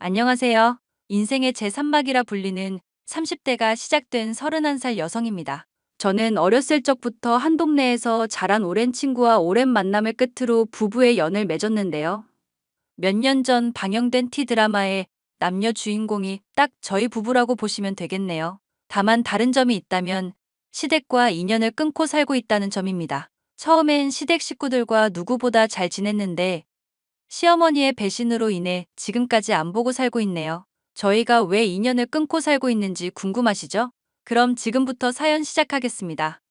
안녕하세요. 인생의 제3막이라 불리는 30대가 시작된 31살 여성입니다. 저는 어렸을 적부터 한 동네에서 자란 오랜 친구와 오랜 만남을 끝으로 부부의 연을 맺었는데요. 몇 년 전 방영된 T드라마의 남녀 주인공이 딱 저희 부부라고 보시면 되겠네요. 다만 다른 점이 있다면 시댁과 인연을 끊고 살고 있다는 점입니다. 처음엔 시댁 식구들과 누구보다 잘 지냈는데 시어머니의 배신으로 인해 지금까지 안 보고 살고 있네요. 저희가 왜 인연을 끊고 살고 있는지 궁금하시죠? 그럼 지금부터 사연 시작하겠습니다.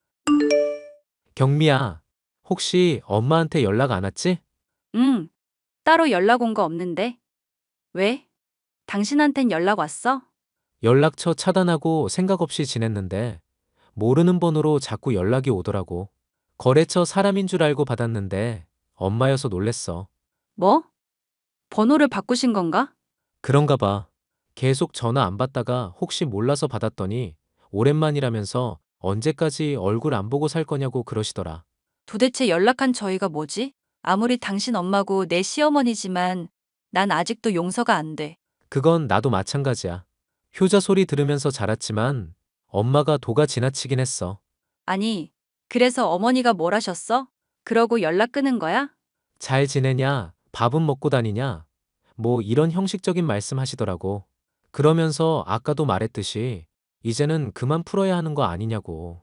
경미야, 혹시 엄마한테 연락 안 왔지? 응, 따로 연락 온 거 없는데. 왜? 당신한텐 연락 왔어? 연락처 차단하고 생각 없이 지냈는데 모르는 번호로 자꾸 연락이 오더라고. 거래처 사람인 줄 알고 받았는데 엄마여서 놀랬어. 뭐? 번호를 바꾸신 건가? 그런가 봐. 계속 전화 안 받다가 혹시 몰라서 받았더니 오랜만이라면서 언제까지 얼굴 안 보고 살 거냐고 그러시더라. 도대체 연락한 저희가 뭐지? 아무리 당신 엄마고 내 시어머니지만 난 아직도 용서가 안 돼. 그건 나도 마찬가지야. 효자 소리 들으면서 자랐지만 엄마가 도가 지나치긴 했어. 아니, 그래서 어머니가 뭘 하셨어? 그러고 연락 끊은 거야? 잘 지내냐? 밥은 먹고 다니냐? 뭐 이런 형식적인 말씀 하시더라고. 그러면서 아까도 말했듯이 이제는 그만 풀어야 하는 거 아니냐고.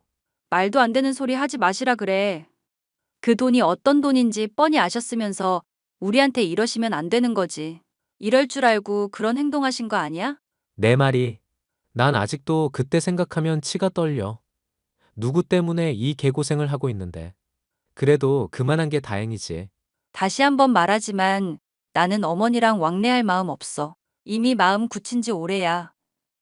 말도 안 되는 소리 하지 마시라 그래. 그 돈이 어떤 돈인지 뻔히 아셨으면서 우리한테 이러시면 안 되는 거지. 이럴 줄 알고 그런 행동하신 거 아니야? 내 말이, 난 아직도 그때 생각하면 치가 떨려. 누구 때문에 이 개고생을 하고 있는데. 그래도 그만한 게 다행이지. 다시 한번 말하지만 나는 어머니랑 왕래할 마음 없어. 이미 마음 굳힌 지 오래야.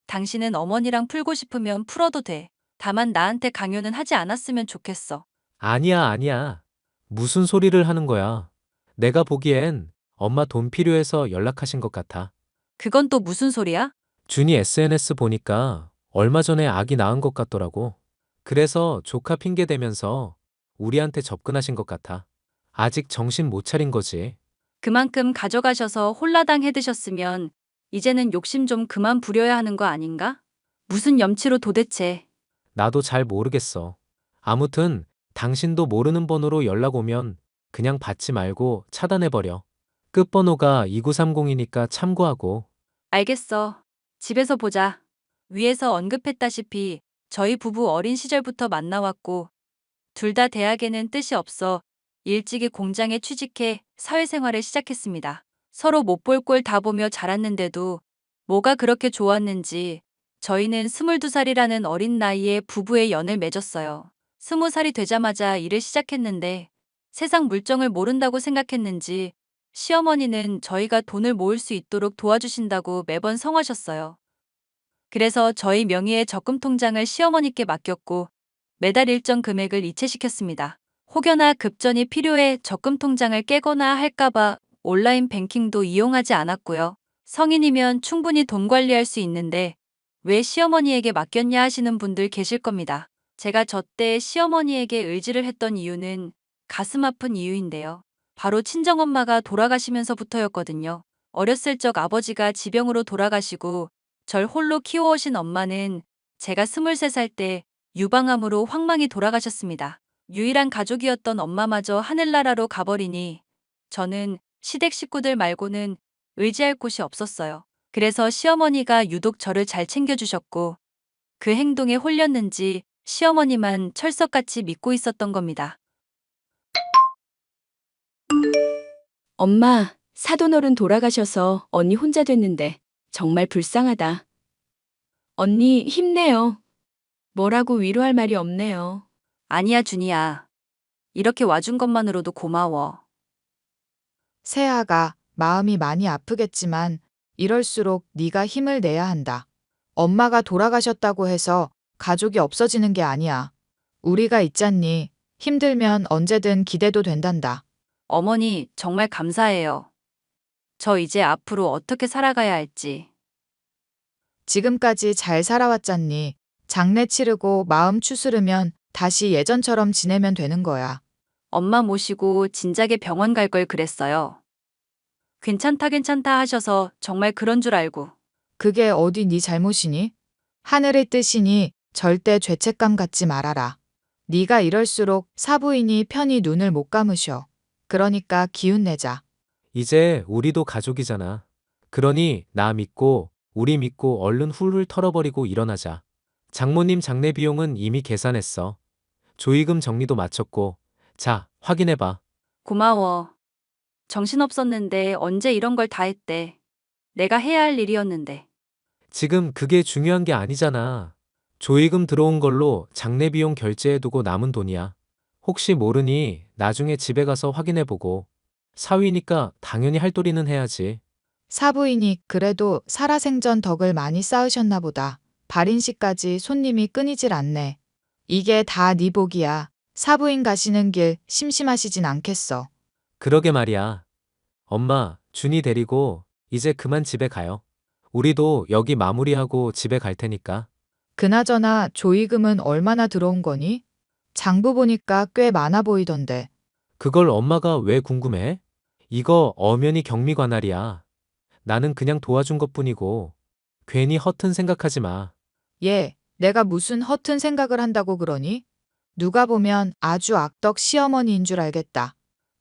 당신은 어머니랑 풀고 싶으면 풀어도 돼. 다만 나한테 강요는 하지 않았으면 좋겠어. 아니야, 아니야. 무슨 소리를 하는 거야. 내가 보기엔 엄마 돈 필요해서 연락하신 것 같아. 그건 또 무슨 소리야? 준이 SNS 보니까 얼마 전에 아기 낳은 것 같더라고. 그래서 조카 핑계 대면서 우리한테 접근하신 것 같아. 아직 정신 못 차린 거지. 그만큼 가져가셔서 홀라당 해 드셨으면 이제는 욕심 좀 그만 부려야 하는 거 아닌가? 무슨 염치로 도대체. 나도 잘 모르겠어. 아무튼 당신도 모르는 번호로 연락 오면 그냥 받지 말고 차단해버려. 끝번호가 2930이니까 참고하고. 알겠어. 집에서 보자. 위에서 언급했다시피 저희 부부 어린 시절부터 만나왔고 둘 다 대학에는 뜻이 없어 일찍이 공장에 취직해 사회생활을 시작했습니다. 서로 못 볼 꼴 다 보며 자랐는데도 뭐가 그렇게 좋았는지 저희는 22살이라는 어린 나이에 부부의 연을 맺었어요. 20살이 되자마자 일을 시작했는데 세상 물정을 모른다고 생각했는지 시어머니는 저희가 돈을 모을 수 있도록 도와주신다고 매번 성하셨어요. 그래서 저희 명의의 적금 통장을 시어머니께 맡겼고 매달 일정 금액을 이체시켰습니다. 혹여나 급전이 필요해 적금 통장을 깨거나 할까봐 온라인 뱅킹도 이용하지 않았고요. 성인이면 충분히 돈 관리할 수 있는데 왜 시어머니에게 맡겼냐 하시는 분들 계실 겁니다. 제가 저때 시어머니에게 의지를 했던 이유는 가슴 아픈 이유인데요. 바로 친정엄마가 돌아가시면서부터였거든요. 어렸을 적 아버지가 지병으로 돌아가시고 절 홀로 키워오신 엄마는 제가 23살 때 유방암으로 황망히 돌아가셨습니다. 유일한 가족이었던 엄마마저 하늘나라로 가버리니 저는 시댁 식구들 말고는 의지할 곳이 없었어요. 그래서 시어머니가 유독 저를 잘 챙겨주셨고 그 행동에 홀렸는지 시어머니만 철석같이 믿고 있었던 겁니다. 엄마, 사돈어른 돌아가셔서 언니 혼자 됐는데 정말 불쌍하다. 언니 힘내요. 뭐라고 위로할 말이 없네요. 아니야, 준이야. 이렇게 와준 것만으로도 고마워. 세아가 마음이 많이 아프겠지만 이럴수록 네가 힘을 내야 한다. 엄마가 돌아가셨다고 해서 가족이 없어지는 게 아니야. 우리가 있잖니. 힘들면 언제든 기대도 된단다. 어머니, 정말 감사해요. 저 이제 앞으로 어떻게 살아가야 할지. 지금까지 잘 살아왔잖니. 장례 치르고 마음 추스르면 다시 예전처럼 지내면 되는 거야. 엄마 모시고 진작에 병원 갈 걸 그랬어요. 괜찮다 괜찮다 하셔서 정말 그런 줄 알고. 그게 어디 네 잘못이니? 하늘의 뜻이니 절대 죄책감 갖지 말아라. 네가 이럴수록 사부인이 편히 눈을 못 감으셔. 그러니까 기운 내자. 이제 우리도 가족이잖아. 그러니 나 믿고 우리 믿고 얼른 훌훌 털어버리고 일어나자. 장모님 장례 비용은 이미 계산했어. 조의금 정리도 마쳤고. 자, 확인해봐. 고마워. 정신없었는데 언제 이런 걸 다 했대. 내가 해야 할 일이었는데. 지금 그게 중요한 게 아니잖아. 조의금 들어온 걸로 장례 비용 결제해두고 남은 돈이야. 혹시 모르니 나중에 집에 가서 확인해보고. 사위니까 당연히 할 도리는 해야지. 사부인이 그래도 살아생전 덕을 많이 쌓으셨나 보다. 발인식까지 손님이 끊이질 않네. 이게 다 네 복이야. 사부인 가시는 길 심심하시진 않겠어. 그러게 말이야. 엄마, 준이 데리고 이제 그만 집에 가요. 우리도 여기 마무리하고 집에 갈 테니까. 그나저나 조의금은 얼마나 들어온 거니? 장부 보니까 꽤 많아 보이던데. 그걸 엄마가 왜 궁금해? 이거 엄연히 경미 관할이야. 나는 그냥 도와준 것뿐이고 괜히 허튼 생각하지 마. 얘, 내가 무슨 허튼 생각을 한다고 그러니? 누가 보면 아주 악덕 시어머니인 줄 알겠다.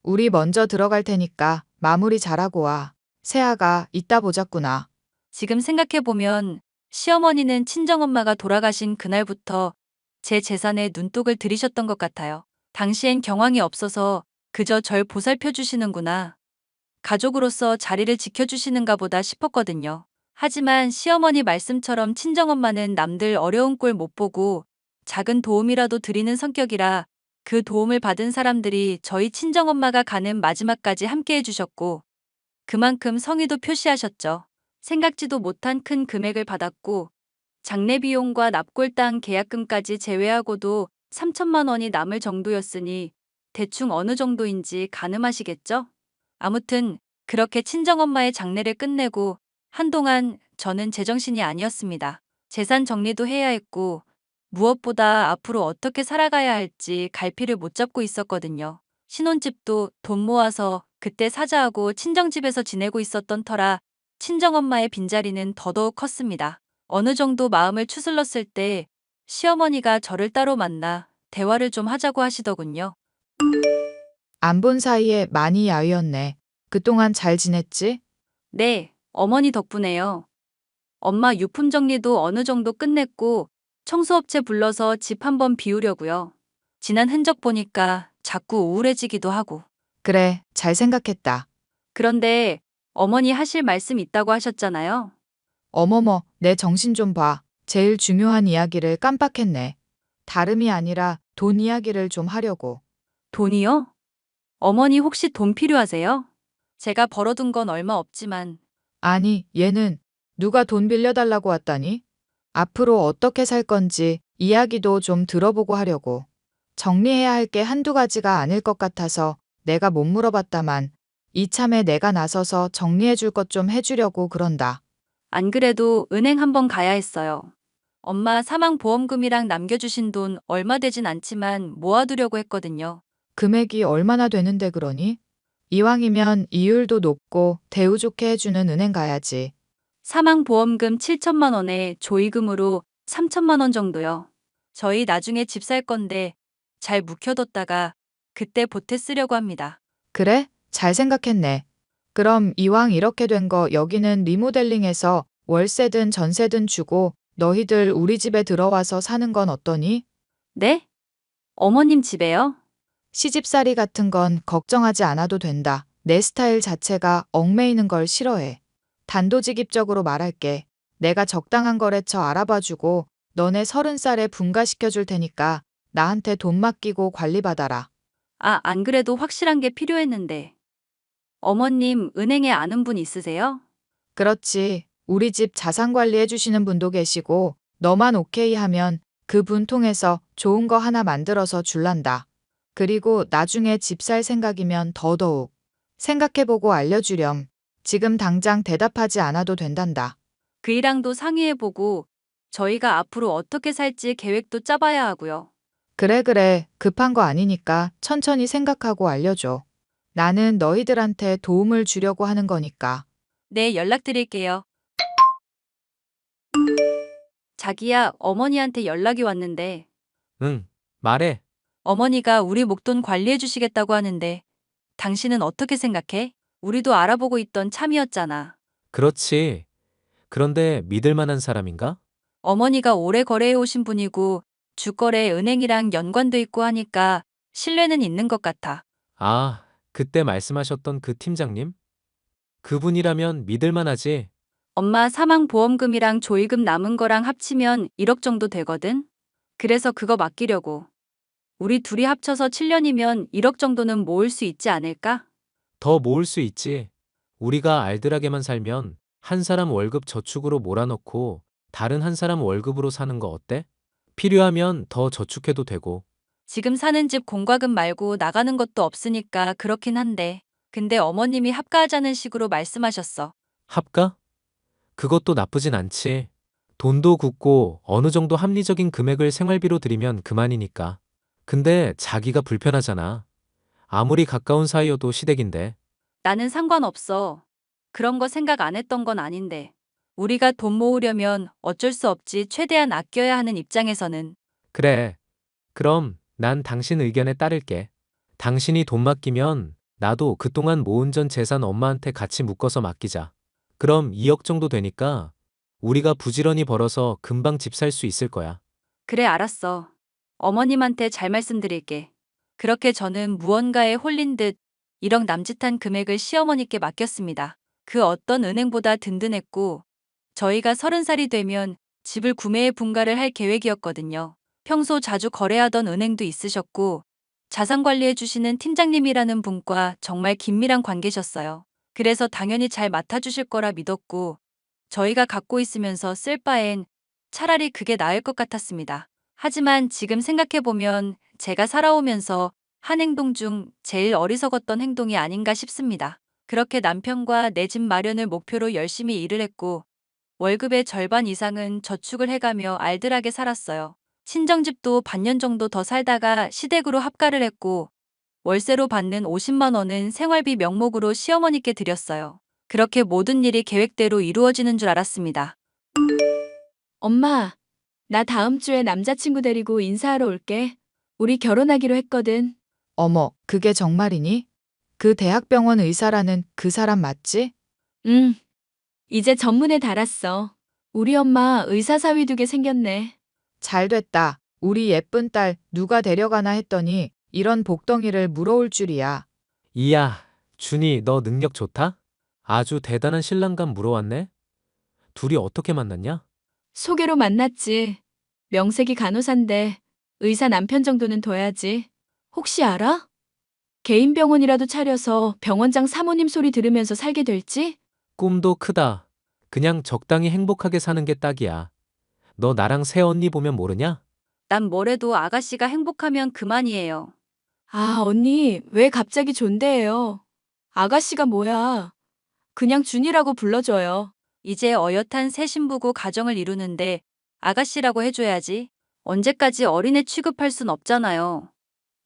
우리 먼저 들어갈 테니까 마무리 잘하고 와. 세아가 이따 보자꾸나. 지금 생각해보면 시어머니는 친정엄마가 돌아가신 그날부터 제 재산에 눈독을 들이셨던 것 같아요. 당시엔 경황이 없어서 그저 절 보살펴 주시는구나. 가족으로서 자리를 지켜주시는가 보다 싶었거든요. 하지만 시어머니 말씀처럼 친정엄마는 남들 어려운 꼴 못 보고 작은 도움이라도 드리는 성격이라 그 도움을 받은 사람들이 저희 친정엄마가 가는 마지막까지 함께 해주셨고 그만큼 성의도 표시하셨죠. 생각지도 못한 큰 금액을 받았고 장례 비용과 납골당 계약금까지 제외하고도 3천만 원이 남을 정도였으니 대충 어느 정도인지 가늠하시겠죠? 아무튼 그렇게 친정엄마의 장례를 끝내고 한동안 저는 제정신이 아니었습니다. 재산 정리도 해야 했고 무엇보다 앞으로 어떻게 살아가야 할지 갈피를 못 잡고 있었거든요. 신혼집도 돈 모아서 그때 사자하고 친정집에서 지내고 있었던 터라 친정엄마의 빈자리는 더더욱 컸습니다. 어느 정도 마음을 추슬렀을 때 시어머니가 저를 따로 만나 대화를 좀 하자고 하시더군요. 안 본 사이에 많이 야위었네. 그동안 잘 지냈지? 네, 어머니 덕분에요. 엄마 유품 정리도 어느 정도 끝냈고 청소업체 불러서 집 한번 비우려고요. 지난 흔적 보니까 자꾸 우울해지기도 하고. 그래, 잘 생각했다. 그런데 어머니 하실 말씀 있다고 하셨잖아요. 어머머, 내 정신 좀 봐. 제일 중요한 이야기를 깜빡했네. 다름이 아니라 돈 이야기를 좀 하려고. 돈이요? 어머니 혹시 돈 필요하세요? 제가 벌어둔 건 얼마 없지만 아니, 얘는 누가 돈 빌려달라고 왔다니? 앞으로 어떻게 살 건지 이야기도 좀 들어보고 하려고. 정리해야 할 게 한두 가지가 아닐 것 같아서 내가 못 물어봤다만 이참에 내가 나서서 정리해 줄 것 좀 해주려고 그런다. 안 그래도 은행 한번 가야 했어요. 엄마 사망보험금이랑 남겨주신 돈 얼마 되진 않지만 모아두려고 했거든요. 금액이 얼마나 되는데 그러니? 이왕이면 이율도 높고 대우 좋게 해주는 은행 가야지. 사망보험금 7천만 원에 조의금으로 3천만 원 정도요. 저희 나중에 집 살 건데 잘 묵혀뒀다가 그때 보태 쓰려고 합니다. 그래? 잘 생각했네. 그럼 이왕 이렇게 된 거 여기는 리모델링해서 월세든 전세든 주고 너희들 우리 집에 들어와서 사는 건 어떠니? 네? 어머님 집에요? 시집살이 같은 건 걱정하지 않아도 된다. 내 스타일 자체가 얽매이는 걸 싫어해. 단도직입적으로 말할게. 내가 적당한 거래처 알아봐주고 너네 30살에 분가시켜 줄 테니까 나한테 돈 맡기고 관리받아라. 아, 안 그래도 확실한 게 필요했는데. 어머님 은행에 아는 분 있으세요? 그렇지. 우리 집 자산 관리해 주시는 분도 계시고 너만 오케이 하면 그분 통해서 좋은 거 하나 만들어서 줄란다. 그리고 나중에 집 살 생각이면 더더욱 생각해보고 알려주렴. 지금 당장 대답하지 않아도 된단다. 그이랑도 상의해보고 저희가 앞으로 어떻게 살지 계획도 짜봐야 하고요. 그래, 그래. 급한 거 아니니까 천천히 생각하고 알려줘. 나는 너희들한테 도움을 주려고 하는 거니까. 네, 연락드릴게요. 자기야, 어머니한테 연락이 왔는데 응, 말해. 어머니가 우리 목돈 관리해 주시겠다고 하는데 당신은 어떻게 생각해? 우리도 알아보고 있던 참이었잖아. 그렇지. 그런데 믿을 만한 사람인가? 어머니가 오래 거래해 오신 분이고 주거래 은행이랑 연관돼 있고 하니까 신뢰는 있는 것 같아. 아, 그때 말씀하셨던 그 팀장님? 그분이라면 믿을 만하지. 엄마 사망보험금이랑 조의금 남은 거랑 합치면 1억 정도 되거든? 그래서 그거 맡기려고. 우리 둘이 합쳐서 7년이면 1억 정도는 모을 수 있지 않을까? 더 모을 수 있지. 우리가 알뜰하게만 살면 한 사람 월급 저축으로 몰아넣고 다른 한 사람 월급으로 사는 거 어때? 필요하면 더 저축해도 되고. 지금 사는 집 공과금 말고 나가는 것도 없으니까 그렇긴 한데. 근데 어머님이 합가하자는 식으로 말씀하셨어. 합가? 그것도 나쁘진 않지. 돈도 굳고 어느 정도 합리적인 금액을 생활비로 들이면 그만이니까. 근데 자기가 불편하잖아. 아무리 가까운 사이여도 시댁인데. 나는 상관없어. 그런 거 생각 안 했던 건 아닌데. 우리가 돈 모으려면 어쩔 수 없지 최대한 아껴야 하는 입장에서는. 그래. 그럼 난 당신 의견에 따를게. 당신이 돈 맡기면 나도 그동안 모은 전 재산 엄마한테 같이 묶어서 맡기자. 그럼 2억 정도 되니까 우리가 부지런히 벌어서 금방 집 살 수 있을 거야. 그래, 알았어. 어머님한테 잘 말씀드릴게. 그렇게 저는 무언가에 홀린 듯 1억 남짓한 금액을 시어머니께 맡겼습니다. 그 어떤 은행보다 든든했고 저희가 30살이 되면 집을 구매해 분가를 할 계획이었거든요. 평소 자주 거래하던 은행도 있으셨고 자산 관리해 주시는 팀장님이라는 분과 정말 긴밀한 관계셨어요. 그래서 당연히 잘 맡아주실 거라 믿었고 저희가 갖고 있으면서 쓸 바엔 차라리 그게 나을 것 같았습니다. 하지만 지금 생각해보면 제가 살아오면서 한 행동 중 제일 어리석었던 행동이 아닌가 싶습니다. 그렇게 남편과 내 집 마련을 목표로 열심히 일을 했고 월급의 절반 이상은 저축을 해가며 알뜰하게 살았어요. 친정집도 반년 정도 더 살다가 시댁으로 합가를 했고 월세로 받는 50만 원은 생활비 명목으로 시어머니께 드렸어요. 그렇게 모든 일이 계획대로 이루어지는 줄 알았습니다. 엄마, 나 다음 주에 남자친구 데리고 인사하러 올게. 우리 결혼하기로 했거든. 어머, 그게 정말이니? 그 대학병원 의사라는 그 사람 맞지? 응, 이제 전문에 달았어. 우리 엄마 의사 사위 두게 생겼네. 잘 됐다. 우리 예쁜 딸 누가 데려가나 했더니 이런 복덩이를 물어올 줄이야. 이야, 준이 너 능력 좋다? 아주 대단한 신랑감 물어왔네? 둘이 어떻게 만났냐? 소개로 만났지. 명색이 간호사인데 의사 남편 정도는 둬야지. 혹시 알아? 개인 병원이라도 차려서 병원장 사모님 소리 들으면서 살게 될지? 꿈도 크다. 그냥 적당히 행복하게 사는 게 딱이야. 너 나랑 새언니 보면 모르냐? 난 뭐래도 아가씨가 행복하면 그만이에요. 아, 언니, 왜 갑자기 존대해요? 아가씨가 뭐야? 그냥 준이라고 불러줘요. 이제 어엿한 새 신부고 가정을 이루는데 아가씨라고 해줘야지. 언제까지 어린애 취급할 순 없잖아요.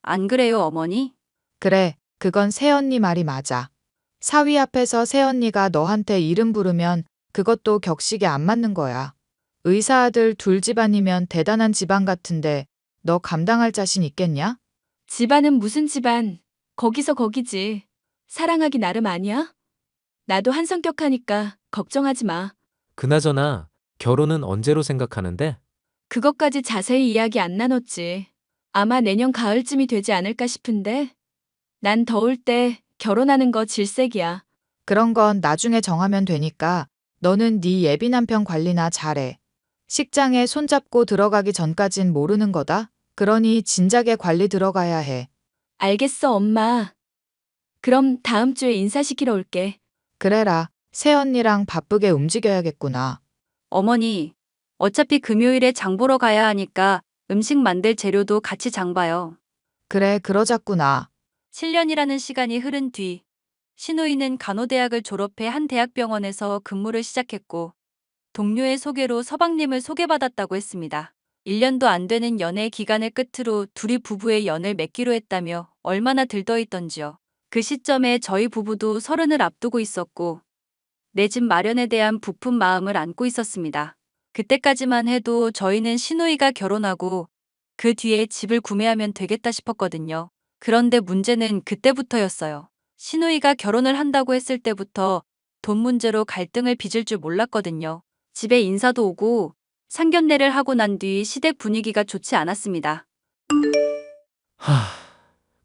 안 그래요, 어머니? 그래, 그건 새언니 말이 맞아. 사위 앞에서 새언니가 너한테 이름 부르면 그것도 격식에 안 맞는 거야. 의사 아들 둘 집안이면 대단한 집안 같은데 너 감당할 자신 있겠냐? 집안은 무슨 집안? 거기서 거기지. 사랑하기 나름 아니야? 나도 한성격하니까 걱정하지 마. 그나저나 결혼은 언제로 생각하는데? 그것까지 자세히 이야기 안 나눴지. 아마 내년 가을쯤이 되지 않을까 싶은데. 난 더울 때 결혼하는 거 질색이야. 그런 건 나중에 정하면 되니까 너는 네 예비 남편 관리나 잘해. 식장에 손잡고 들어가기 전까진 모르는 거다. 그러니 진작에 관리 들어가야 해. 알겠어, 엄마. 그럼 다음 주에 인사시키러 올게. 그래라. 새언니랑 바쁘게 움직여야겠구나. 어머니, 어차피 금요일에 장 보러 가야 하니까 음식 만들 재료도 같이 장 봐요. 그래, 그러자꾸나. 7년이라는 시간이 흐른 뒤 신우이는 간호대학을 졸업해 한 대학병원에서 근무를 시작했고 동료의 소개로 서방님을 소개받았다고 했습니다. 1년도 안 되는 연애 기간을 끝으로 둘이 부부의 연을 맺기로 했다며 얼마나 들떠있던지요. 그 시점에 저희 부부도 서른을 앞두고 있었고 내 집 마련에 대한 부푼 마음을 안고 있었습니다. 그때까지만 해도 저희는 시누이가 결혼하고 그 뒤에 집을 구매하면 되겠다 싶었거든요. 그런데 문제는 그때부터였어요. 시누이가 결혼을 한다고 했을 때부터 돈 문제로 갈등을 빚을 줄 몰랐거든요. 집에 인사도 오고 상견례를 하고 난 뒤 시댁 분위기가 좋지 않았습니다. 하,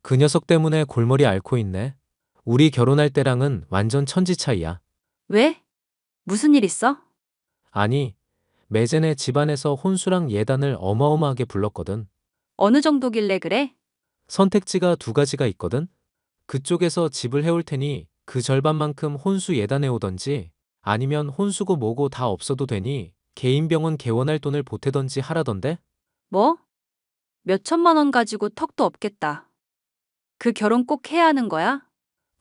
그 녀석 때문에 골머리 앓고 있네. 우리 결혼할 때랑은 완전 천지 차이야. 왜? 무슨 일 있어? 아니, 매제네 집안에서 혼수랑 예단을 어마어마하게 불렀거든. 어느 정도길래 그래? 선택지가 두 가지가 있거든. 그쪽에서 집을 해올 테니 그 절반만큼 혼수 예단해 오던지, 아니면 혼수고 뭐고 다 없어도 되니 개인 병원 개원할 돈을 보태던지 하라던데? 뭐? 몇 천만 원 가지고 턱도 없겠다. 그 결혼 꼭 해야 하는 거야?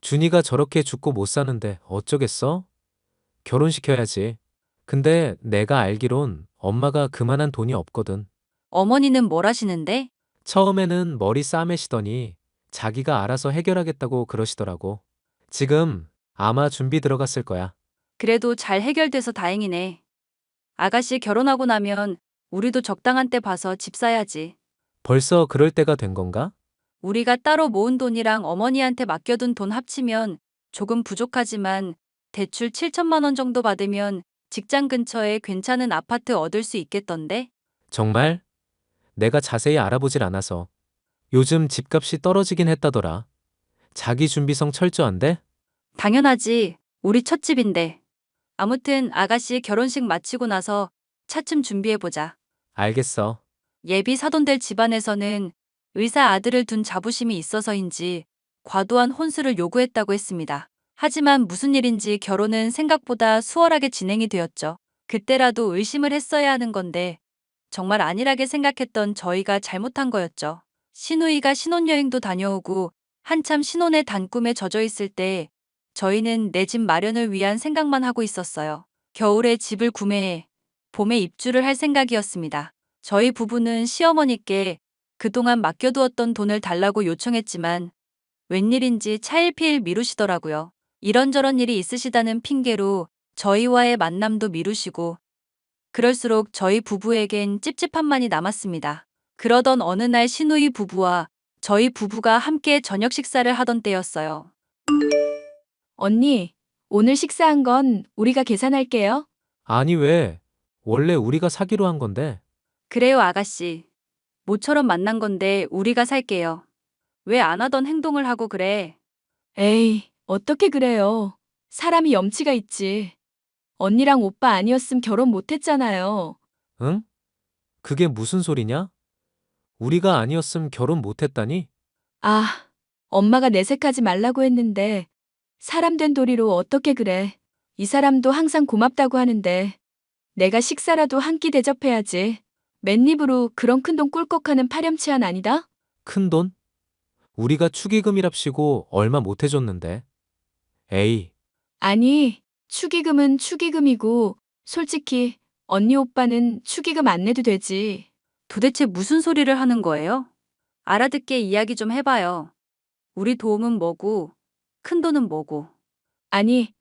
준이가 저렇게 죽고 못 사는데 어쩌겠어? 결혼시켜야지. 근데 내가 알기론 엄마가 그만한 돈이 없거든. 어머니는 뭘 하시는데? 처음에는 머리 싸매시더니 자기가 알아서 해결하겠다고 그러시더라고. 지금 아마 준비 들어갔을 거야. 그래도 잘 해결돼서 다행이네. 아가씨 결혼하고 나면 우리도 적당한 때 봐서 집 사야지. 벌써 그럴 때가 된 건가? 우리가 따로 모은 돈이랑 어머니한테 맡겨둔 돈 합치면 조금 부족하지만 대출 7천만 원 정도 받으면 직장 근처에 괜찮은 아파트 얻을 수 있겠던데? 정말? 내가 자세히 알아보질 않아서. 요즘 집값이 떨어지긴 했다더라. 자기 준비성 철저한데? 당연하지. 우리 첫 집인데. 아무튼 아가씨 결혼식 마치고 나서 차츰 준비해보자. 알겠어. 예비 사돈될 집안에서는 의사 아들을 둔 자부심이 있어서인지 과도한 혼수를 요구했다고 했습니다. 하지만 무슨 일인지 결혼은 생각보다 수월하게 진행이 되었죠. 그때라도 의심을 했어야 하는 건데 정말 안일하게 생각했던 저희가 잘못한 거였죠. 시누이가 신혼여행도 다녀오고 한참 신혼의 단꿈에 젖어 있을 때 저희는 내 집 마련을 위한 생각만 하고 있었어요. 겨울에 집을 구매해 봄에 입주를 할 생각이었습니다. 저희 부부는 시어머니께 그동안 맡겨두었던 돈을 달라고 요청했지만 웬일인지 차일피일 미루시더라고요. 이런저런 일이 있으시다는 핑계로 저희와의 만남도 미루시고 그럴수록 저희 부부에겐 찝찝함만이 남았습니다. 그러던 어느 날 시누이 부부와 저희 부부가 함께 저녁 식사를 하던 때였어요. 언니, 오늘 식사한 건 우리가 계산할게요. 아니 왜? 원래 우리가 사기로 한 건데. 그래요, 아가씨. 모처럼 만난 건데 우리가 살게요. 왜 안 하던 행동을 하고 그래? 에이, 어떻게 그래요? 사람이 염치가 있지. 언니랑 오빠 아니었음 결혼 못 했잖아요. 응? 그게 무슨 소리냐? 우리가 아니었음 결혼 못 했다니? 아, 엄마가 내색하지 말라고 했는데 사람 된 도리로 어떻게 그래. 이 사람도 항상 고맙다고 하는데 내가 식사라도 한 끼 대접해야지. 맨입으로 그런 큰 돈 꿀꺽하는 파렴치한 아니다? 큰 돈? 우리가 축의금이랍시고 얼마 못 해줬는데. 에이, 아니, 축의금은 축의금이고 솔직히 언니 오빠는 축의금 안 내도 되지. 도대체 무슨 소리를 하는 거예요? 알아듣게 이야기 좀 해봐요. 우리 도움은 뭐고, 큰 돈은 뭐고. 아니,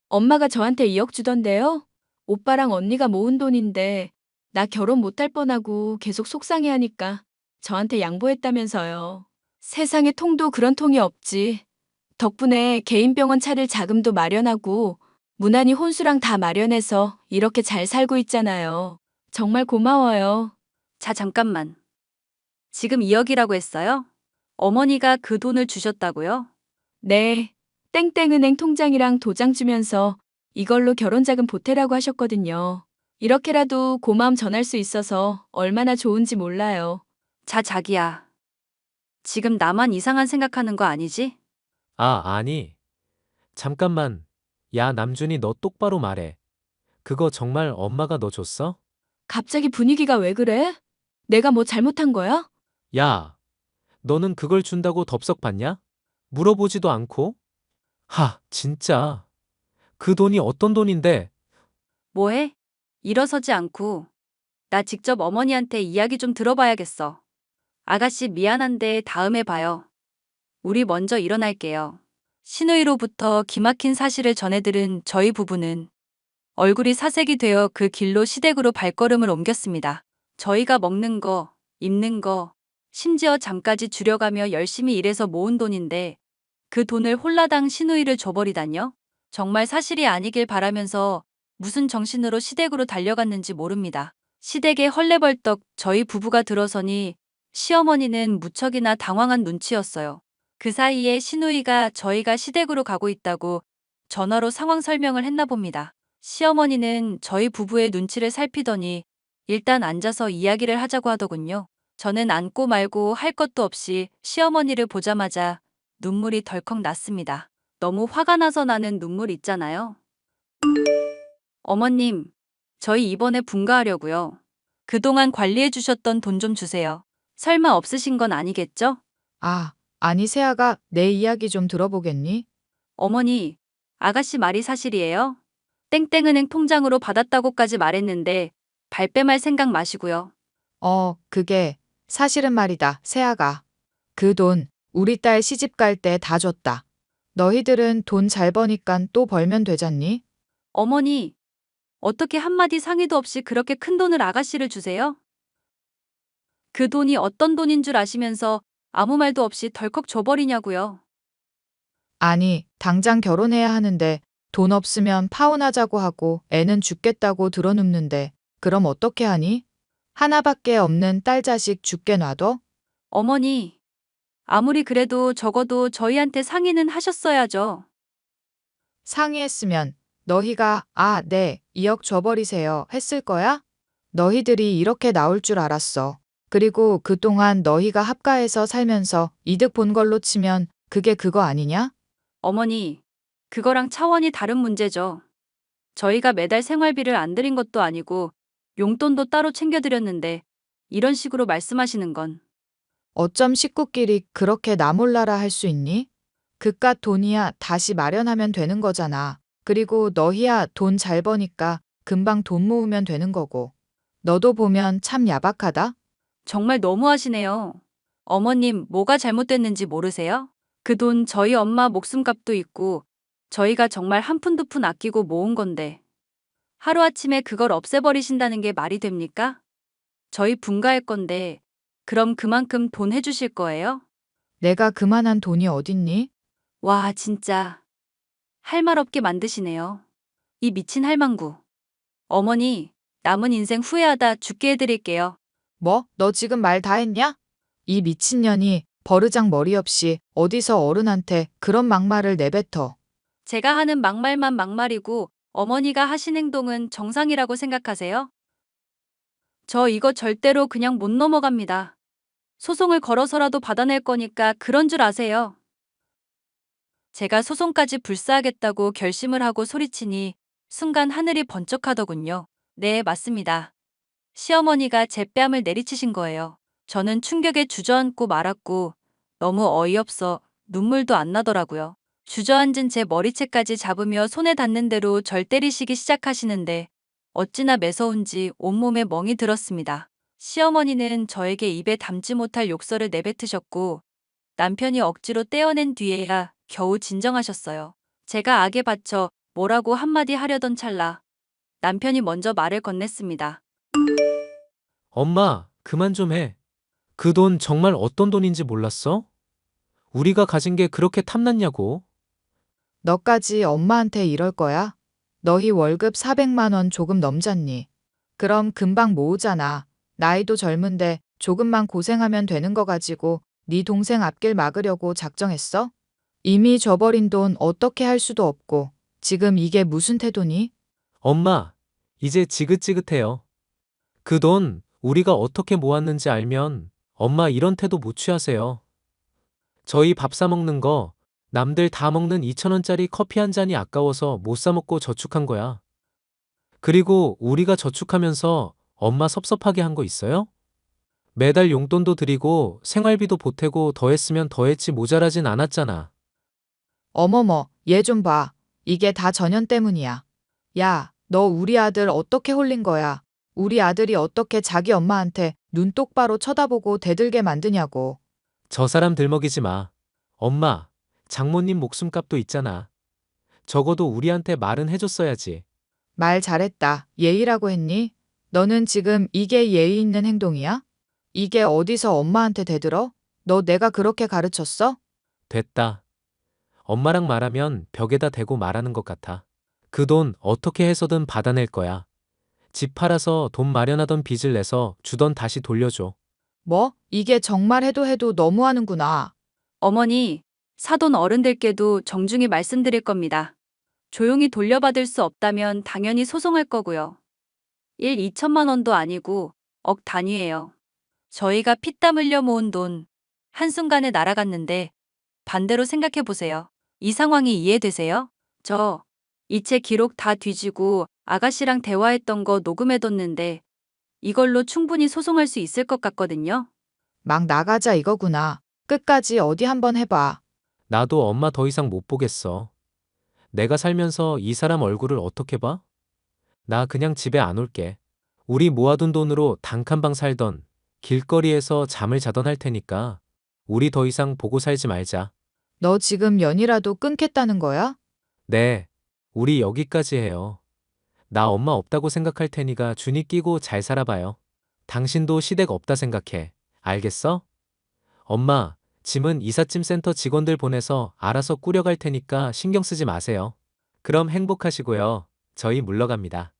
엄마가 저한테 2억 주던데요? 오빠랑 언니가 모은 돈인데 나 결혼 못할 뻔하고 계속 속상해하니까 저한테 양보했다면서요. 세상에 통도 그런 통이 없지. 덕분에 개인 병원 차릴 자금도 마련하고 무난히 혼수랑 다 마련해서 이렇게 잘 살고 있잖아요. 정말 고마워요. 자, 잠깐만. 지금 2억이라고 했어요? 어머니가 그 돈을 주셨다고요? 네. 땡땡은행 통장이랑 도장 주면서 이걸로 결혼자금 보태라고 하셨거든요. 이렇게라도 고마움 전할 수 있어서 얼마나 좋은지 몰라요. 자, 자기야. 지금 나만 이상한 생각하는 거 아니지? 아니. 잠깐만. 야, 남준이 너 똑바로 말해. 그거 정말 엄마가 너 줬어? 갑자기 분위기가 왜 그래? 내가 뭐 잘못한 거야? 야, 너는 그걸 준다고 덥석 받냐? 물어보지도 않고? 진짜. 그 돈이 어떤 돈인데? 뭐해? 일어서지 않고. 나 직접 어머니한테 이야기 좀 들어봐야겠어. 아가씨 미안한데 다음에 봐요. 우리 먼저 일어날게요. 시누이로부터 기막힌 사실을 전해들은 저희 부부는 얼굴이 사색이 되어 그 길로 시댁으로 발걸음을 옮겼습니다. 저희가 먹는 거, 입는 거, 심지어 잠까지 줄여가며 열심히 일해서 모은 돈인데 그 돈을 홀라당 시누이를 줘버리다뇨? 정말 사실이 아니길 바라면서 무슨 정신으로 시댁으로 달려갔는지 모릅니다. 시댁에 헐레벌떡 저희 부부가 들어서니 시어머니는 무척이나 당황한 눈치였어요. 그 사이에 시누이가 저희가 시댁으로 가고 있다고 전화로 상황 설명을 했나 봅니다. 시어머니는 저희 부부의 눈치를 살피더니 일단 앉아서 이야기를 하자고 하더군요. 저는 앉고 말고 할 것도 없이 시어머니를 보자마자 눈물이 덜컥 났습니다. 너무 화가 나서 나는 눈물 있잖아요. 어머님, 저희 이번에 분가하려고요. 그동안 관리해 주셨던 돈 좀 주세요. 설마 없으신 건 아니겠죠? 아, 아니 세아가 내 이야기 좀 들어보겠니? 어머니, 아가씨 말이 사실이에요? 땡땡은행 통장으로 받았다고까지 말했는데 발뺌할 생각 마시고요. 그게 사실은 말이다, 세아가. 그 돈 우리 딸 시집 갈 때 다 줬다. 너희들은 돈 잘 버니깐 또 벌면 되잖니? 어머니, 어떻게 한마디 상의도 없이 그렇게 큰 돈을 아가씨를 주세요? 그 돈이 어떤 돈인 줄 아시면서 아무 말도 없이 덜컥 줘버리냐고요. 아니, 당장 결혼해야 하는데 돈 없으면 파혼하자고 하고 애는 죽겠다고 들어눕는데 그럼 어떻게 하니? 하나밖에 없는 딸 자식 죽게 놔둬? 어머니, 아무리 그래도 적어도 저희한테 상의는 하셨어야죠. 상의했으면 너희가 네, 2억 줘버리세요 했을 거야? 너희들이 이렇게 나올 줄 알았어. 그리고 그동안 너희가 합가해서 살면서 이득 본 걸로 치면 그게 그거 아니냐? 어머니, 그거랑 차원이 다른 문제죠. 저희가 매달 생활비를 안 드린 것도 아니고 용돈도 따로 챙겨드렸는데 이런 식으로 말씀하시는 건 어쩜 식구끼리 그렇게 나 몰라라 할 수 있니? 그깟 돈이야 다시 마련하면 되는 거잖아. 그리고 너희야 돈 잘 버니까 금방 돈 모으면 되는 거고. 너도 보면 참 야박하다? 정말 너무하시네요. 어머님, 뭐가 잘못됐는지 모르세요? 그 돈 저희 엄마 목숨값도 있고 저희가 정말 한 푼 두 푼 아끼고 모은 건데 하루아침에 그걸 없애버리신다는 게 말이 됩니까? 저희 분가할 건데 그럼 그만큼 돈 해주실 거예요? 내가 그만한 돈이 어딨니? 와, 진짜 할 말 없게 만드시네요. 이 미친 할망구. 어머니, 남은 인생 후회하다 죽게 해드릴게요. 뭐? 너 지금 말 다 했냐? 이 미친년이 버르장 머리 없이 어디서 어른한테 그런 막말을 내뱉어. 제가 하는 막말만 막말이고 어머니가 하신 행동은 정상이라고 생각하세요? 저 이거 절대로 그냥 못 넘어갑니다. 소송을 걸어서라도 받아낼 거니까 그런 줄 아세요. 제가 소송까지 불사하겠다고 결심을 하고 소리치니 순간 하늘이 번쩍하더군요. 네, 맞습니다. 시어머니가 제 뺨을 내리치신 거예요. 저는 충격에 주저앉고 말았고 너무 어이없어 눈물도 안 나더라고요. 주저앉은 제 머리채까지 잡으며 손에 닿는 대로 절 때리시기 시작하시는데 어찌나 매서운지 온몸에 멍이 들었습니다. 시어머니는 저에게 입에 담지 못할 욕설을 내뱉으셨고 남편이 억지로 떼어낸 뒤에야 겨우 진정하셨어요. 제가 악에 받쳐 뭐라고 한마디 하려던 찰나 남편이 먼저 말을 건넸습니다. 엄마, 그만 좀 해. 그 돈 정말 어떤 돈인지 몰랐어? 우리가 가진 게 그렇게 탐났냐고. 너까지 엄마한테 이럴 거야? 너희 월급 400만 원 조금 넘잖니? 그럼 금방 모으잖아. 나이도 젊은데 조금만 고생하면 되는 거 가지고 네 동생 앞길 막으려고 작정했어? 이미 줘버린 돈 어떻게 할 수도 없고 지금 이게 무슨 태도니? 엄마, 이제 지긋지긋해요. 그 돈 우리가 어떻게 모았는지 알면 엄마 이런 태도 못 취하세요. 저희 밥 사 먹는 거 남들 다 먹는 2,000원짜리 커피 한 잔이 아까워서 못 사 먹고 저축한 거야. 그리고 우리가 저축하면서 엄마 섭섭하게 한 거 있어요? 매달 용돈도 드리고 생활비도 보태고 더했으면 더했지 모자라진 않았잖아. 어머머, 얘 좀 봐. 이게 다 전현 때문이야. 야, 너 우리 아들 어떻게 홀린 거야? 우리 아들이 어떻게 자기 엄마한테 눈 똑바로 쳐다보고 대들게 만드냐고. 저 사람 들먹이지 마. 엄마, 장모님 목숨값도 있잖아. 적어도 우리한테 말은 해줬어야지. 말 잘했다. 예의라고 했니? 너는 지금 이게 예의 있는 행동이야? 이게 어디서 엄마한테 대들어? 너 내가 그렇게 가르쳤어? 됐다. 엄마랑 말하면 벽에다 대고 말하는 것 같아. 그 돈 어떻게 해서든 받아낼 거야. 집 팔아서 돈 마련하던 빚을 내서 주던 다시 돌려줘. 뭐? 이게 정말 해도 너무하는구나. 어머니, 사돈 어른들께도 정중히 말씀드릴 겁니다. 조용히 돌려받을 수 없다면 당연히 소송할 거고요. 2천만 원도 아니고 억 단위예요. 저희가 피땀 흘려 모은 돈 한순간에 날아갔는데 반대로 생각해 보세요. 이 상황이 이해되세요? 저 이체 기록 다 뒤지고 아가씨랑 대화했던 거 녹음해뒀는데 이걸로 충분히 소송할 수 있을 것 같거든요. 막 나가자 이거구나. 끝까지 어디 한번 해봐. 나도 엄마 더 이상 못 보겠어. 내가 살면서 이 사람 얼굴을 어떻게 봐? 나 그냥 집에 안 올게. 우리 모아둔 돈으로 단칸방 살던, 길거리에서 잠을 자던 할 테니까 우리 더 이상 보고 살지 말자. 너 지금 연이라도 끊겠다는 거야? 네, 우리 여기까지 해요. 나 엄마 없다고 생각할 테니까 준이 끼고 잘 살아봐요. 당신도 시댁 없다 생각해. 알겠어? 엄마, 짐은 이삿짐 센터 직원들 보내서 알아서 꾸려갈 테니까 신경 쓰지 마세요. 그럼 행복하시고요. 저희 물러갑니다.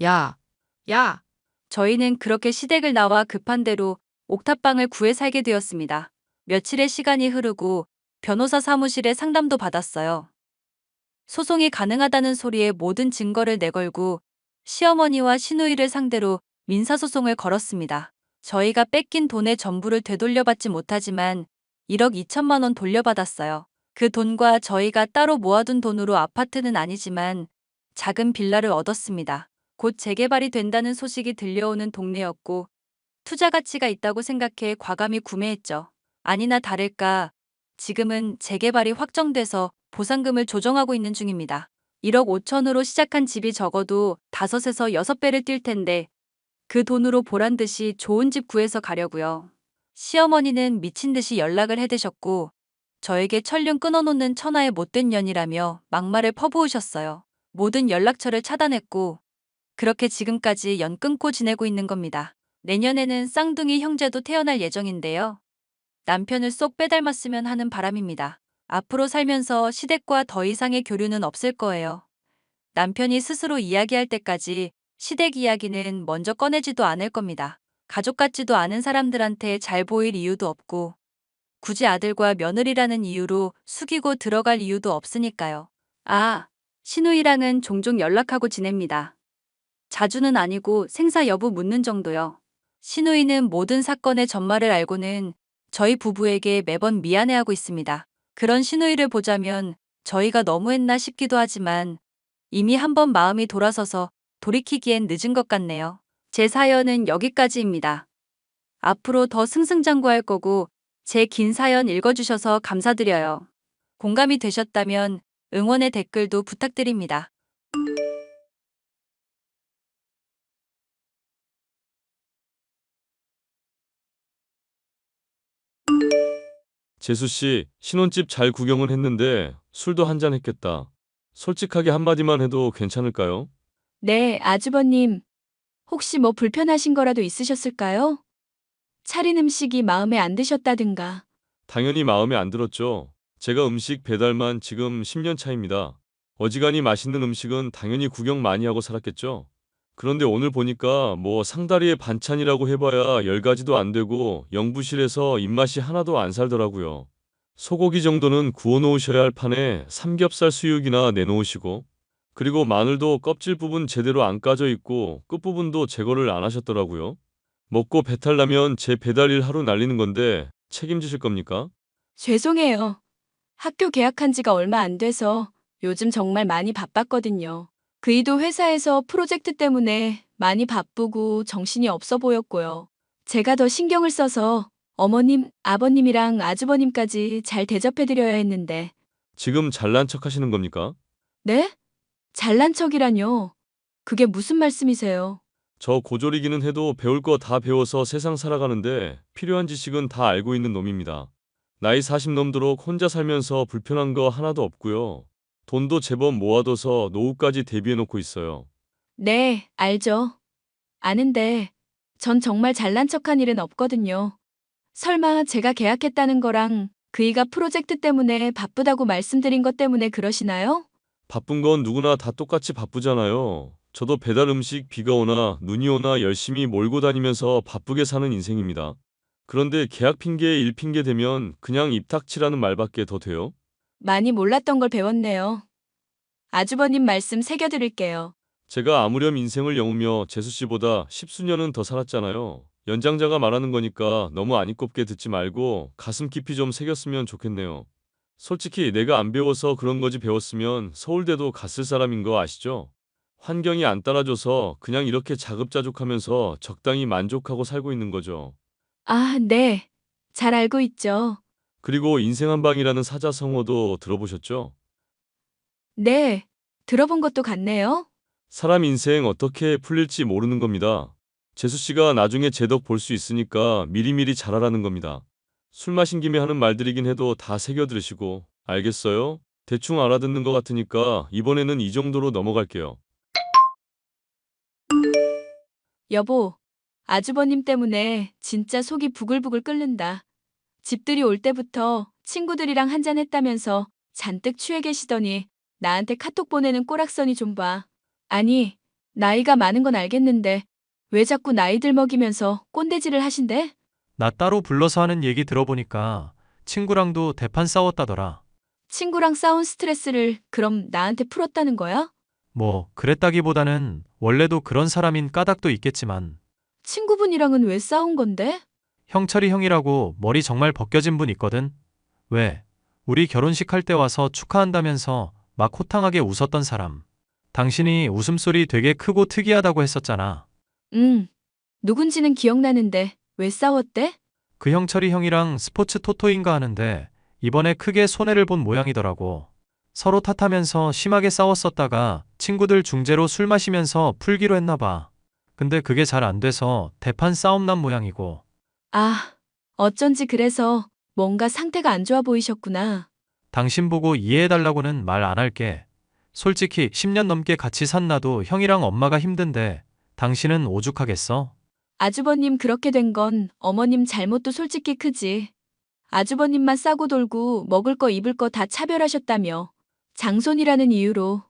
야, 야. 저희는 그렇게 시댁을 나와 급한 대로 옥탑방을 구해 살게 되었습니다. 며칠의 시간이 흐르고 변호사 사무실에 상담도 받았어요. 소송이 가능하다는 소리에 모든 증거를 내걸고 시어머니와 시누이를 상대로 민사소송을 걸었습니다. 저희가 뺏긴 돈의 전부를 되돌려받지 못하지만 1억 2천만 원 돌려받았어요. 그 돈과 저희가 따로 모아둔 돈으로 아파트는 아니지만 작은 빌라를 얻었습니다. 곧 재개발이 된다는 소식이 들려오는 동네였고 투자 가치가 있다고 생각해 과감히 구매했죠. 아니나 다를까 지금은 재개발이 확정돼서 보상금을 조정하고 있는 중입니다. 1억 5천으로 시작한 집이 적어도 5에서 6배를 뛸 텐데 그 돈으로 보란 듯이 좋은 집 구해서 가려고요. 시어머니는 미친 듯이 연락을 해대셨고 저에게 천륜 끊어놓는 천하의 못된 년이라며 막말을 퍼부으셨어요. 모든 연락처를 차단했고 그렇게 지금까지 연 끊고 지내고 있는 겁니다. 내년에는 쌍둥이 형제도 태어날 예정인데요. 남편을 쏙 빼닮았으면 하는 바람입니다. 앞으로 살면서 시댁과 더 이상의 교류는 없을 거예요. 남편이 스스로 이야기할 때까지 시댁 이야기는 먼저 꺼내지도 않을 겁니다. 가족 같지도 않은 사람들한테 잘 보일 이유도 없고 굳이 아들과 며느리라는 이유로 숙이고 들어갈 이유도 없으니까요. 아, 신우이랑은 종종 연락하고 지냅니다. 자주는 아니고 생사 여부 묻는 정도요. 신우이는 모든 사건의 전말을 알고는 저희 부부에게 매번 미안해하고 있습니다. 그런 신우이를 보자면 저희가 너무했나 싶기도 하지만 이미 한번 마음이 돌아서서 돌이키기엔 늦은 것 같네요. 제 사연은 여기까지입니다. 앞으로 더 승승장구할 거고 제 긴 사연 읽어주셔서 감사드려요. 공감이 되셨다면 응원의 댓글도 부탁드립니다. 재수 씨, 신혼집 잘 구경은 했는데 술도 한잔 했겠다. 솔직하게 한마디만 해도 괜찮을까요? 네, 아주버님. 혹시 뭐 불편하신 거라도 있으셨을까요? 차린 음식이 마음에 안 드셨다든가. 당연히 마음에 안 들었죠. 제가 음식 배달만 지금 10년 차입니다. 어지간히 맛있는 음식은 당연히 구경 많이 하고 살았겠죠. 그런데 오늘 보니까 뭐 상다리에 반찬이라고 해봐야 10가지도 안 되고 영부실에서 입맛이 하나도 안 살더라고요. 소고기 정도는 구워놓으셔야 할 판에 삼겹살 수육이나 내놓으시고, 그리고 마늘도 껍질 부분 제대로 안 까져 있고 끝부분도 제거를 안 하셨더라고요. 먹고 배탈 나면 제 배달일 하루 날리는 건데 책임지실 겁니까? 죄송해요. 학교 개학한 지가 얼마 안 돼서 요즘 정말 많이 바빴거든요. 그이도 회사에서 프로젝트 때문에 많이 바쁘고 정신이 없어 보였고요. 제가 더 신경을 써서 어머님, 아버님이랑 아주버님까지 잘 대접해드려야 했는데. 지금 잘난 척 하시는 겁니까? 네? 잘난 척이라뇨. 그게 무슨 말씀이세요? 저 고졸이기는 해도 배울 거 다 배워서 세상 살아가는데 필요한 지식은 다 알고 있는 놈입니다. 나이 40 넘도록 혼자 살면서 불편한 거 하나도 없고요. 돈도 제법 모아둬서 노후까지 대비해 놓고 있어요. 네, 알죠. 아는데 전 정말 잘난 척한 일은 없거든요. 설마 제가 계약했다는 거랑 그이가 프로젝트 때문에 바쁘다고 말씀드린 것 때문에 그러시나요? 바쁜 건 누구나 다 똑같이 바쁘잖아요. 저도 배달 음식 비가 오나 눈이 오나 열심히 몰고 다니면서 바쁘게 사는 인생입니다. 그런데 계약 핑계, 일 핑계 대면 그냥 입탁치라는 말밖에 더 돼요? 많이 몰랐던 걸 배웠네요. 아주버님 말씀 새겨드릴게요. 제가 아무렴 인생을 영우며 재수 씨보다 십수년은 더 살았잖아요. 연장자가 말하는 거니까 너무 안 이꼽게 듣지 말고 가슴 깊이 좀 새겼으면 좋겠네요. 솔직히 내가 안 배워서 그런 거지 배웠으면 서울대도 갔을 사람인 거 아시죠? 환경이 안 따라줘서 그냥 이렇게 자급자족하면서 적당히 만족하고 살고 있는 거죠. 아, 네. 잘 알고 있죠. 그리고 인생 한 방이라는 사자성어도 들어보셨죠? 네. 들어본 것도 같네요. 사람 인생 어떻게 풀릴지 모르는 겁니다. 재수 씨가 나중에 제 덕 볼 수 있으니까 미리미리 잘하라는 겁니다. 술 마신 김에 하는 말들이긴 해도 다 새겨 들으시고 알겠어요? 대충 알아듣는 것 같으니까 이번에는 이 정도로 넘어갈게요. 여보, 아주버님 때문에 진짜 속이 부글부글 끓는다. 집들이 올 때부터 친구들이랑 한잔 했다면서 잔뜩 취해 계시더니 나한테 카톡 보내는 꼬락서니 좀 봐. 아니, 나이가 많은 건 알겠는데 왜 자꾸 나이들 먹이면서 꼰대질을 하신대? 나 따로 불러서 하는 얘기 들어보니까 친구랑도 대판 싸웠다더라. 친구랑 싸운 스트레스를 그럼 나한테 풀었다는 거야? 뭐, 그랬다기보다는 원래도 그런 사람인 까닭도 있겠지만, 친구분이랑은 왜 싸운 건데? 형철이 형이라고 머리 정말 벗겨진 분 있거든? 왜? 우리 결혼식 할 때 와서 축하한다면서 막 호탕하게 웃었던 사람. 당신이 웃음소리 되게 크고 특이하다고 했었잖아. 누군지는 기억나는데 왜 싸웠대? 그 형철이 형이랑 스포츠 토토인가 하는데 이번에 크게 손해를 본 모양이더라고. 서로 탓하면서 심하게 싸웠었다가 친구들 중재로 술 마시면서 풀기로 했나 봐. 근데 그게 잘 안 돼서 대판 싸움 난 모양이고. 아, 어쩐지 그래서 뭔가 상태가 안 좋아 보이셨구나. 당신 보고 이해해달라고는 말 안 할게. 솔직히 10년 넘게 같이 산 나도 형이랑 엄마가 힘든데 당신은 오죽하겠어? 아주버님 그렇게 된 건 어머님 잘못도 솔직히 크지. 아주버님만 싸고 돌고 먹을 거 입을 거 다 차별하셨다며. 장손이라는 이유로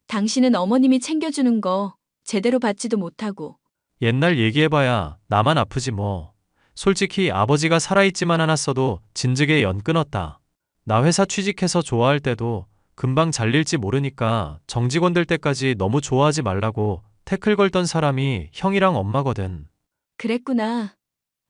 당신은 어머님이 챙겨주는 거 제대로 받지도 못하고. 옛날 얘기해봐야 나만 아프지 뭐. 솔직히 아버지가 살아있지만 않았어도 진즉에 연 끊었다. 나 회사 취직해서 좋아할 때도 금방 잘릴지 모르니까 정직원 될 때까지 너무 좋아하지 말라고 태클 걸던 사람이 형이랑 엄마거든. 그랬구나.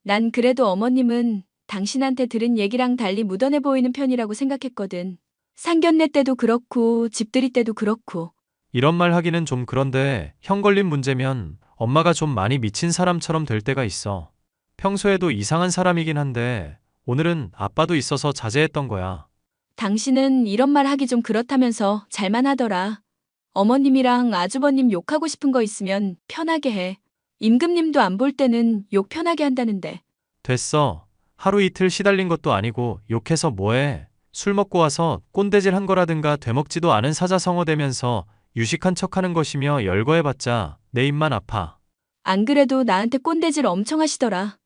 난 그래도 어머님은 당신한테 들은 얘기랑 달리 무던해 보이는 편이라고 생각했거든. 상견례 때도 그렇고 집들이 때도 그렇고. 이런 말 하기는 좀 그런데 형 걸린 문제면 엄마가 좀 많이 미친 사람처럼 될 때가 있어. 평소에도 이상한 사람이긴 한데 오늘은 아빠도 있어서 자제했던 거야. 당신은 이런 말 하기 좀 그렇다면서 잘만 하더라. 어머님이랑 아주버님 욕하고 싶은 거 있으면 편하게 해. 임금님도 안 볼 때는 욕 편하게 한다는데. 됐어. 하루 이틀 시달린 것도 아니고 욕해서 뭐해. 술 먹고 와서 꼰대질 한 거라든가 되먹지도 않은 사자성어 대면서 유식한 척하는 것이며 열거해봤자 내 입만 아파. 안 그래도 나한테 꼰대질 엄청 하시더라.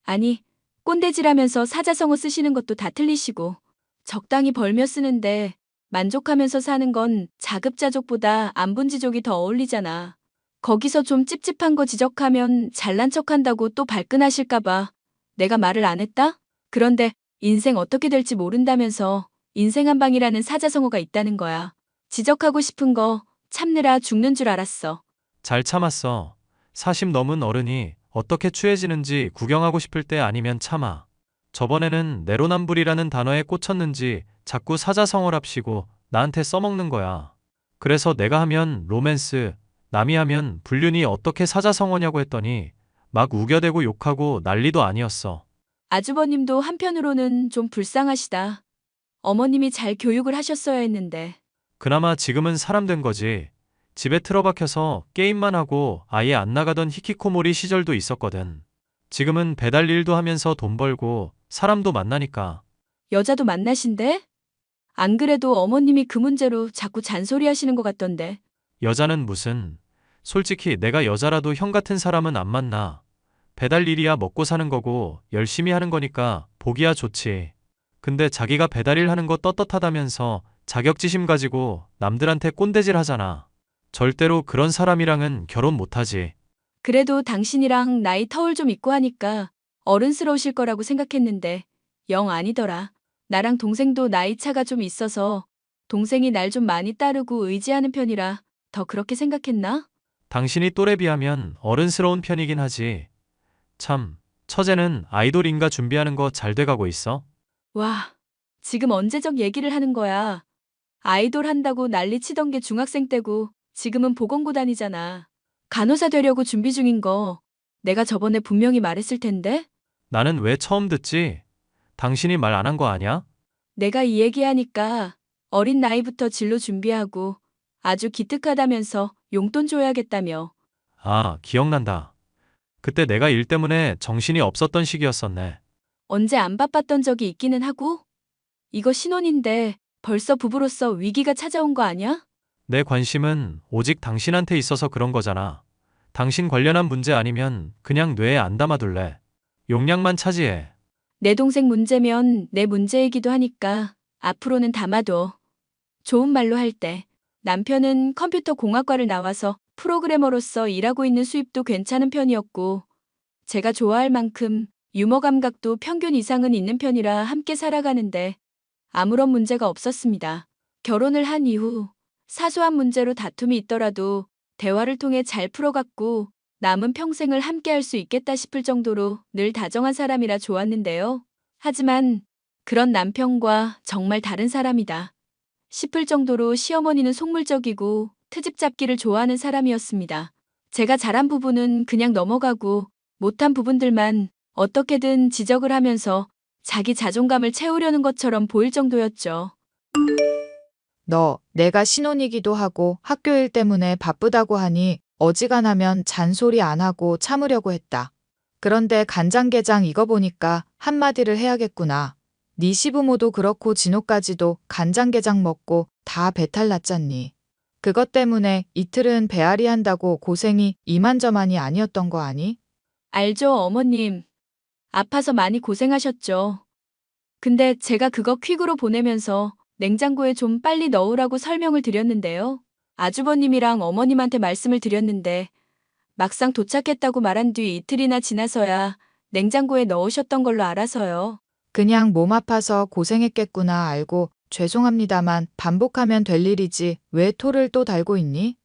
아니, 꼰대질하면서 사자성어 쓰시는 것도 다 틀리시고. 적당히 벌며 쓰는데 만족하면서 사는 건 자급자족보다 안분지족이 더 어울리잖아. 거기서 좀 찝찝한 거 지적하면 잘난 척한다고 또 발끈하실까봐 내가 말을 안 했다? 그런데 인생 어떻게 될지 모른다면서 인생 한 방이라는 사자성어가 있다는 거야. 지적하고 싶은 거 참느라 죽는 줄 알았어. 잘 참았어. 40 넘은 어른이 어떻게 취해지는지 구경하고 싶을 때 아니면 참아. 저번에는 내로남불이라는 단어에 꽂혔는지 자꾸 사자성어랍시고 나한테 써먹는 거야. 그래서 내가 하면 로맨스, 남이 하면 불륜이 어떻게 사자성어냐고 했더니 막 우겨대고 욕하고 난리도 아니었어. 아주버님도 한편으로는 좀 불쌍하시다. 어머님이 잘 교육을 하셨어야 했는데. 그나마 지금은 사람 된 거지. 집에 틀어박혀서 게임만 하고 아예 안 나가던 히키코모리 시절도 있었거든. 지금은 배달 일도 하면서 돈 벌고 사람도 만나니까. 여자도 만나신대? 안 그래도 어머님이 그 문제로 자꾸 잔소리 하시는 것 같던데. 여자는 무슨. 솔직히 내가 여자라도 형 같은 사람은 안 만나. 배달 일이야 먹고 사는 거고 열심히 하는 거니까 보기야 좋지. 근데 자기가 배달일 하는 거 떳떳하다면서 자격지심 가지고 남들한테 꼰대질 하잖아. 절대로 그런 사람이랑은 결혼 못하지. 그래도 당신이랑 나이 터울 좀 있고 하니까 어른스러우실 거라고 생각했는데 영 아니더라. 나랑 동생도 나이 차가 좀 있어서 동생이 날 좀 많이 따르고 의지하는 편이라 더 그렇게 생각했나? 당신이 또래 비하면 어른스러운 편이긴 하지. 참, 처제는 아이돌인가 준비하는 거 잘 돼가고 있어? 와, 지금 언제적 얘기를 하는 거야. 아이돌 한다고 난리 치던 게 중학생 때고 지금은 보건고 다니잖아. 간호사 되려고 준비 중인 거 내가 저번에 분명히 말했을 텐데? 나는 왜 처음 듣지? 당신이 말 안 한 거 아냐? 내가 이 얘기하니까 어린 나이부터 진로 준비하고 아주 기특하다면서 용돈 줘야겠다며. 아, 기억난다. 그때 내가 일 때문에 정신이 없었던 시기였었네. 언제 안 바빴던 적이 있기는 하고? 이거 신혼인데 벌써 부부로서 위기가 찾아온 거 아니야? 내 관심은 오직 당신한테 있어서 그런 거잖아. 당신 관련한 문제 아니면 그냥 뇌에 안 담아둘래. 용량만 차지해. 내 동생 문제면 내 문제이기도 하니까 앞으로는 담아둬. 좋은 말로 할 때 남편은 컴퓨터 공학과를 나와서 프로그래머로서 일하고 있는 수입도 괜찮은 편이었고 제가 좋아할 만큼 유머 감각도 평균 이상은 있는 편이라 함께 살아가는데 아무런 문제가 없었습니다. 결혼을 한 이후 사소한 문제로 다툼이 있더라도 대화를 통해 잘 풀어갔고 남은 평생을 함께 할 수 있겠다 싶을 정도로 늘 다정한 사람이라 좋았는데요. 하지만 그런 남편과 정말 다른 사람이다 싶을 정도로 시어머니는 속물적이고 트집 잡기를 좋아하는 사람이었습니다. 제가 잘한 부분은 그냥 넘어가고 못한 부분들만 어떻게든 지적을 하면서 자기 자존감을 채우려는 것처럼 보일 정도였죠. 너, 내가 신혼이기도 하고 학교 일 때문에 바쁘다고 하니 어지간하면 잔소리 안 하고 참으려고 했다. 그런데 간장게장 이거 보니까 한마디를 해야겠구나. 네 시부모도 그렇고 진호까지도 간장게장 먹고 다 배탈 났잖니. 그것 때문에 이틀은 배앓이 한다고 고생이 이만저만이 아니었던 거 아니? 알죠, 어머님. 아파서 많이 고생하셨죠. 근데 제가 그거 퀵으로 보내면서 냉장고에 좀 빨리 넣으라고 설명을 드렸는데요. 아주버님이랑 어머님한테 말씀을 드렸는데 막상 도착했다고 말한 뒤 이틀이나 지나서야 냉장고에 넣으셨던 걸로 알아서요. 그냥 몸 아파서 고생했겠구나 알고 죄송합니다만 반복하면 될 일이지 왜 토를 또 달고 있니?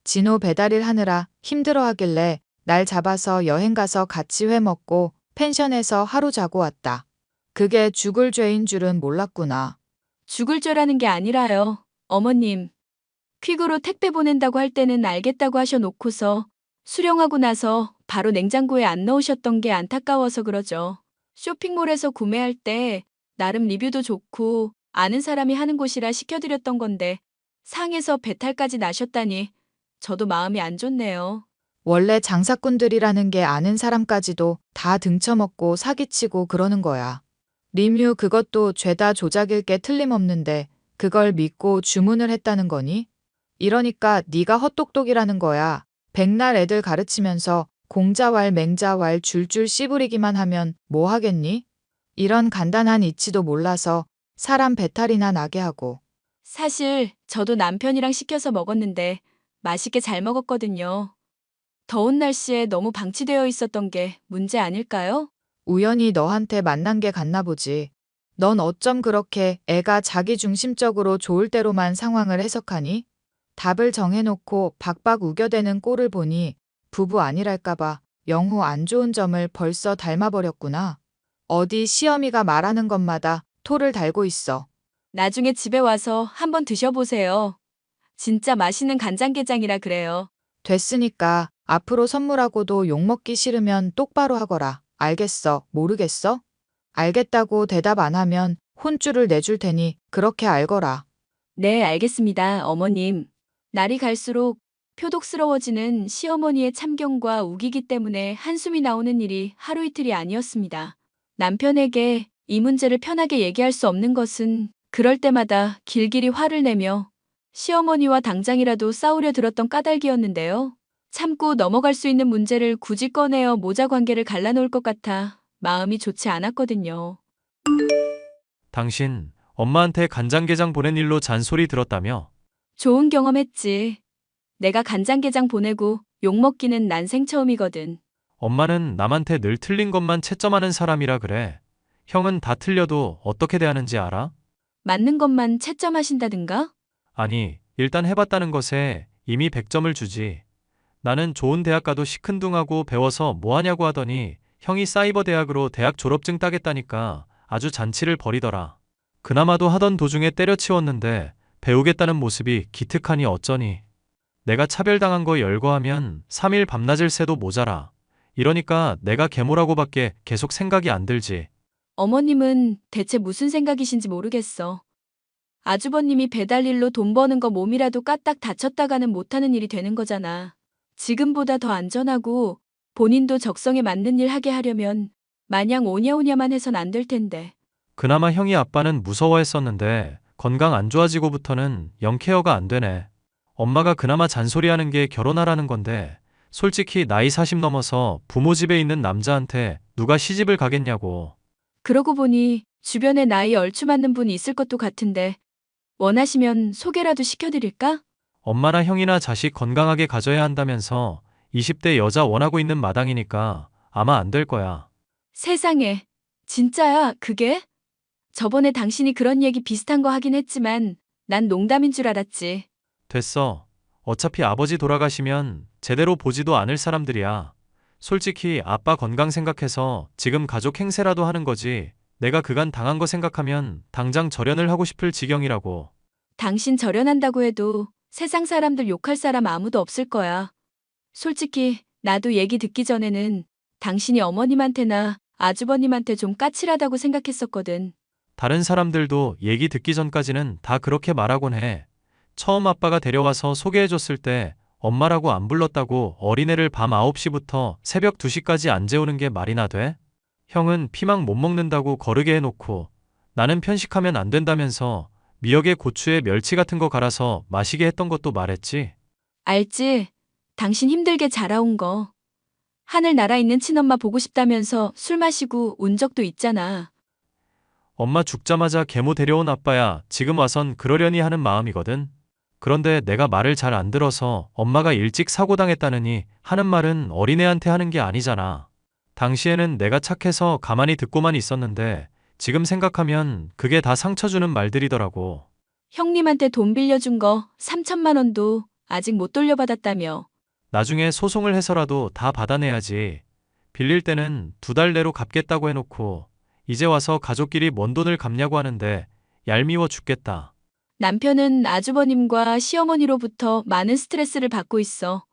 진호 배달일 하느라 힘들어 하길래 날 잡아서 여행 가서 같이 회 먹고 펜션에서 하루 자고 왔다. 그게 죽을 죄인 줄은 몰랐구나. 죽을 죄라는 게 아니라요. 어머님, 퀵으로 택배 보낸다고 할 때는 알겠다고 하셔놓고서 수령하고 나서 바로 냉장고에 안 넣으셨던 게 안타까워서 그러죠. 쇼핑몰에서 구매할 때 나름 리뷰도 좋고 아는 사람이 하는 곳이라 시켜드렸던 건데 상해서 배탈까지 나셨다니 저도 마음이 안 좋네요. 원래 장사꾼들이라는 게 아는 사람까지도 다 등쳐먹고 사기치고 그러는 거야. 리뮤 그것도 죄다 조작일 게 틀림없는데 그걸 믿고 주문을 했다는 거니? 이러니까 네가 헛똑똑이라는 거야. 백날 애들 가르치면서 공자왈 맹자왈 줄줄 씨부리기만 하면 뭐 하겠니? 이런 간단한 이치도 몰라서 사람 배탈이나 나게 하고. 사실 저도 남편이랑 시켜서 먹었는데 맛있게 잘 먹었거든요. 더운 날씨에 너무 방치되어 있었던 게 문제 아닐까요? 우연히 너한테 만난 게 같나 보지. 넌 어쩜 그렇게 애가 자기 중심적으로 좋을 대로만 상황을 해석하니? 답을 정해놓고 박박 우겨대는 꼴을 보니 부부 아니랄까봐 영호 안 좋은 점을 벌써 닮아버렸구나. 어디 시어미가 말하는 것마다 토를 달고 있어. 나중에 집에 와서 한번 드셔보세요. 진짜 맛있는 간장게장이라 그래요. 됐으니까 앞으로 선물하고도 욕먹기 싫으면 똑바로 하거라. 알겠어? 모르겠어? 알겠다고 대답 안 하면 혼쭐을 내줄 테니 그렇게 알거라. 네, 알겠습니다, 어머님. 날이 갈수록 표독스러워지는 시어머니의 참견과 우기기 때문에 한숨이 나오는 일이 하루 이틀이 아니었습니다. 남편에게 이 문제를 편하게 얘기할 수 없는 것은 그럴 때마다 길길이 화를 내며 시어머니와 당장이라도 싸우려 들었던 까닭이었는데요. 참고 넘어갈 수 있는 문제를 굳이 꺼내어 모자 관계를 갈라놓을 것 같아 마음이 좋지 않았거든요. 당신 엄마한테 간장게장 보낸 일로 잔소리 들었다며? 좋은 경험했지. 내가 간장게장 보내고 욕먹기는 난생 처음이거든. 엄마는 남한테 늘 틀린 것만 채점하는 사람이라 그래. 형은 다 틀려도 어떻게 대하는지 알아? 맞는 것만 채점하신다든가? 아니, 일단 해봤다는 것에 이미 100점을 주지. 나는 좋은 대학 가도 시큰둥하고 배워서 뭐하냐고 하더니 형이 사이버 대학으로 대학 졸업증 따겠다니까 아주 잔치를 벌이더라. 그나마도 하던 도중에 때려치웠는데 배우겠다는 모습이 기특하니 어쩌니. 내가 차별당한 거 열거하면 3일 밤낮을 새도 모자라. 이러니까 내가 계모라고밖에 계속 생각이 안 들지. 어머님은 대체 무슨 생각이신지 모르겠어. 아주버님이 배달일로 돈 버는 거 몸이라도 까딱 다쳤다가는 못하는 일이 되는 거잖아. 지금보다 더 안전하고 본인도 적성에 맞는 일 하게 하려면 마냥 오냐오냐만 해선 안 될 텐데. 그나마 형이 아빠는 무서워했었는데 건강 안 좋아지고부터는 영 케어가 안 되네. 엄마가 그나마 잔소리하는 게 결혼하라는 건데 솔직히 나이 40 넘어서 부모 집에 있는 남자한테 누가 시집을 가겠냐고. 그러고 보니 주변에 나이 얼추 맞는 분이 있을 것도 같은데 원하시면 소개라도 시켜드릴까? 엄마나 형이나 자식 건강하게 가져야 한다면서 20대 여자 원하고 있는 마당이니까 아마 안 될 거야. 세상에. 진짜야, 그게? 저번에 당신이 그런 얘기 비슷한 거 하긴 했지만 난 농담인 줄 알았지. 됐어. 어차피 아버지 돌아가시면 제대로 보지도 않을 사람들이야. 솔직히 아빠 건강 생각해서 지금 가족 행세라도 하는 거지. 내가 그간 당한 거 생각하면 당장 절연을 하고 싶을 지경이라고. 당신 절연한다고 해도 세상 사람들 욕할 사람 아무도 없을 거야. 솔직히 나도 얘기 듣기 전에는 당신이 어머님한테나 아주버님한테 좀 까칠하다고 생각했었거든. 다른 사람들도 얘기 듣기 전까지는 다 그렇게 말하곤 해. 처음 아빠가 데려와서 소개해줬을 때 엄마라고 안 불렀다고 어린애를 밤 9시부터 새벽 2시까지 안 재우는 게 말이나 돼? 형은 피망 못 먹는다고 거르게 해놓고 나는 편식하면 안 된다면서 미역에 고추에 멸치 같은 거 갈아서 마시게 했던 것도 말했지. 알지? 당신 힘들게 자라온 거. 하늘 나라 있는 친엄마 보고 싶다면서 술 마시고 운 적도 있잖아. 엄마 죽자마자 계모 데려온 아빠야 지금 와선 그러려니 하는 마음이거든. 그런데 내가 말을 잘 안 들어서 엄마가 일찍 사고당했다느니 하는 말은 어린애한테 하는 게 아니잖아. 당시에는 내가 착해서 가만히 듣고만 있었는데 지금 생각하면 그게 다 상처 주는 말들이더라고. 형님한테 돈 빌려준 거 3천만 원도 아직 못 돌려받았다며. 나중에 소송을 해서라도 다 받아내야지. 빌릴 때는 2달 내로 갚겠다고 해놓고 이제 와서 가족끼리 뭔 돈을 갚냐고 하는데 얄미워 죽겠다. 남편은 아주버님과 시어머니로부터 많은 스트레스를 받고 있어.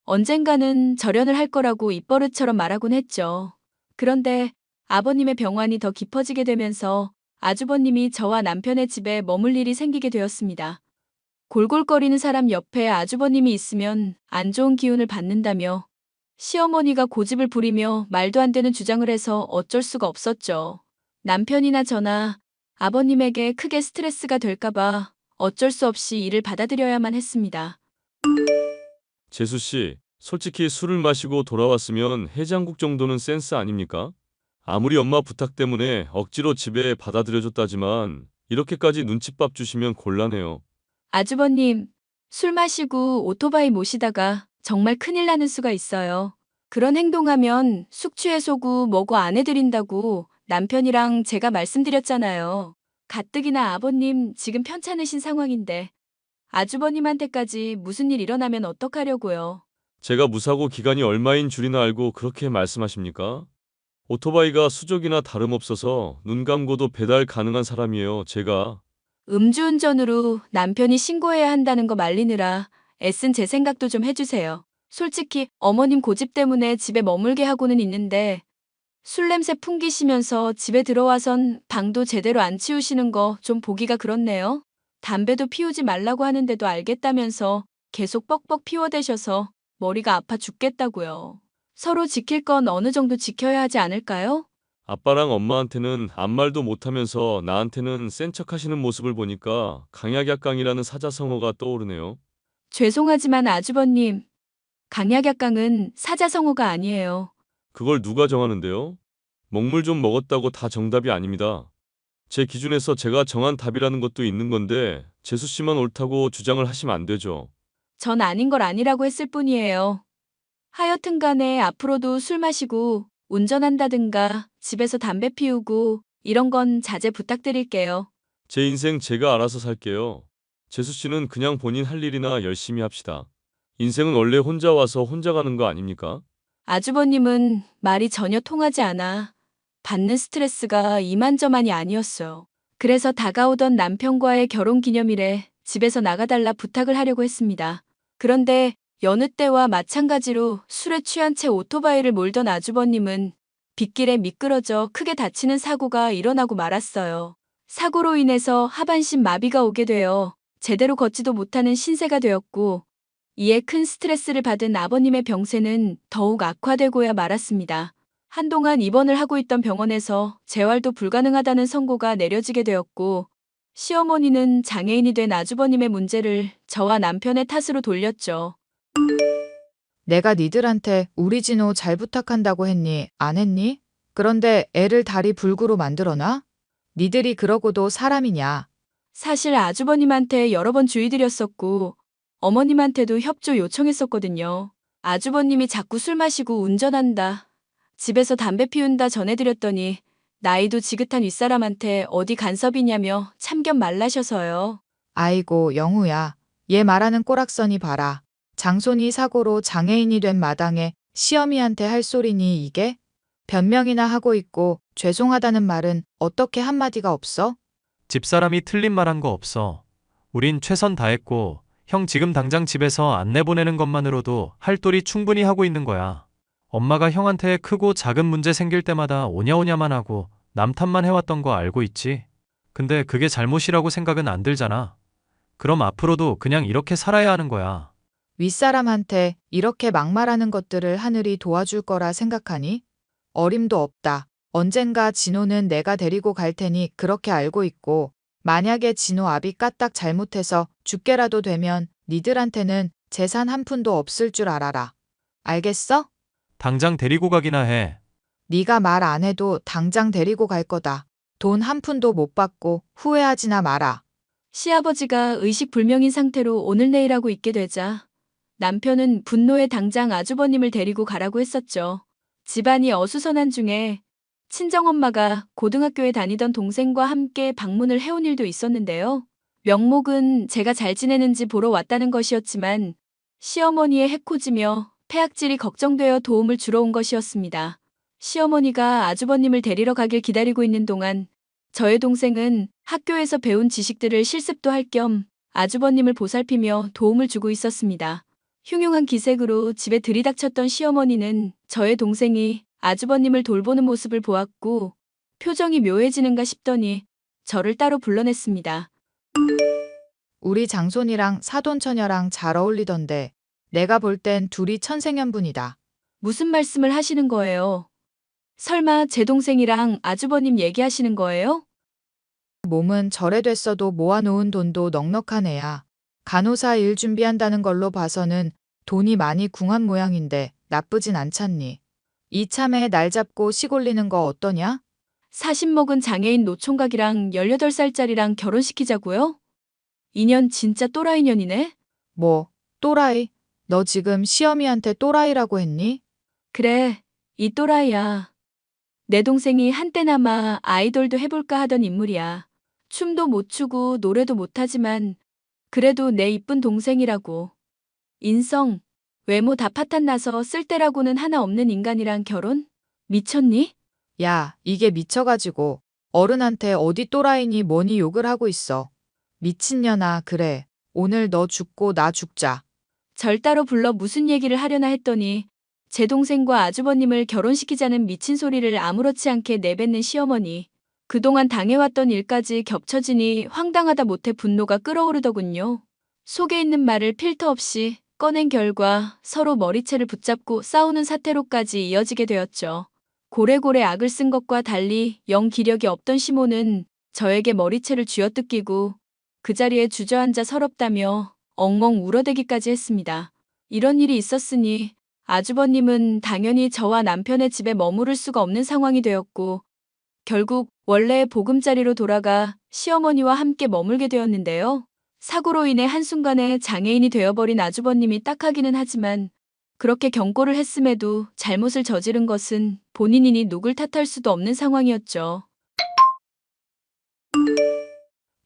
언젠가는 절연을 할 거라고 입버릇처럼 말하곤 했죠. 그런데 아버님의 병환이 더 깊어지게 되면서 아주버님이 저와 남편의 집에 머물 일이 생기게 되었습니다. 골골거리는 사람 옆에 아주버님이 있으면 안 좋은 기운을 받는다며 시어머니가 고집을 부리며 말도 안 되는 주장을 해서 어쩔 수가 없었죠. 남편이나 저나 아버님에게 크게 스트레스가 될까봐 어쩔 수 없이 이를 받아들여야만 했습니다. 재수 씨, 솔직히 술을 마시고 돌아왔으면 해장국 정도는 센스 아닙니까? 아무리 엄마 부탁 때문에 억지로 집에 받아들여줬다지만 이렇게까지 눈칫밥 주시면 곤란해요. 아주버님, 술 마시고 오토바이 모시다가 정말 큰일 나는 수가 있어요. 그런 행동하면 숙취해소고 뭐고 안 해드린다고 남편이랑 제가 말씀드렸잖아요. 가뜩이나 아버님 지금 편찮으신 상황인데 아주버님한테까지 무슨 일 일어나면 어떡하려고요. 제가 무사고 기간이 얼마인 줄이나 알고 그렇게 말씀하십니까? 오토바이가 수족이나 다름없어서 눈 감고도 배달 가능한 사람이에요, 제가. 음주운전으로 남편이 신고해야 한다는 거 말리느라 애쓴 제 생각도 좀 해주세요. 솔직히 어머님 고집 때문에 집에 머물게 하고는 있는데 술 냄새 풍기시면서 집에 들어와선 방도 제대로 안 치우시는 거 좀 보기가 그렇네요. 담배도 피우지 말라고 하는데도 알겠다면서 계속 뻑뻑 피워대셔서 머리가 아파 죽겠다고요. 서로 지킬 건 어느 정도 지켜야 하지 않을까요? 아빠랑 엄마한테는 아무 말도 못하면서 나한테는 센 척하시는 모습을 보니까 강약약강이라는 사자성어가 떠오르네요. 죄송하지만 아주버님, 강약약강은 사자성어가 아니에요. 그걸 누가 정하는데요? 먹물 좀 먹었다고 다 정답이 아닙니다. 제 기준에서 제가 정한 답이라는 것도 있는 건데 재수 씨만 옳다고 주장을 하시면 안 되죠. 전 아닌 걸 아니라고 했을 뿐이에요. 하여튼 간에 앞으로도 술 마시고 운전한다든가 집에서 담배 피우고 이런 건 자제 부탁드릴게요. 제 인생 제가 알아서 살게요. 재수 씨는 그냥 본인 할 일이나 열심히 합시다. 인생은 원래 혼자 와서 혼자 가는 거 아닙니까? 아주버님은 말이 전혀 통하지 않아 받는 스트레스가 이만저만이 아니었어요. 그래서 다가오던 남편과의 결혼 기념일에 집에서 나가달라 부탁을 하려고 했습니다. 그런데 여느 때와 마찬가지로 술에 취한 채 오토바이를 몰던 아주버님은 빗길에 미끄러져 크게 다치는 사고가 일어나고 말았어요. 사고로 인해서 하반신 마비가 오게 되어 제대로 걷지도 못하는 신세가 되었고, 이에 큰 스트레스를 받은 아버님의 병세는 더욱 악화되고야 말았습니다. 한동안 입원을 하고 있던 병원에서 재활도 불가능하다는 선고가 내려지게 되었고, 시어머니는 장애인이 된 아주버님의 문제를 저와 남편의 탓으로 돌렸죠. 내가 니들한테 우리 진호 잘 부탁한다고 했니? 안 했니? 그런데 애를 다리 불구로 만들어놔? 니들이 그러고도 사람이냐? 사실 아주버님한테 여러 번 주의드렸었고, 어머님한테도 협조 요청했었거든요. 아주버님이 자꾸 술 마시고 운전한다, 집에서 담배 피운다 전해드렸더니 나이도 지긋한 윗사람한테 어디 간섭이냐며 참견 말라셔서요. 아이고 영우야. 얘 말하는 꼬락서니 봐라. 장손이 사고로 장애인이 된 마당에 시어미한테 할 소리니 이게? 변명이나 하고 있고 죄송하다는 말은 어떻게 한마디가 없어? 집사람이 틀린 말 한 거 없어. 우린 최선 다했고 형 지금 당장 집에서 안 내보내는 것만으로도 할 도리 충분히 하고 있는 거야. 엄마가 형한테 크고 작은 문제 생길 때마다 오냐오냐만 하고 남 탓만 해왔던 거 알고 있지? 근데 그게 잘못이라고 생각은 안 들잖아. 그럼 앞으로도 그냥 이렇게 살아야 하는 거야. 윗사람한테 이렇게 막말하는 것들을 하늘이 도와줄 거라 생각하니? 어림도 없다. 언젠가 진호는 내가 데리고 갈 테니 그렇게 알고 있고, 만약에 진호 아비 까딱 잘못해서 죽게라도 되면 니들한테는 재산 한 푼도 없을 줄 알아라. 알겠어? 당장 데리고 가기나 해. 네가 말 안 해도 당장 데리고 갈 거다. 돈 한 푼도 못 받고 후회하지나 마라. 시아버지가 의식불명인 상태로 오늘 내일 하고 있게 되자 남편은 분노에 당장 아주버님을 데리고 가라고 했었죠. 집안이 어수선한 중에 친정엄마가 고등학교에 다니던 동생과 함께 방문을 해온 일도 있었는데요. 명목은 제가 잘 지내는지 보러 왔다는 것이었지만 시어머니의 해코지며 폐악질이 걱정되어 도움을 주러 온 것이었습니다. 시어머니가 아주버님을 데리러 가길 기다리고 있는 동안 저의 동생은 학교에서 배운 지식들을 실습도 할 겸 아주버님을 보살피며 도움을 주고 있었습니다. 흉흉한 기색으로 집에 들이닥쳤던 시어머니는 저의 동생이 아주버님을 돌보는 모습을 보았고 표정이 묘해지는가 싶더니 저를 따로 불러냈습니다. 우리 장손이랑 사돈처녀랑 잘 어울리던데 내가 볼 땐 둘이 천생연분이다. 무슨 말씀을 하시는 거예요? 설마 제 동생이랑 아주버님 얘기하시는 거예요? 몸은 절에 됐어도 모아놓은 돈도 넉넉한 애야. 간호사 일 준비한다는 걸로 봐서는 돈이 많이 궁한 모양인데 나쁘진 않잖니. 이참에 날 잡고 시골리는 거 어떠냐? 40 먹은 장애인 노총각이랑 18살짜리랑 결혼시키자고요? 인연 진짜 또라이년이네? 뭐, 또라이? 너 지금 시어미한테 또라이라고 했니? 그래, 이 또라이야. 내 동생이 한때나마 아이돌도 해볼까 하던 인물이야. 춤도 못 추고 노래도 못하지만 그래도 내 이쁜 동생이라고. 인성, 외모 다 파탄나서 쓸데라고는 하나 없는 인간이랑 결혼? 미쳤니? 야, 이게 미쳐가지고 어른한테 어디 또라이니 뭐니 욕을 하고 있어. 미친년아, 그래. 오늘 너 죽고 나 죽자. 절 따로 불러 무슨 얘기를 하려나 했더니 제 동생과 아주버님을 결혼시키자는 미친 소리를 아무렇지 않게 내뱉는 시어머니. 그동안 당해왔던 일까지 겹쳐지니 황당하다 못해 분노가 끓어오르더군요. 속에 있는 말을 필터 없이 꺼낸 결과 서로 머리채를 붙잡고 싸우는 사태로까지 이어지게 되었죠. 고래고래 악을 쓴 것과 달리 영 기력이 없던 시모는 저에게 머리채를 쥐어뜯기고 그 자리에 주저앉아 서럽다며 엉엉 울어대기까지 했습니다. 이런 일이 있었으니 아주버님은 당연히 저와 남편의 집에 머무를 수가 없는 상황이 되었고 결국 원래의 보금자리로 돌아가 시어머니와 함께 머물게 되었는데요. 사고로 인해 한순간에 장애인이 되어버린 아주버님이 딱하기는 하지만 그렇게 경고를 했음에도 잘못을 저지른 것은 본인이니 누굴 탓할 수도 없는 상황이었죠.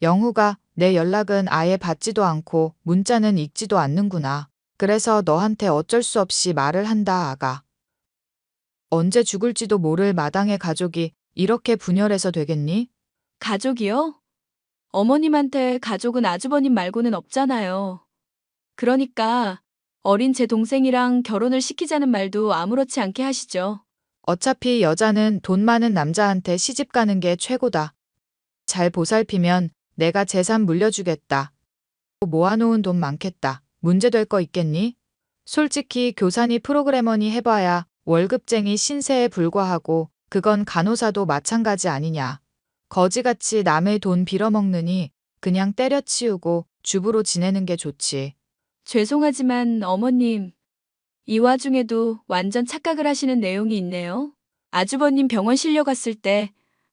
영후가 내 연락은 아예 받지도 않고 문자는 읽지도 않는구나. 그래서 너한테 어쩔 수 없이 말을 한다, 아가. 언제 죽을지도 모를 마당의 가족이 이렇게 분열해서 되겠니? 가족이요? 어머님한테 가족은 아주버님 말고는 없잖아요. 그러니까 어린 제 동생이랑 결혼을 시키자는 말도 아무렇지 않게 하시죠. 어차피 여자는 돈 많은 남자한테 시집 가는 게 최고다. 잘 보살피면 내가 재산 물려주겠다. 모아놓은 돈 많겠다. 문제될 거 있겠니? 솔직히 교사니 프로그래머니 해봐야 월급쟁이 신세에 불과하고 그건 간호사도 마찬가지 아니냐. 거지같이 남의 돈 빌어먹느니 그냥 때려치우고 주부로 지내는 게 좋지. 죄송하지만 어머님, 이 와중에도 완전 착각을 하시는 내용이 있네요. 아주버님 병원 실려갔을 때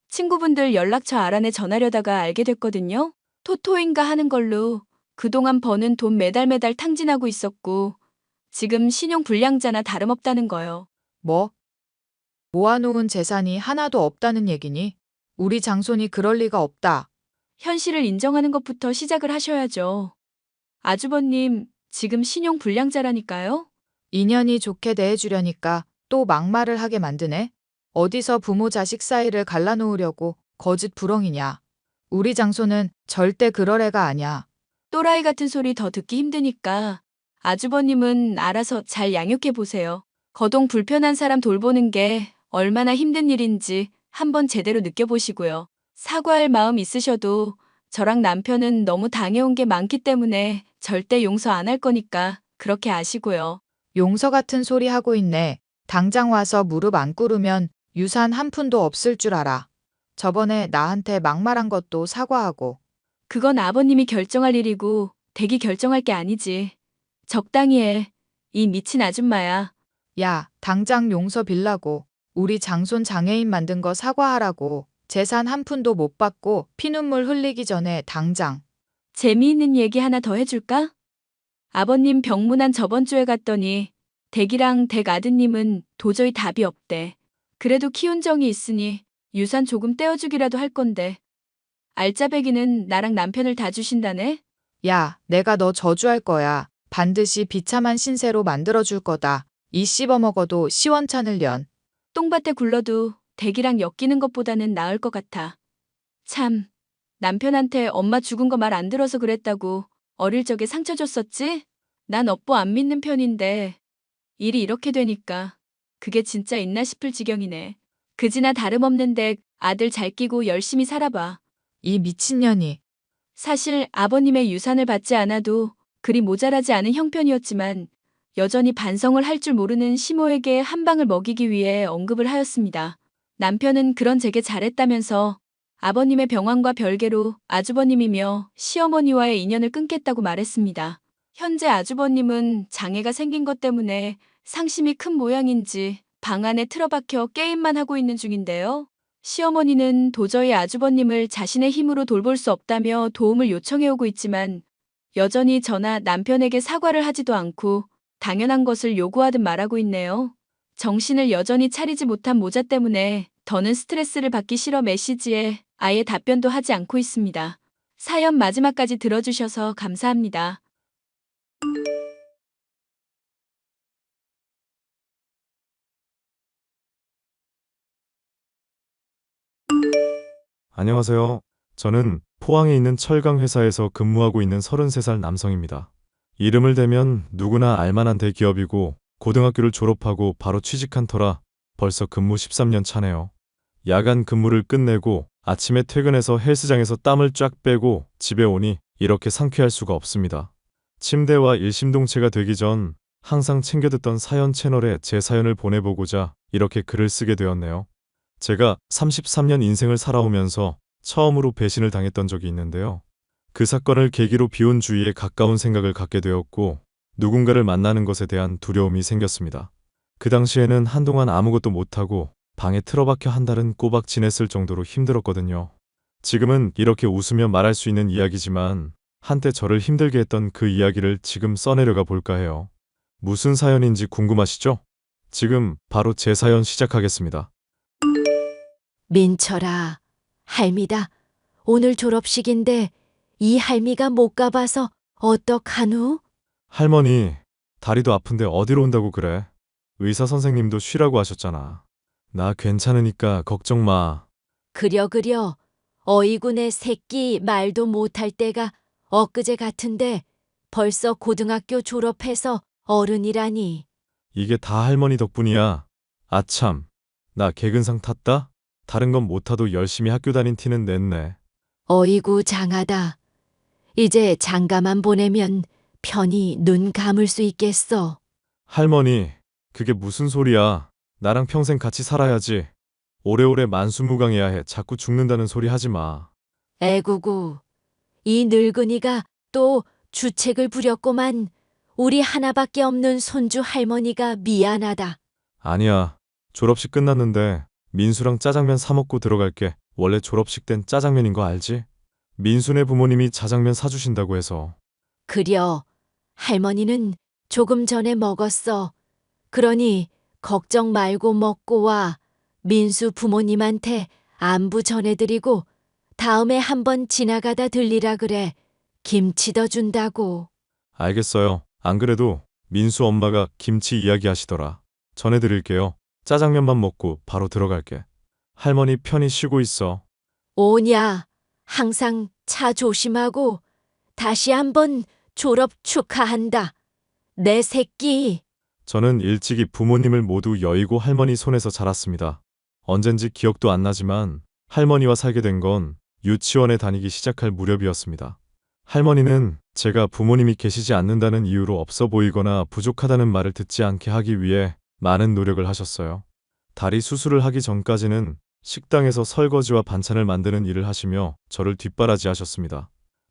친구분들 연락처 알아내 전하려다가 알게 됐거든요. 토토인가 하는 걸로 그동안 버는 돈 매달 탕진하고 있었고 지금 신용 불량자나 다름없다는 거요. 뭐? 모아놓은 재산이 하나도 없다는 얘기니? 우리 장손이 그럴 리가 없다. 현실을 인정하는 것부터 시작을 하셔야죠. 아주버님, 지금 신용 불량자라니까요? 인연이 좋게 대해주려니까 또 막말을 하게 만드네. 어디서 부모 자식 사이를 갈라놓으려고 거짓 부렁이냐. 우리 장손은 절대 그럴 애가 아냐. 또라이 같은 소리 더 듣기 힘드니까 아주버님은 알아서 잘 양육해 보세요. 거동 불편한 사람 돌보는 게 얼마나 힘든 일인지 한번 제대로 느껴보시고요. 사과할 마음 있으셔도 저랑 남편은 너무 당해온 게 많기 때문에 절대 용서 안 할 거니까 그렇게 아시고요. 용서 같은 소리 하고 있네. 당장 와서 무릎 안 꿇으면 유산 한 푼도 없을 줄 알아. 저번에 나한테 막말한 것도 사과하고. 그건 아버님이 결정할 일이고 댁이 결정할 게 아니지. 적당히 해. 이 미친 아줌마야. 야, 당장 용서 빌라고. 우리 장손 장애인 만든 거 사과하라고. 재산 한 푼도 못 받고 피눈물 흘리기 전에 당장. 재미있는 얘기 하나 더 해줄까? 아버님 병문안 저번 주에 갔더니 댁이랑 댁 아드님은 도저히 답이 없대. 그래도 키운 정이 있으니 유산 조금 떼어주기라도 할 건데. 알짜배기는 나랑 남편을 다 주신다네? 야, 내가 너 저주할 거야. 반드시 비참한 신세로 만들어줄 거다. 이 씹어먹어도 시원찮을 년. 똥밭에 굴러도 댁이랑 엮이는 것보다는 나을 것 같아. 참, 남편한테 엄마 죽은 거 말 안 들어서 그랬다고 어릴 적에 상처 줬었지? 난 업보 안 믿는 편인데 일이 이렇게 되니까 그게 진짜 있나 싶을 지경이네. 그지나 다름없는데 아들 잘 끼고 열심히 살아봐. 이 미친년이. 사실 아버님의 유산을 받지 않아도 그리 모자라지 않은 형편이었지만 여전히 반성을 할 줄 모르는 시모에게 한 방을 먹이기 위해 언급을 하였습니다. 남편은 그런 제게 잘했다면서 아버님의 병환과 별개로 아주버님이며 시어머니와의 인연을 끊겠다고 말했습니다. 현재 아주버님은 장애가 생긴 것 때문에 상심이 큰 모양인지 방 안에 틀어박혀 게임만 하고 있는 중인데요. 시어머니는 도저히 아주버님을 자신의 힘으로 돌볼 수 없다며 도움을 요청해오고 있지만 여전히 저나 남편에게 사과를 하지도 않고 당연한 것을 요구하듯 말하고 있네요. 정신을 여전히 차리지 못한 모자 때문에 더는 스트레스를 받기 싫어 메시지에 아예 답변도 하지 않고 있습니다. 사연 마지막까지 들어주셔서 감사합니다. 안녕하세요. 저는 포항에 있는 철강 회사에서 근무하고 있는 33살 남성입니다. 이름을 대면 누구나 알만한 대기업이고 고등학교를 졸업하고 바로 취직한 터라 벌써 근무 13년 차네요. 야간 근무를 끝내고 아침에 퇴근해서 헬스장에서 땀을 쫙 빼고 집에 오니 이렇게 상쾌할 수가 없습니다. 침대와 일심동체가 되기 전 항상 챙겨 듣던 사연 채널에 제 사연을 보내보고자 이렇게 글을 쓰게 되었네요. 제가 33년 인생을 살아오면서 처음으로 배신을 당했던 적이 있는데요. 그 사건을 계기로 비혼주의에 가까운 생각을 갖게 되었고 누군가를 만나는 것에 대한 두려움이 생겼습니다. 그 당시에는 한동안 아무것도 못하고 방에 틀어박혀 한 달은 꼬박 지냈을 정도로 힘들었거든요. 지금은 이렇게 웃으며 말할 수 있는 이야기지만 한때 저를 힘들게 했던 그 이야기를 지금 써내려가 볼까 해요. 무슨 사연인지 궁금하시죠? 지금 바로 제 사연 시작하겠습니다. 민철아, 할미다. 오늘 졸업식인데 이 할미가 못 가봐서 어떡하누? 할머니, 다리도 아픈데 어디로 온다고 그래? 의사 선생님도 쉬라고 하셨잖아. 나 괜찮으니까 걱정 마. 그려. 어이구 내 새끼 말도 못할 때가 엊그제 같은데 벌써 고등학교 졸업해서 어른이라니. 이게 다 할머니 덕분이야. 아참, 나 개근상 탔다? 다른 건 못 타도 열심히 학교 다닌 티는 냈네. 어이구 장하다. 이제 장가만 보내면 편히 눈 감을 수 있겠어. 할머니, 그게 무슨 소리야. 나랑 평생 같이 살아야지. 오래오래 만수무강해야 해. 자꾸 죽는다는 소리 하지 마. 애구구, 이 늙은이가 또 주책을 부렸구만. 우리 하나밖에 없는 손주 할머니가 미안하다. 아니야. 졸업식 끝났는데 민수랑 짜장면 사 먹고 들어갈게. 원래 졸업식 땐 짜장면인 거 알지? 민수네 부모님이 자장면 사주신다고 해서. 그려, 할머니는 조금 전에 먹었어. 그러니 걱정 말고 먹고 와. 민수 부모님한테 안부 전해드리고 다음에 한번 지나가다 들리라 그래. 김치 더 준다고. 알겠어요. 안 그래도 민수 엄마가 김치 이야기 하시더라. 전해드릴게요. 짜장면만 먹고 바로 들어갈게. 할머니 편히 쉬고 있어. 오냐, 항상 차 조심하고 다시 한번 졸업 축하한다. 내 새끼. 저는 일찍이 부모님을 모두 여의고 할머니 손에서 자랐습니다. 언젠지 기억도 안 나지만 할머니와 살게 된 건 유치원에 다니기 시작할 무렵이었습니다. 할머니는 제가 부모님이 계시지 않는다는 이유로 없어 보이거나 부족하다는 말을 듣지 않게 하기 위해 많은 노력을 하셨어요. 다리 수술을 하기 전까지는 식당에서 설거지와 반찬을 만드는 일을 하시며 저를 뒷바라지하셨습니다.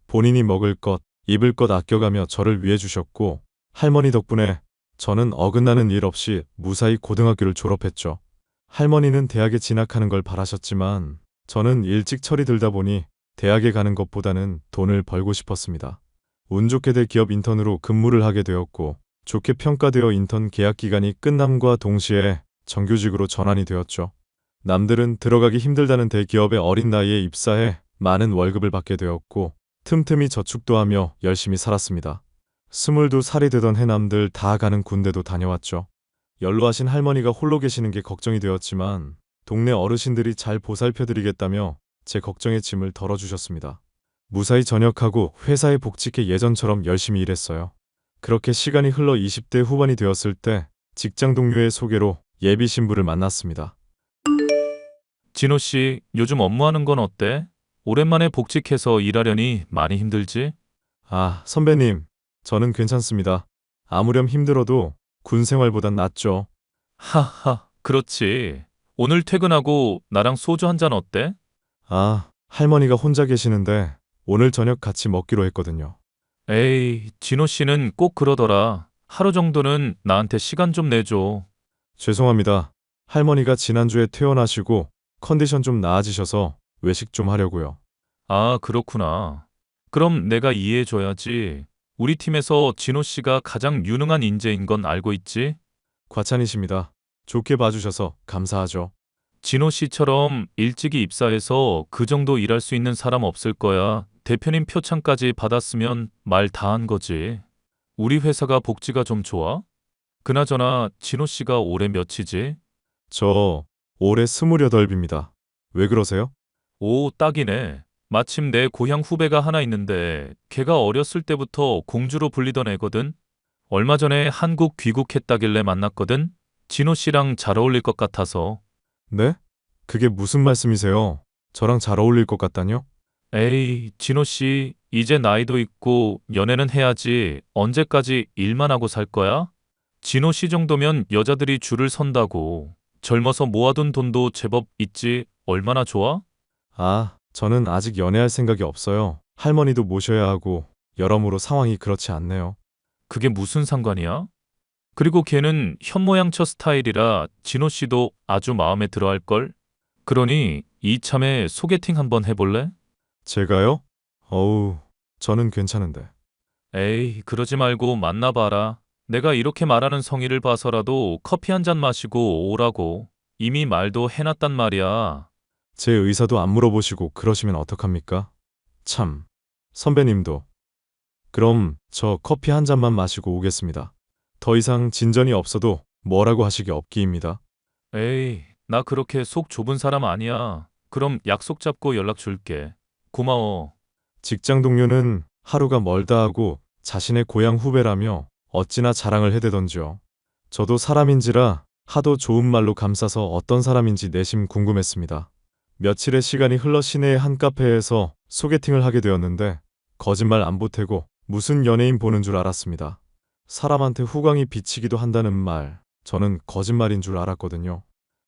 본인이 먹을 것, 입을 것 아껴가며 저를 위해 주셨고 할머니 덕분에 저는 어긋나는 일 없이 무사히 고등학교를 졸업했죠. 할머니는 대학에 진학하는 걸 바라셨지만 저는 일찍 철이 들다 보니 대학에 가는 것보다는 돈을 벌고 싶었습니다. 운 좋게 대기업 인턴으로 근무를 하게 되었고 좋게 평가되어 인턴 계약 기간이 끝남과 동시에 정규직으로 전환이 되었죠. 남들은 들어가기 힘들다는 대기업에 어린 나이에 입사해 많은 월급을 받게 되었고 틈틈이 저축도 하며 열심히 살았습니다. 22살이 되던 해 남들 다 가는 군대도 다녀왔죠. 연로하신 할머니가 홀로 계시는 게 걱정이 되었지만 동네 어르신들이 잘 보살펴드리겠다며 제 걱정의 짐을 덜어주셨습니다. 무사히 전역하고 회사에 복직해 예전처럼 열심히 일했어요. 그렇게 시간이 흘러 20대 후반이 되었을 때 직장 동료의 소개로 예비 신부를 만났습니다. 진호 씨, 요즘 업무하는 건 어때? 오랜만에 복직해서 일하려니 많이 힘들지? 아, 선배님, 저는 괜찮습니다. 아무렴 힘들어도 군 생활보단 낫죠. 하하, 그렇지. 오늘 퇴근하고 나랑 소주 한 잔 어때? 아, 할머니가 혼자 계시는데 오늘 저녁 같이 먹기로 했거든요. 에이, 진호 씨는 꼭 그러더라. 하루 정도는 나한테 시간 좀 내줘. 죄송합니다. 할머니가 지난주에 퇴원하시고 컨디션 좀 나아지셔서 외식 좀 하려고요. 아, 그렇구나. 그럼 내가 이해해줘야지. 우리 팀에서 진호 씨가 가장 유능한 인재인 건 알고 있지? 과찬이십니다. 좋게 봐주셔서 감사하죠. 진호 씨처럼 일찍이 입사해서 그 정도 일할 수 있는 사람 없을 거야. 대표님 표창까지 받았으면 말 다 한 거지. 우리 회사가 복지가 좀 좋아? 그나저나 진호 씨가 올해 몇이지? 저 올해 28입니다. 왜 그러세요? 오, 딱이네. 마침 내 고향 후배가 하나 있는데 걔가 어렸을 때부터 공주로 불리던 애거든. 얼마 전에 한국 귀국했다길래 만났거든. 진호 씨랑 잘 어울릴 것 같아서. 네? 그게 무슨 말씀이세요? 저랑 잘 어울릴 것 같다뇨? 에이, 진호 씨, 이제 나이도 있고 연애는 해야지. 언제까지 일만 하고 살 거야? 진호 씨 정도면 여자들이 줄을 선다고. 젊어서 모아둔 돈도 제법 있지. 얼마나 좋아? 아, 저는 아직 연애할 생각이 없어요. 할머니도 모셔야 하고 여러모로 상황이 그렇지 않네요. 그게 무슨 상관이야? 그리고 걔는 현모양처 스타일이라 진호 씨도 아주 마음에 들어 할걸? 그러니 이참에 소개팅 한번 해볼래? 제가요? 어우, 저는 괜찮은데. 에이, 그러지 말고 만나봐라. 내가 이렇게 말하는 성의를 봐서라도 커피 한 잔 마시고 오라고. 이미 말도 해놨단 말이야. 제 의사도 안 물어보시고 그러시면 어떡합니까? 참, 선배님도. 그럼 저 커피 한 잔만 마시고 오겠습니다. 더 이상 진전이 없어도 뭐라고 하시기 없기입니다. 에이, 나 그렇게 속 좁은 사람 아니야. 그럼 약속 잡고 연락 줄게. 고마워. 직장 동료는 하루가 멀다 하고 자신의 고향 후배라며 어찌나 자랑을 해대던지요. 저도 사람인지라 하도 좋은 말로 감싸서 어떤 사람인지 내심 궁금했습니다. 며칠의 시간이 흘러 시내의 한 카페에서 소개팅을 하게 되었는데 거짓말 안 보태고 무슨 연예인 보는 줄 알았습니다. 사람한테 후광이 비치기도 한다는 말, 저는 거짓말인 줄 알았거든요.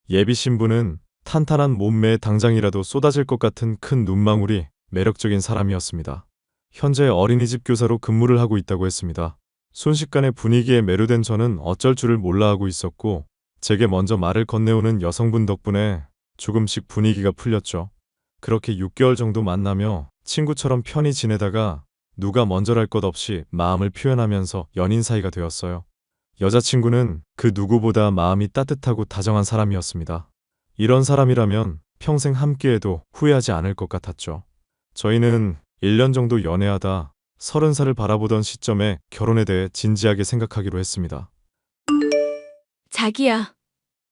예비 신부는 탄탄한 몸매에 당장이라도 쏟아질 것 같은 큰 눈망울이 매력적인 사람이었습니다. 현재 어린이집 교사로 근무를 하고 있다고 했습니다. 순식간에 분위기에 매료된 저는 어쩔 줄을 몰라 하고 있었고, 제게 먼저 말을 건네오는 여성분 덕분에 조금씩 분위기가 풀렸죠. 그렇게 6개월 정도 만나며 친구처럼 편히 지내다가 누가 먼저랄 것 없이 마음을 표현하면서 연인 사이가 되었어요. 여자친구는 그 누구보다 마음이 따뜻하고 다정한 사람이었습니다. 이런 사람이라면 평생 함께해도 후회하지 않을 것 같았죠. 저희는 1년 정도 연애하다 30살을 바라보던 시점에 결혼에 대해 진지하게 생각하기로 했습니다. 자기야,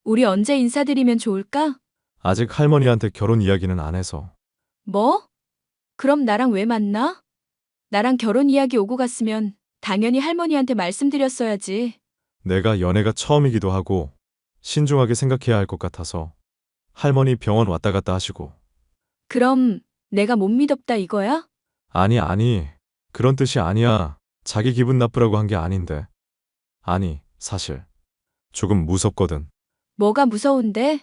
우리 언제 인사드리면 좋을까? 아직 할머니한테 결혼 이야기는 안 해서. 뭐? 그럼 나랑 왜 만나? 나랑 결혼 이야기 오고 갔으면 당연히 할머니한테 말씀드렸어야지. 내가 연애가 처음이기도 하고 신중하게 생각해야 할 것 같아서. 할머니 병원 왔다 갔다 하시고. 그럼 내가 못 믿었다 이거야? 아니, 그런 뜻이 아니야. 자기 기분 나쁘라고 한 게 아닌데. 아니, 사실 조금 무섭거든. 뭐가 무서운데?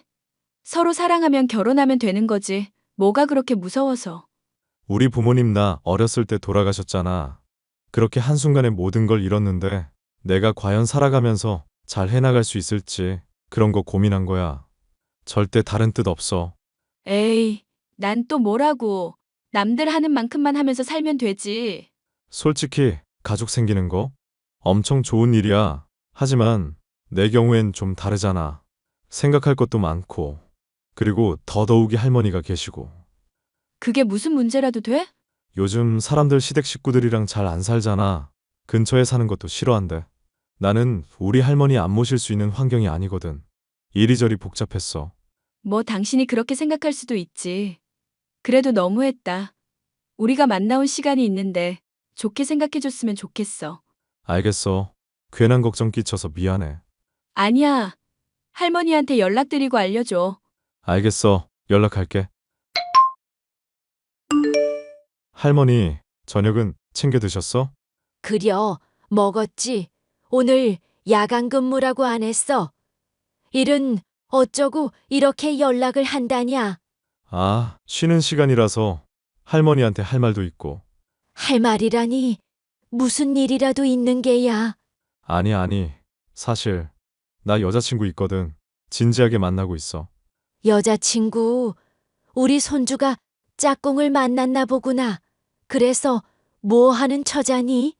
서로 사랑하면 결혼하면 되는 거지. 뭐가 그렇게 무서워서. 우리 부모님 나 어렸을 때 돌아가셨잖아. 그렇게 한순간에 모든 걸 잃었는데 내가 과연 살아가면서 잘 해나갈 수 있을지 그런 거 고민한 거야. 절대 다른 뜻 없어. 에이, 난 또 뭐라고. 남들 하는 만큼만 하면서 살면 되지. 솔직히 가족 생기는 거 엄청 좋은 일이야. 하지만 내 경우엔 좀 다르잖아. 생각할 것도 많고 그리고 더더욱이 할머니가 계시고. 그게 무슨 문제라도 돼? 요즘 사람들 시댁 식구들이랑 잘 안 살잖아. 근처에 사는 것도 싫어한대. 나는 우리 할머니 안 모실 수 있는 환경이 아니거든. 이리저리 복잡했어. 뭐 당신이 그렇게 생각할 수도 있지. 그래도 너무했다. 우리가 만나온 시간이 있는데 좋게 생각해줬으면 좋겠어. 알겠어. 괜한 걱정 끼쳐서 미안해. 아니야. 할머니한테 연락드리고 알려줘. 알겠어. 연락할게. 할머니, 저녁은 챙겨 드셨어? 그려, 먹었지. 오늘 야간 근무라고 안 했어. 일은 어쩌고 이렇게 연락을 한다냐? 아, 쉬는 시간이라서 할머니한테 할 말도 있고. 할 말이라니 무슨 일이라도 있는 게야. 아니. 사실 나 여자친구 있거든. 진지하게 만나고 있어. 여자친구, 우리 손주가 짝꿍을 만났나 보구나. 그래서 뭐 하는 처자니?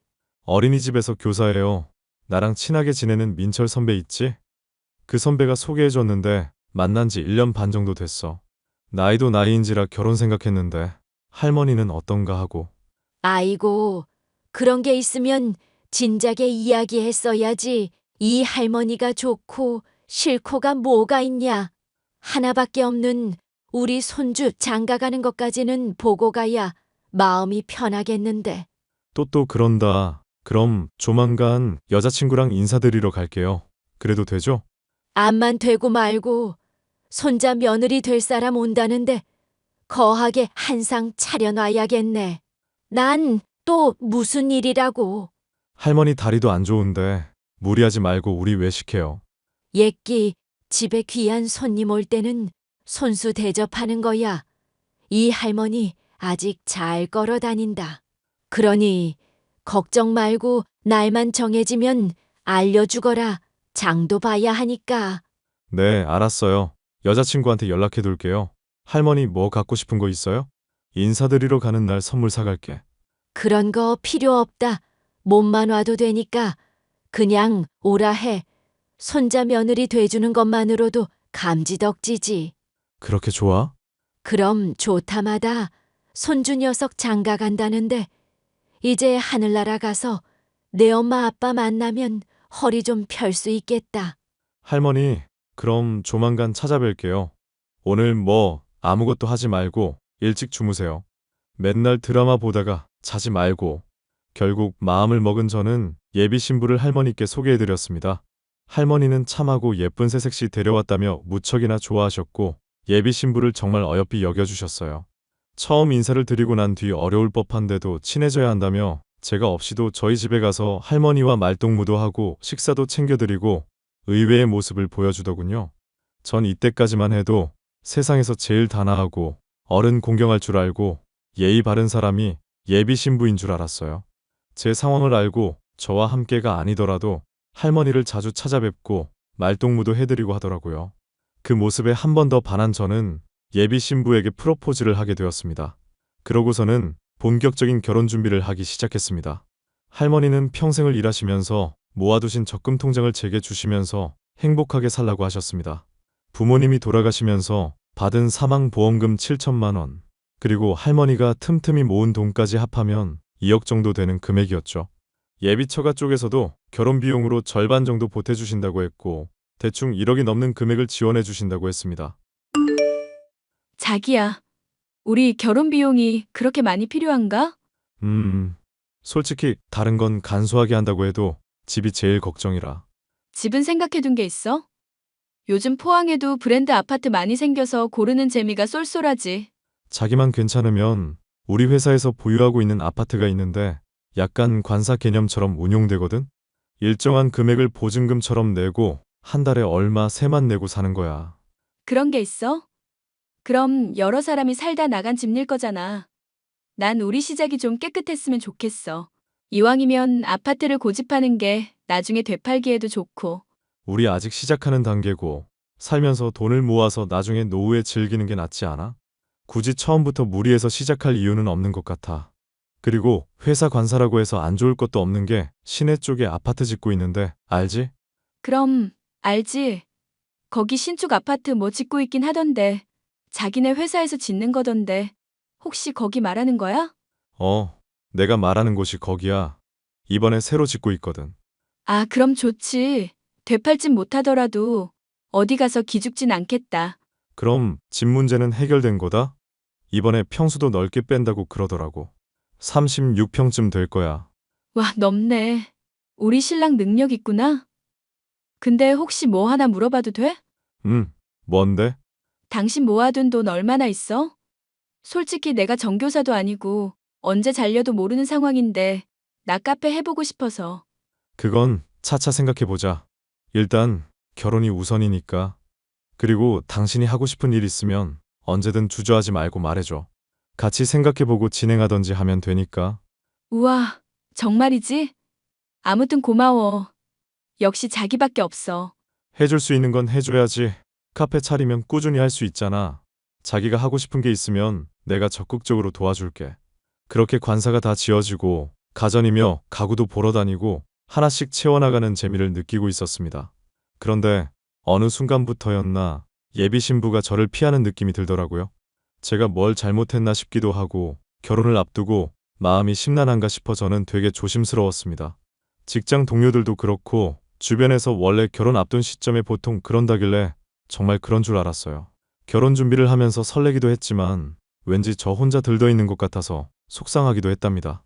어린이집에서 교사예요. 나랑 친하게 지내는 민철 선배 있지? 그 선배가 소개해줬는데 만난 지 1년 반 정도 됐어. 나이도 나이인지라 결혼 생각했는데 할머니는 어떤가 하고. 아이고, 그런 게 있으면 진작에 이야기했어야지. 이 할머니가 좋고 싫고가 뭐가 있냐. 하나밖에 없는 우리 손주 장가가는 것까지는 보고 가야 마음이 편하겠는데. 또 그런다. 그럼 조만간 여자친구랑 인사드리러 갈게요. 그래도 되죠? 암만 되고 말고 손자 며느리 될 사람 온다는데 거하게 한상 차려놔야겠네. 난 또 무슨 일이라고. 할머니 다리도 안 좋은데 무리하지 말고 우리 외식해요. 옛기 집에 귀한 손님 올 때는 손수 대접하는 거야. 이 할머니 아직 잘 걸어 다닌다. 그러니 걱정 말고 날만 정해지면 알려주거라. 장도 봐야 하니까. 네, 알았어요. 여자친구한테 연락해 둘게요. 할머니 뭐 갖고 싶은 거 있어요? 인사드리러 가는 날 선물 사갈게. 그런 거 필요 없다. 몸만 와도 되니까 그냥 오라 해. 손자 며느리 돼주는 것만으로도 감지덕지지. 그렇게 좋아? 그럼 좋다마다 손주 녀석 장가 간다는데 이제 하늘나라 가서 내 엄마 아빠 만나면 허리 좀 펼 수 있겠다. 할머니, 그럼 조만간 찾아뵐게요. 오늘 뭐 아무것도 하지 말고 일찍 주무세요. 맨날 드라마 보다가 자지 말고. 결국 마음을 먹은 저는 예비 신부를 할머니께 소개해드렸습니다. 할머니는 참하고 예쁜 새색시 데려왔다며 무척이나 좋아하셨고 예비 신부를 정말 어여삐 여겨주셨어요. 처음 인사를 드리고 난 뒤 어려울 법한데도 친해져야 한다며 제가 없이도 저희 집에 가서 할머니와 말동무도 하고 식사도 챙겨드리고 의외의 모습을 보여주더군요. 전 이때까지만 해도 세상에서 제일 단아하고 어른 공경할 줄 알고 예의 바른 사람이 예비 신부인 줄 알았어요. 제 상황을 알고 저와 함께가 아니더라도 할머니를 자주 찾아뵙고 말동무도 해드리고 하더라고요. 그 모습에 한 번 더 반한 저는 예비 신부에게 프로포즈를 하게 되었습니다. 그러고서는 본격적인 결혼 준비를 하기 시작했습니다. 할머니는 평생을 일하시면서 모아두신 적금 통장을 제게 주시면서 행복하게 살라고 하셨습니다. 부모님이 돌아가시면서 받은 사망보험금 7천만 원, 그리고 할머니가 틈틈이 모은 돈까지 합하면 2억 정도 되는 금액이었죠. 예비처가 쪽에서도 결혼 비용으로 절반 정도 보태주신다고 했고 대충 1억이 넘는 금액을 지원해 주신다고 했습니다. 자기야, 우리 결혼 비용이 그렇게 많이 필요한가? 솔직히 다른 건 간소하게 한다고 해도 집이 제일 걱정이라. 집은 생각해둔 게 있어? 요즘 포항에도 브랜드 아파트 많이 생겨서 고르는 재미가 쏠쏠하지. 자기만 괜찮으면 우리 회사에서 보유하고 있는 아파트가 있는데 약간 관사 개념처럼 운용되거든? 일정한 금액을 보증금처럼 내고 한 달에 얼마 세만 내고 사는 거야. 그런 게 있어? 그럼 여러 사람이 살다 나간 집일 거잖아. 난 우리 시작이 좀 깨끗했으면 좋겠어. 이왕이면 아파트를 고집하는 게 나중에 되팔기에도 좋고. 우리 아직 시작하는 단계고 살면서 돈을 모아서 나중에 노후에 즐기는 게 낫지 않아? 굳이 처음부터 무리해서 시작할 이유는 없는 것 같아. 그리고 회사 관사라고 해서 안 좋을 것도 없는 게 시내 쪽에 아파트 짓고 있는데 알지? 그럼 알지. 거기 신축 아파트 뭐 짓고 있긴 하던데. 자기네 회사에서 짓는 거던데. 혹시 거기 말하는 거야? 내가 말하는 곳이 거기야. 이번에 새로 짓고 있거든. 아, 그럼 좋지. 되팔진 못하더라도 어디 가서 기죽진 않겠다. 그럼 집 문제는 해결된 거다? 이번에 평수도 넓게 뺀다고 그러더라고. 36평쯤 될 거야. 와, 넓네. 우리 신랑 능력 있구나. 근데 혹시 뭐 하나 물어봐도 돼? 뭔데? 당신 모아둔 돈 얼마나 있어? 솔직히 내가 정교사도 아니고 언제 잘려도 모르는 상황인데 나 카페 해보고 싶어서. 그건 차차 생각해보자. 일단 결혼이 우선이니까. 그리고 당신이 하고 싶은 일 있으면 언제든 주저하지 말고 말해줘. 같이 생각해보고 진행하던지 하면 되니까. 우와, 정말이지? 아무튼 고마워. 역시 자기밖에 없어. 해줄 수 있는 건 해줘야지. 카페 차리면 꾸준히 할 수 있잖아. 자기가 하고 싶은 게 있으면 내가 적극적으로 도와줄게. 그렇게 관사가 다 지어지고 가전이며 가구도 보러 다니고 하나씩 채워나가는 재미를 느끼고 있었습니다. 그런데 어느 순간부터였나 예비 신부가 저를 피하는 느낌이 들더라고요. 제가 뭘 잘못했나 싶기도 하고 결혼을 앞두고 마음이 심란한가 싶어 저는 되게 조심스러웠습니다. 직장 동료들도 그렇고 주변에서 원래 결혼 앞둔 시점에 보통 그런다길래 정말 그런 줄 알았어요. 결혼 준비를 하면서 설레기도 했지만 왠지 저 혼자 들떠있는 것 같아서 속상하기도 했답니다.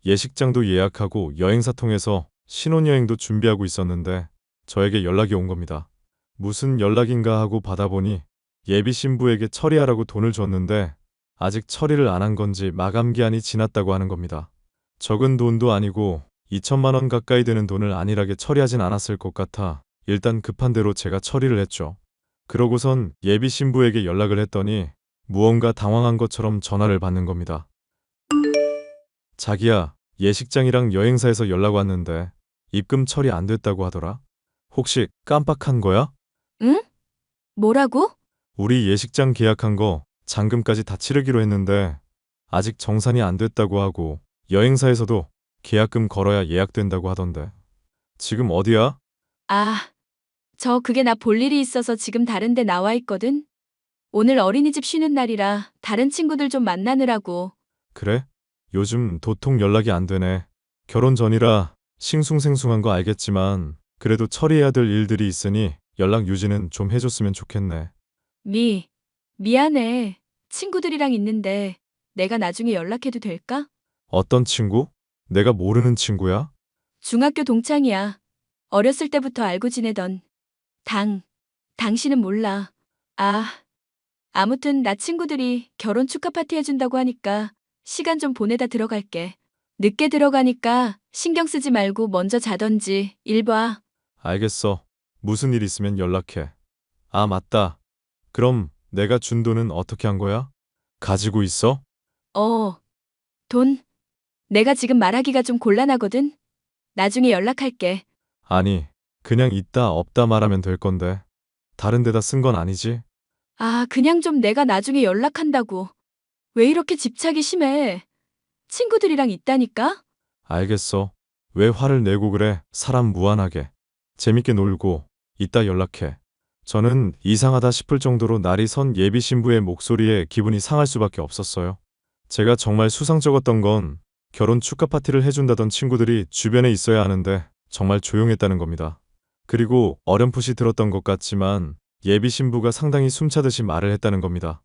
예식장도 예약하고 여행사 통해서 신혼여행도 준비하고 있었는데 저에게 연락이 온 겁니다. 무슨 연락인가 하고 받아보니 예비 신부에게 처리하라고 돈을 줬는데 아직 처리를 안 한 건지 마감 기한이 지났다고 하는 겁니다. 적은 돈도 아니고 2천만 원 가까이 되는 돈을 안일하게 처리하진 않았을 것 같아 일단 급한 대로 제가 처리를 했죠. 그러고선 예비 신부에게 연락을 했더니 무언가 당황한 것처럼 전화를 받는 겁니다. 자기야, 예식장이랑 여행사에서 연락 왔는데 입금 처리 안 됐다고 하더라. 혹시 깜빡한 거야? 응? 뭐라고? 우리 예식장 계약한 거 잔금까지 다 치르기로 했는데 아직 정산이 안 됐다고 하고 여행사에서도 계약금 걸어야 예약된다고 하던데. 지금 어디야? 아, 그게 나 볼 일이 있어서 지금 다른 데 나와 있거든. 오늘 어린이집 쉬는 날이라 다른 친구들 좀 만나느라고. 그래? 요즘 도통 연락이 안 되네. 결혼 전이라 싱숭생숭한 거 알겠지만 그래도 처리해야 될 일들이 있으니 연락 유지는 좀 해줬으면 좋겠네. 미안해. 친구들이랑 있는데 내가 나중에 연락해도 될까? 어떤 친구? 내가 모르는 친구야? 중학교 동창이야. 어렸을 때부터 알고 지내던. 당신은 몰라. 아무튼 나 친구들이 결혼 축하 파티 해준다고 하니까 시간 좀 보내다 들어갈게. 늦게 들어가니까 신경 쓰지 말고 먼저 자던지 일 봐. 알겠어. 무슨 일 있으면 연락해. 아, 맞다. 그럼 내가 준 돈은 어떻게 한 거야? 가지고 있어? 돈. 내가 지금 말하기가 좀 곤란하거든. 나중에 연락할게. 아니, 그냥 있다 없다 말하면 될 건데. 다른 데다 쓴 건 아니지? 그냥 좀 내가 나중에 연락한다고. 왜 이렇게 집착이 심해? 친구들이랑 있다니까? 알겠어. 왜 화를 내고 그래? 사람 무한하게. 재밌게 놀고 이따 연락해. 저는 이상하다 싶을 정도로 날이 선 예비 신부의 목소리에 기분이 상할 수밖에 없었어요. 제가 정말 수상쩍었던 건 결혼 축하 파티를 해준다던 친구들이 주변에 있어야 하는데 정말 조용했다는 겁니다. 그리고 어렴풋이 들었던 것 같지만 예비 신부가 상당히 숨차듯이 말을 했다는 겁니다.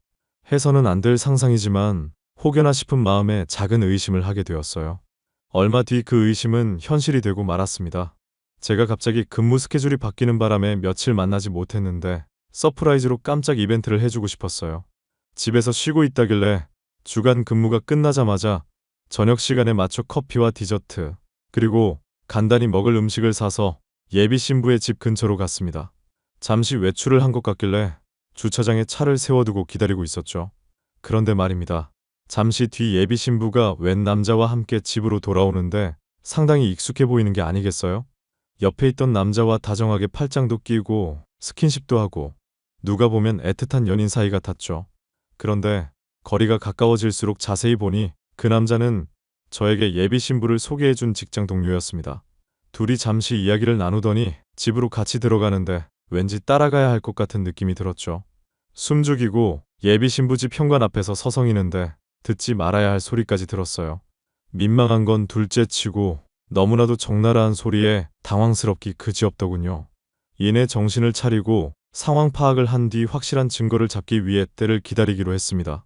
해서는 안 될 상상이지만 혹여나 싶은 마음에 작은 의심을 하게 되었어요. 얼마 뒤 그 의심은 현실이 되고 말았습니다. 제가 갑자기 근무 스케줄이 바뀌는 바람에 며칠 만나지 못했는데 서프라이즈로 깜짝 이벤트를 해주고 싶었어요. 집에서 쉬고 있다길래 주간 근무가 끝나자마자 저녁 시간에 맞춰 커피와 디저트, 그리고 간단히 먹을 음식을 사서 예비 신부의 집 근처로 갔습니다. 잠시 외출을 한 것 같길래 주차장에 차를 세워두고 기다리고 있었죠. 그런데 말입니다. 잠시 뒤 예비 신부가 웬 남자와 함께 집으로 돌아오는데 상당히 익숙해 보이는 게 아니겠어요? 옆에 있던 남자와 다정하게 팔짱도 끼고 스킨십도 하고 누가 보면 애틋한 연인 사이 같았죠. 그런데 거리가 가까워질수록 자세히 보니 그 남자는 저에게 예비 신부를 소개해준 직장 동료였습니다. 둘이 잠시 이야기를 나누더니 집으로 같이 들어가는데 왠지 따라가야 할 것 같은 느낌이 들었죠. 숨죽이고 예비 신부 집 현관 앞에서 서성이는데 듣지 말아야 할 소리까지 들었어요. 민망한 건 둘째치고 너무나도 적나라한 소리에 당황스럽기 그지없더군요. 이내 정신을 차리고 상황 파악을 한 뒤 확실한 증거를 잡기 위해 때를 기다리기로 했습니다.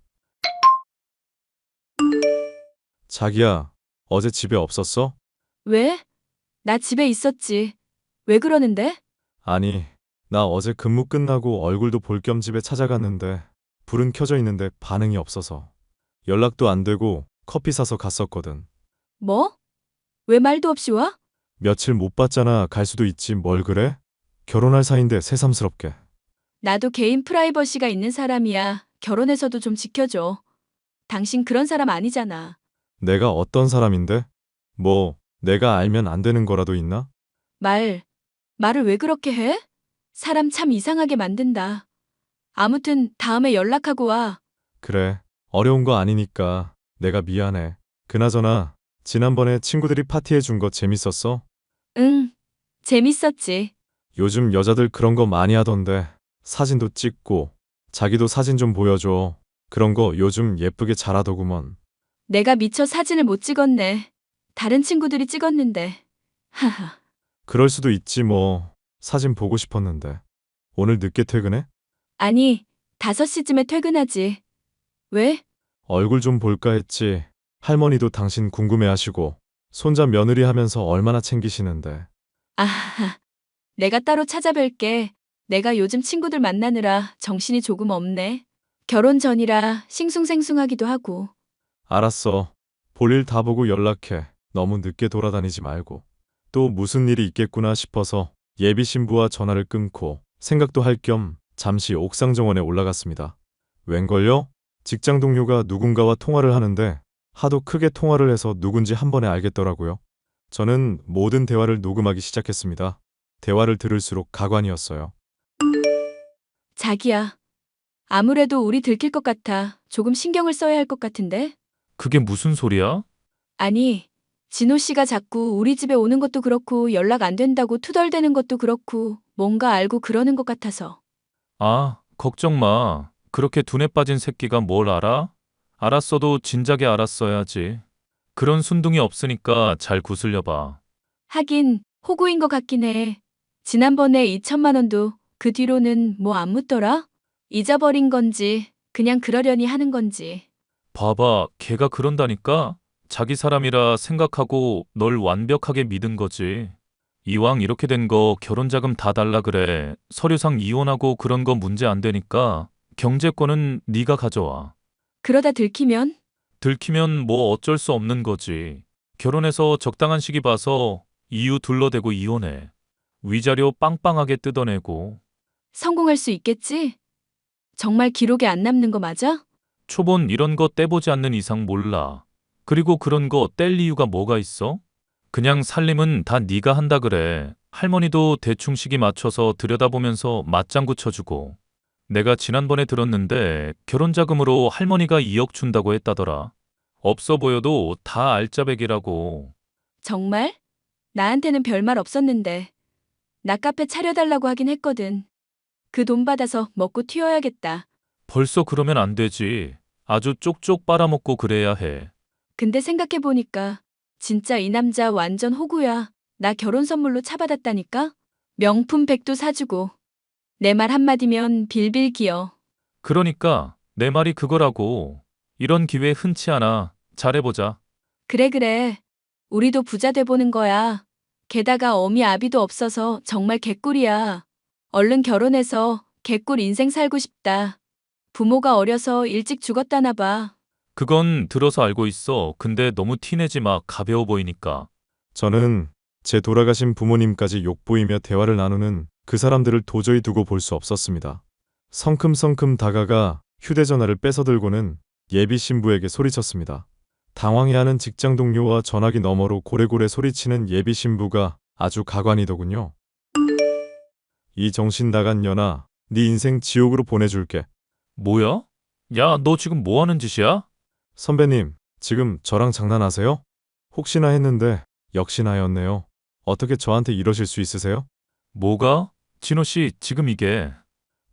자기야, 어제 집에 없었어? 왜? 나 집에 있었지. 왜 그러는데? 아니, 나 어제 근무 끝나고 얼굴도 볼 겸 집에 찾아갔는데 불은 켜져 있는데 반응이 없어서 연락도 안 되고 커피 사서 갔었거든. 뭐? 왜 말도 없이 와? 며칠 못 봤잖아. 갈 수도 있지 뭘 그래? 결혼할 사이인데 새삼스럽게. 나도 개인 프라이버시가 있는 사람이야. 결혼해서도 좀 지켜줘. 당신 그런 사람 아니잖아. 내가 어떤 사람인데? 뭐 내가 알면 안 되는 거라도 있나? 말을 왜 그렇게 해? 사람 참 이상하게 만든다. 아무튼 다음에 연락하고 와. 그래, 어려운 거 아니니까 내가 미안해. 그나저나 지난번에 친구들이 파티해 준 거 재밌었어? 응, 재밌었지. 요즘 여자들 그런 거 많이 하던데 사진도 찍고 자기도 사진 좀 보여줘. 그런 거 요즘 예쁘게 잘하더구먼. 내가 미처 사진을 못 찍었네. 다른 친구들이 찍었는데. 하하. 그럴 수도 있지 뭐. 사진 보고 싶었는데. 오늘 늦게 퇴근해? 아니, 5시쯤에 퇴근하지. 왜? 얼굴 좀 볼까 했지. 할머니도 당신 궁금해하시고 손자 며느리 하면서 얼마나 챙기시는데. 아하하. 내가 따로 찾아뵐게. 내가 요즘 친구들 만나느라 정신이 조금 없네. 결혼 전이라 싱숭생숭하기도 하고. 알았어. 볼 일 다 보고 연락해. 너무 늦게 돌아다니지 말고. 또 무슨 일이 있겠구나 싶어서 예비 신부와 전화를 끊고 생각도 할 겸 잠시 옥상 정원에 올라갔습니다. 웬걸요? 직장 동료가 누군가와 통화를 하는데 하도 크게 통화를 해서 누군지 한 번에 알겠더라고요. 저는 모든 대화를 녹음하기 시작했습니다. 대화를 들을수록 가관이었어요. 자기야, 아무래도 우리 들킬 것 같아. 조금 신경을 써야 할 것 같은데? 그게 무슨 소리야? 아니, 진호 씨가 자꾸 우리 집에 오는 것도 그렇고 연락 안 된다고 투덜대는 것도 그렇고 뭔가 알고 그러는 것 같아서. 아, 걱정 마. 그렇게 둔에 빠진 새끼가 뭘 알아? 알았어도 진작에 알았어야지. 그런 순둥이 없으니까 잘 구슬려봐. 하긴 호구인 것 같긴 해. 지난번에 2천만 원도 그 뒤로는 뭐 안 묻더라? 잊어버린 건지 그냥 그러려니 하는 건지. 봐봐, 걔가 그런다니까? 자기 사람이라 생각하고 널 완벽하게 믿은 거지. 이왕 이렇게 된 거 결혼자금 다 달라 그래. 서류상 이혼하고 그런 거 문제 안 되니까 경제권은 네가 가져와. 그러다 들키면? 들키면 뭐 어쩔 수 없는 거지. 결혼해서 적당한 시기 봐서 이유 둘러대고 이혼해. 위자료 빵빵하게 뜯어내고. 성공할 수 있겠지? 정말 기록에 안 남는 거 맞아? 초본 이런 거 떼보지 않는 이상 몰라. 그리고 그런 거 뗄 이유가 뭐가 있어? 그냥 살림은 다 네가 한다 그래. 할머니도 대충 시기 맞춰서 들여다보면서 맞장구 쳐주고. 내가 지난번에 들었는데 결혼자금으로 할머니가 2억 준다고 했다더라. 없어 보여도 다 알짜배기라고. 정말? 나한테는 별말 없었는데. 나 카페 차려달라고 하긴 했거든. 그 돈 받아서 먹고 튀어야겠다. 벌써 그러면 안 되지. 아주 쪽쪽 빨아먹고 그래야 해. 근데 생각해보니까 진짜 이 남자 완전 호구야. 나 결혼 선물로 차 받았다니까? 명품 백도 사주고. 내 말 한마디면 빌빌 기어. 그러니까 내 말이 그거라고. 이런 기회 흔치 않아. 잘해보자. 그래. 우리도 부자 돼보는 거야. 게다가 어미 아비도 없어서 정말 개꿀이야. 얼른 결혼해서 개꿀 인생 살고 싶다. 부모가 어려서 일찍 죽었다나 봐. 그건 들어서 알고 있어. 근데 너무 티내지 마. 가벼워 보이니까. 저는 제 돌아가신 부모님까지 욕보이며 대화를 나누는 그 사람들을 도저히 두고 볼 수 없었습니다. 성큼성큼 다가가 휴대전화를 뺏어들고는 예비 신부에게 소리쳤습니다. 당황해하는 직장 동료와 전화기 너머로 고래고래 소리치는 예비 신부가 아주 가관이더군요. 이 정신 나간 년아, 네 인생 지옥으로 보내줄게. 뭐야? 야, 너 지금 뭐 하는 짓이야? 선배님, 지금 저랑 장난하세요? 혹시나 했는데 역시나였네요. 어떻게 저한테 이러실 수 있으세요? 뭐가? 진호 씨, 지금 이게.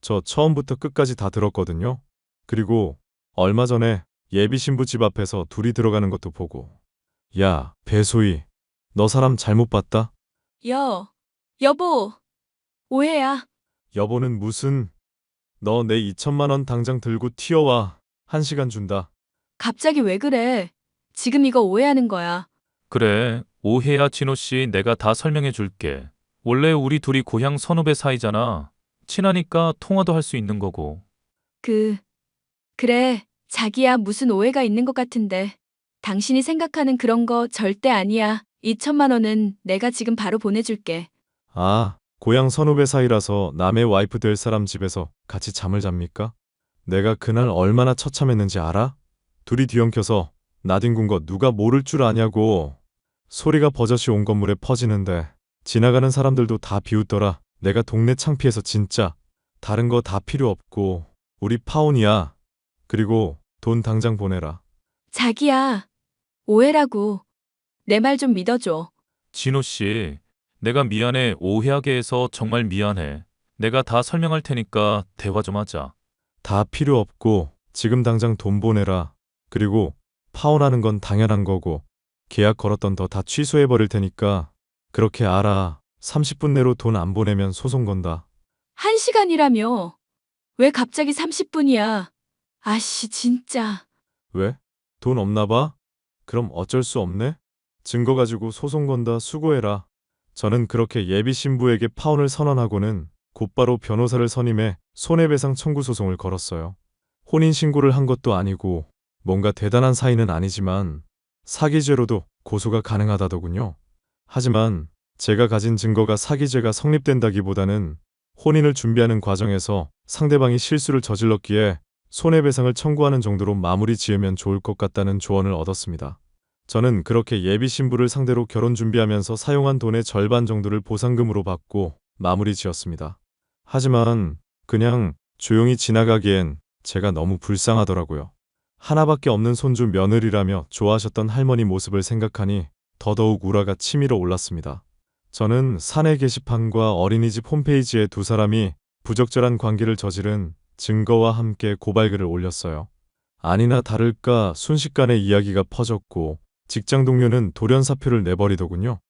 저 처음부터 끝까지 다 들었거든요. 그리고 얼마 전에 예비 신부 집 앞에서 둘이 들어가는 것도 보고. 야, 배소희, 너 사람 잘못 봤다? 여보. 오해야. 여보는 무슨... 너 내 2천만 원 당장 들고 튀어와. 1시간 준다. 갑자기 왜 그래? 지금 이거 오해하는 거야. 그래, 오해야 진호 씨. 내가 다 설명해 줄게. 원래 우리 둘이 고향 선후배 사이잖아. 친하니까 통화도 할 수 있는 거고. 그래. 자기야 무슨 오해가 있는 것 같은데. 당신이 생각하는 그런 거 절대 아니야. 2천만 원은 내가 지금 바로 보내줄게. 아, 고향 선후배 사이라서 남의 와이프 될 사람 집에서 같이 잠을 잡니까? 내가 그날 얼마나 처참했는지 알아? 둘이 뒤엉켜서 나뒹군 거 누가 모를 줄 아냐고. 소리가 버젓이 온 건물에 퍼지는데 지나가는 사람들도 다 비웃더라. 내가 동네 창피해서 진짜. 다른 거 다 필요 없고 우리 파혼이야. 그리고 돈 당장 보내라. 자기야. 오해라고. 내 말 좀 믿어줘. 진호 씨, 내가 미안해. 오해하게 해서 정말 미안해. 내가 다 설명할 테니까 대화 좀 하자. 다 필요 없고 지금 당장 돈 보내라. 그리고 파혼하는 건 당연한 거고 계약 걸었던 거 다 취소해버릴 테니까 그렇게 알아. 30분 내로 돈 안 보내면 소송 건다. 1시간이라며. 왜 갑자기 30분이야? 아씨 진짜. 왜? 돈 없나 봐? 그럼 어쩔 수 없네? 증거 가지고 소송 건다. 수고해라. 저는 그렇게 예비 신부에게 파혼을 선언하고는 곧바로 변호사를 선임해 손해배상 청구 소송을 걸었어요. 혼인신고를 한 것도 아니고 뭔가 대단한 사이는 아니지만 사기죄로도 고소가 가능하다더군요. 하지만 제가 가진 증거가 사기죄가 성립된다기보다는 혼인을 준비하는 과정에서 상대방이 실수를 저질렀기에 손해배상을 청구하는 정도로 마무리 지으면 좋을 것 같다는 조언을 얻었습니다. 저는 그렇게 예비 신부를 상대로 결혼 준비하면서 사용한 돈의 절반 정도를 보상금으로 받고 마무리 지었습니다. 하지만 그냥 조용히 지나가기엔 제가 너무 불쌍하더라고요. 하나밖에 없는 손주 며느리라며 좋아하셨던 할머니 모습을 생각하니 더더욱 우라가 치밀어 올랐습니다. 저는 사내 게시판과 어린이집 홈페이지에 두 사람이 부적절한 관계를 저지른 증거와 함께 고발글을 올렸어요. 아니나 다를까 순식간에 이야기가 퍼졌고 직장 동료는 돌연 사표를 내버리더군요.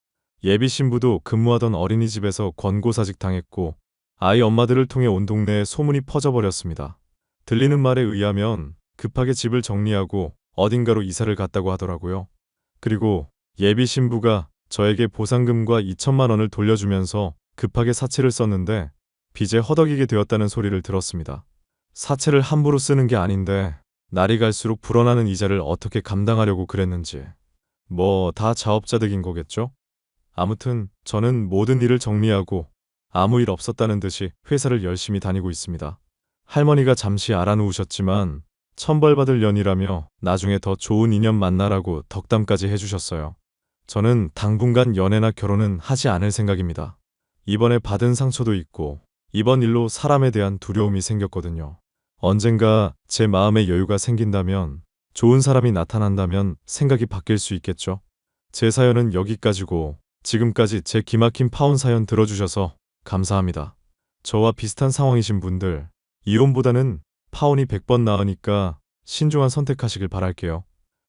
예비 신부도 근무하던 어린이집에서 권고사직 당했고 아이 엄마들을 통해 온 동네에 소문이 퍼져버렸습니다. 들리는 말에 의하면 급하게 집을 정리하고 어딘가로 이사를 갔다고 하더라고요. 그리고 예비 신부가 저에게 보상금과 2천만 원을 돌려주면서 급하게 사채를 썼는데 빚에 허덕이게 되었다는 소리를 들었습니다. 사채를 함부로 쓰는 게 아닌데 날이 갈수록 불어나는 이자를 어떻게 감당하려고 그랬는지. 뭐 다 자업자득인 거겠죠? 아무튼 저는 모든 일을 정리하고 아무 일 없었다는 듯이 회사를 열심히 다니고 있습니다. 할머니가 잠시 알아누우셨지만 천벌받을 년이라며 나중에 더 좋은 인연 만나라고 덕담까지 해주셨어요. 저는 당분간 연애나 결혼은 하지 않을 생각입니다. 이번에 받은 상처도 있고 이번 일로 사람에 대한 두려움이 생겼거든요. 언젠가 제 마음에 여유가 생긴다면 좋은 사람이 나타난다면 생각이 바뀔 수 있겠죠. 제 사연은 여기까지고 지금까지 제 기막힌 파혼 사연 들어주셔서 감사합니다. 저와 비슷한 상황이신 분들 이혼보다는 파혼이 100번 나으니까 신중한 선택하시길 바랄게요.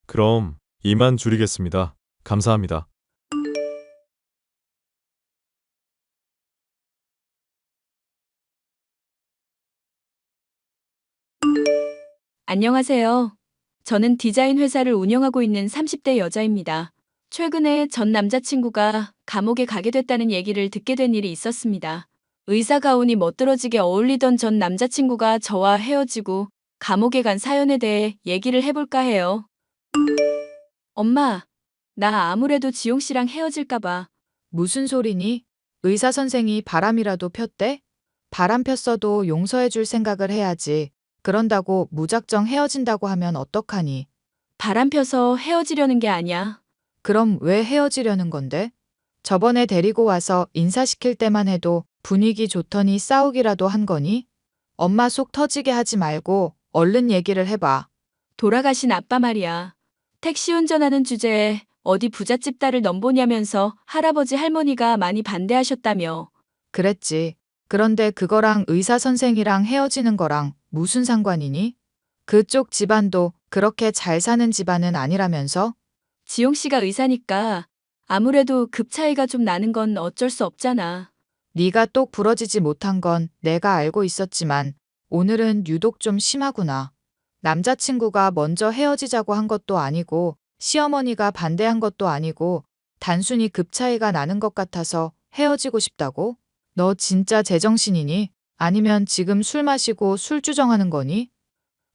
그럼 이만 줄이겠습니다. 감사합니다. 안녕하세요. 저는 디자인 회사를 운영하고 있는 30대 여자입니다. 최근에 전 남자친구가 감옥에 가게 됐다는 얘기를 듣게 된 일이 있었습니다. 의사 가운이 멋들어지게 어울리던 전 남자친구가 저와 헤어지고 감옥에 간 사연에 대해 얘기를 해볼까 해요. 엄마, 나 아무래도 지용 씨랑 헤어질까봐. 무슨 소리니? 의사 선생이 바람이라도 폈대? 바람 폈어도 용서해 줄 생각을 해야지. 그런다고 무작정 헤어진다고 하면 어떡하니? 바람 펴서 헤어지려는 게 아니야. 그럼 왜 헤어지려는 건데? 저번에 데리고 와서 인사시킬 때만 해도 분위기 좋더니 싸우기라도 한 거니? 엄마 속 터지게 하지 말고 얼른 얘기를 해봐. 돌아가신 아빠 말이야. 택시 운전하는 주제에 어디 부잣집 딸을 넘보냐면서 할아버지 할머니가 많이 반대하셨다며. 그랬지. 그런데 그거랑 의사 선생이랑 헤어지는 거랑 무슨 상관이니? 그쪽 집안도 그렇게 잘 사는 집안은 아니라면서? 지용 씨가 의사니까 아무래도 급 차이가 좀 나는 건 어쩔 수 없잖아. 네가 똑 부러지지 못한 건 내가 알고 있었지만 오늘은 유독 좀 심하구나. 남자친구가 먼저 헤어지자고 한 것도 아니고 시어머니가 반대한 것도 아니고 단순히 급 차이가 나는 것 같아서 헤어지고 싶다고? 너 진짜 제정신이니? 아니면 지금 술 마시고 술주정하는 거니?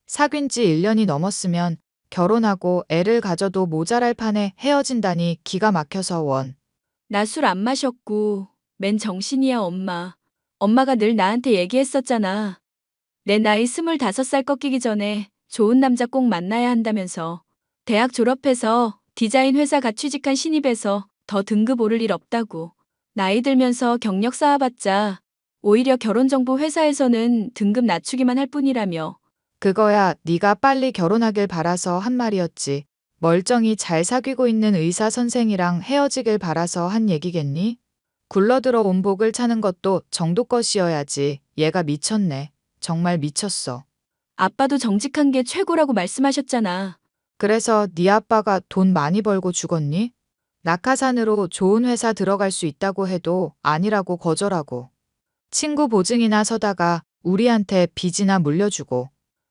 사귄 지 1년이 넘었으면 결혼하고 애를 가져도 모자랄 판에 헤어진다니 기가 막혀서 원. 나 술 안 마셨고 맨 정신이야 엄마. 엄마가 늘 나한테 얘기했었잖아. 내 나이 25살 꺾이기 전에 좋은 남자 꼭 만나야 한다면서. 대학 졸업해서 디자인 회사 가 취직한 신입에서 더 등급 오를 일 없다고. 나이 들면서 경력 쌓아봤자 오히려 결혼정보 회사에서는 등급 낮추기만 할 뿐이라며. 그거야 네가 빨리 결혼하길 바라서 한 말이었지. 멀쩡히 잘 사귀고 있는 의사 선생이랑 헤어지길 바라서 한 얘기겠니? 굴러들어 온 복을 차는 것도 정도껏이어야지. 얘가 미쳤네. 정말 미쳤어. 아빠도 정직한 게 최고라고 말씀하셨잖아. 그래서 네 아빠가 돈 많이 벌고 죽었니? 낙하산으로 좋은 회사 들어갈 수 있다고 해도 아니라고 거절하고. 친구 보증이나 서다가 우리한테 빚이나 물려주고.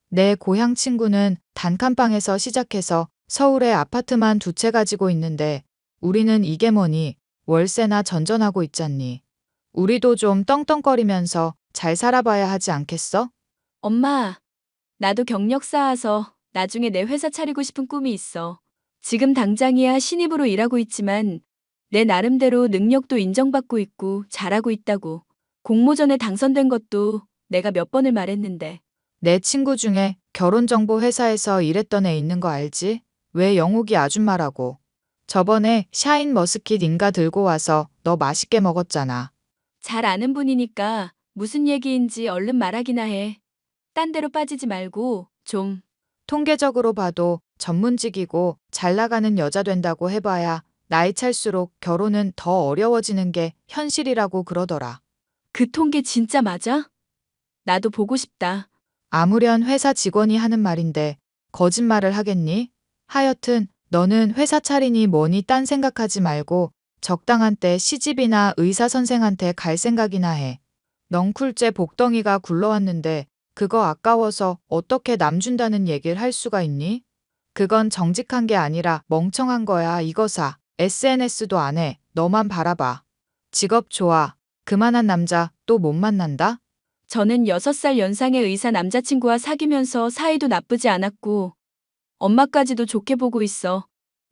내 고향 친구는 단칸방에서 시작해서 서울에 아파트만 2채 가지고 있는데 우리는 이게 뭐니? 월세나 전전하고 있잖니. 우리도 좀 떵떵거리면서 잘 살아봐야 하지 않겠어? 엄마, 나도 경력 쌓아서 나중에 내 회사 차리고 싶은 꿈이 있어. 지금 당장이야 신입으로 일하고 있지만 내 나름대로 능력도 인정받고 있고 잘하고 있다고. 공모전에 당선된 것도 내가 몇 번을 말했는데. 내 친구 중에 결혼정보 회사에서 일했던 애 있는 거 알지? 왜 영욱이 아줌마라고. 저번에 샤인머스킷 인가 들고 와서 너 맛있게 먹었잖아. 잘 아는 분이니까 무슨 얘기인지 얼른 말하기나 해. 딴 데로 빠지지 말고 좀. 통계적으로 봐도 전문직이고 잘 나가는 여자 된다고 해봐야 나이 찰수록 결혼은 더 어려워지는 게 현실이라고 그러더라. 그 통계 진짜 맞아? 나도 보고 싶다. 아무렴 회사 직원이 하는 말인데 거짓말을 하겠니? 하여튼 너는 회사 차리니 뭐니 딴 생각하지 말고 적당한 때 시집이나 의사 선생한테 갈 생각이나 해. 넝쿨째 복덩이가 굴러왔는데 그거 아까워서 어떻게 남 준다는 얘기를 할 수가 있니? 그건 정직한 게 아니라 멍청한 거야 이거사. SNS도 안 해. 너만 바라봐. 직업 좋아. 그만한 남자 또 못 만난다? 저는 6살 연상의 의사 남자친구와 사귀면서 사이도 나쁘지 않았고 엄마까지도 좋게 보고 있어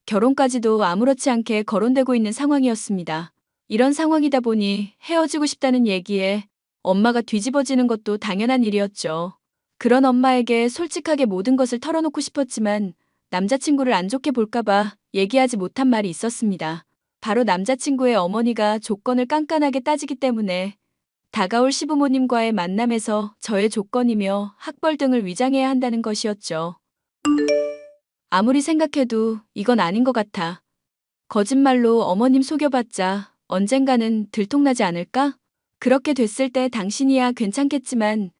결혼까지도 아무렇지 않게 거론되고 있는 상황이었습니다. 이런 상황이다 보니 헤어지고 싶다는 얘기에 엄마가 뒤집어지는 것도 당연한 일이었죠. 그런 엄마에게 솔직하게 모든 것을 털어놓고 싶었지만 남자친구를 안 좋게 볼까봐 얘기하지 못한 말이 있었습니다. 바로 남자친구의 어머니가 조건을 깐깐하게 따지기 때문에 다가올 시부모님과의 만남에서 저의 조건이며 학벌 등을 위장해야 한다는 것이었죠. 아무리 생각해도 이건 아닌 것 같아. 거짓말로 어머님 속여봤자 언젠가는 들통나지 않을까? 그렇게 됐을 때 당신이야 괜찮겠지만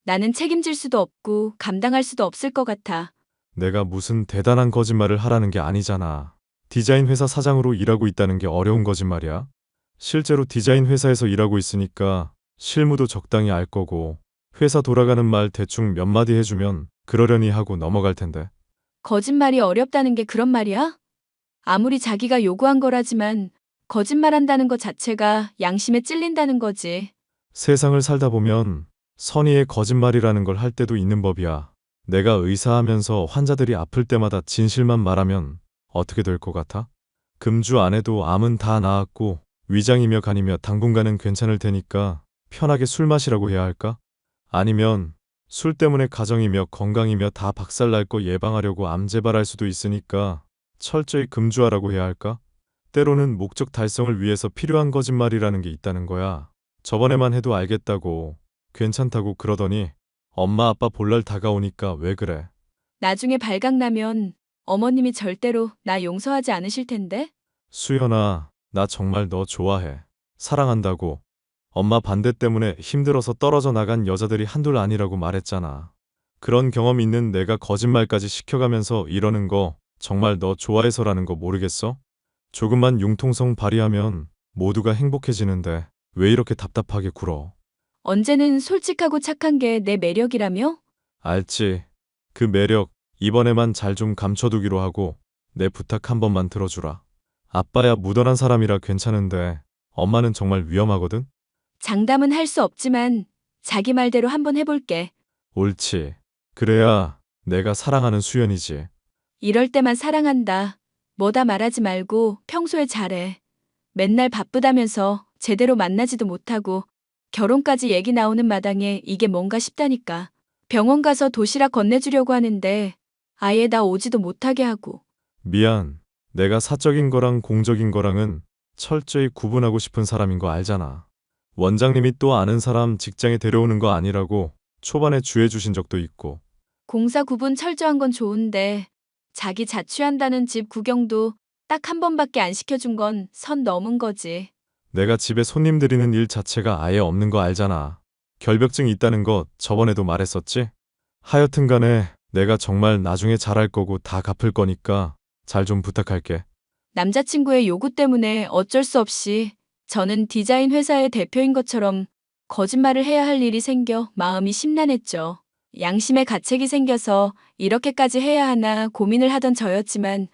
나는 책임질 수도 없고 감당할 수도 없을 것 같아. 내가 무슨 대단한 거짓말을 하라는 게 아니잖아. 디자인 회사 사장으로 일하고 있다는 게 어려운 거짓말이야? 실제로 디자인 회사에서 일하고 있으니까 실무도 적당히 알 거고 회사 돌아가는 말 대충 몇 마디 해주면 그러려니 하고 넘어갈 텐데. 거짓말이 어렵다는 게 그런 말이야? 아무리 자기가 요구한 거라지만 거짓말한다는 것 자체가 양심에 찔린다는 거지. 세상을 살다 보면 선의의 거짓말이라는 걸 할 때도 있는 법이야. 내가 의사하면서 환자들이 아플 때마다 진실만 말하면 어떻게 될 것 같아? 금주 안에도 암은 다 나았고 위장이며 간이며 당분간은 괜찮을 테니까 편하게 술 마시라고 해야 할까? 아니면 술 때문에 가정이며 건강이며 다 박살날 거 예방하려고 암 재발할 수도 있으니까 철저히 금주하라고 해야 할까? 때로는 목적 달성을 위해서 필요한 거짓말이라는 게 있다는 거야. 저번에만 해도 알겠다고 괜찮다고 그러더니 엄마 아빠 볼날 다가오니까 왜 그래? 나중에 발각나면 어머님이 절대로 나 용서하지 않으실 텐데? 수연아, 나 정말 너 좋아해. 사랑한다고. 엄마 반대 때문에 힘들어서 떨어져 나간 여자들이 한둘 아니라고 말했잖아. 그런 경험 있는 내가 거짓말까지 시켜가면서 이러는 거 정말 너 좋아해서라는 거 모르겠어? 조금만 융통성 발휘하면 모두가 행복해지는데 왜 이렇게 답답하게 굴어? 언제는 솔직하고 착한 게 내 매력이라며? 알지. 그 매력 이번에만 잘 좀 감춰두기로 하고 내 부탁 한 번만 들어주라. 아빠야 무던한 사람이라 괜찮은데 엄마는 정말 위험하거든? 장담은 할 수 없지만 자기 말대로 한번 해볼게. 옳지. 그래야 내가 사랑하는 수연이지. 이럴 때만 사랑한다. 뭐다 말하지 말고 평소에 잘해. 맨날 바쁘다면서 제대로 만나지도 못하고 결혼까지 얘기 나오는 마당에 이게 뭔가 싶다니까. 병원 가서 도시락 건네주려고 하는데 아예 나 오지도 못하게 하고. 미안. 내가 사적인 거랑 공적인 거랑은 철저히 구분하고 싶은 사람인 거 알잖아. 원장님이 또 아는 사람 직장에 데려오는 거 아니라고 초반에 주해 주신 적도 있고. 공사 구분 철저한 건 좋은데 자기 자취한다는 집 구경도 딱 한 번밖에 안 시켜준 건 선 넘은 거지. 내가 집에 손님 들이는 일 자체가 아예 없는 거 알잖아. 결벽증 있다는 거 저번에도 말했었지? 하여튼 간에 내가 정말 나중에 잘할 거고 다 갚을 거니까 잘 좀 부탁할게. 남자친구의 요구 때문에 어쩔 수 없이 저는 디자인 회사의 대표인 것처럼 거짓말을 해야 할 일이 생겨 마음이 심란했죠. 양심의 가책이 생겨서 이렇게까지 해야 하나 고민을 하던 저였지만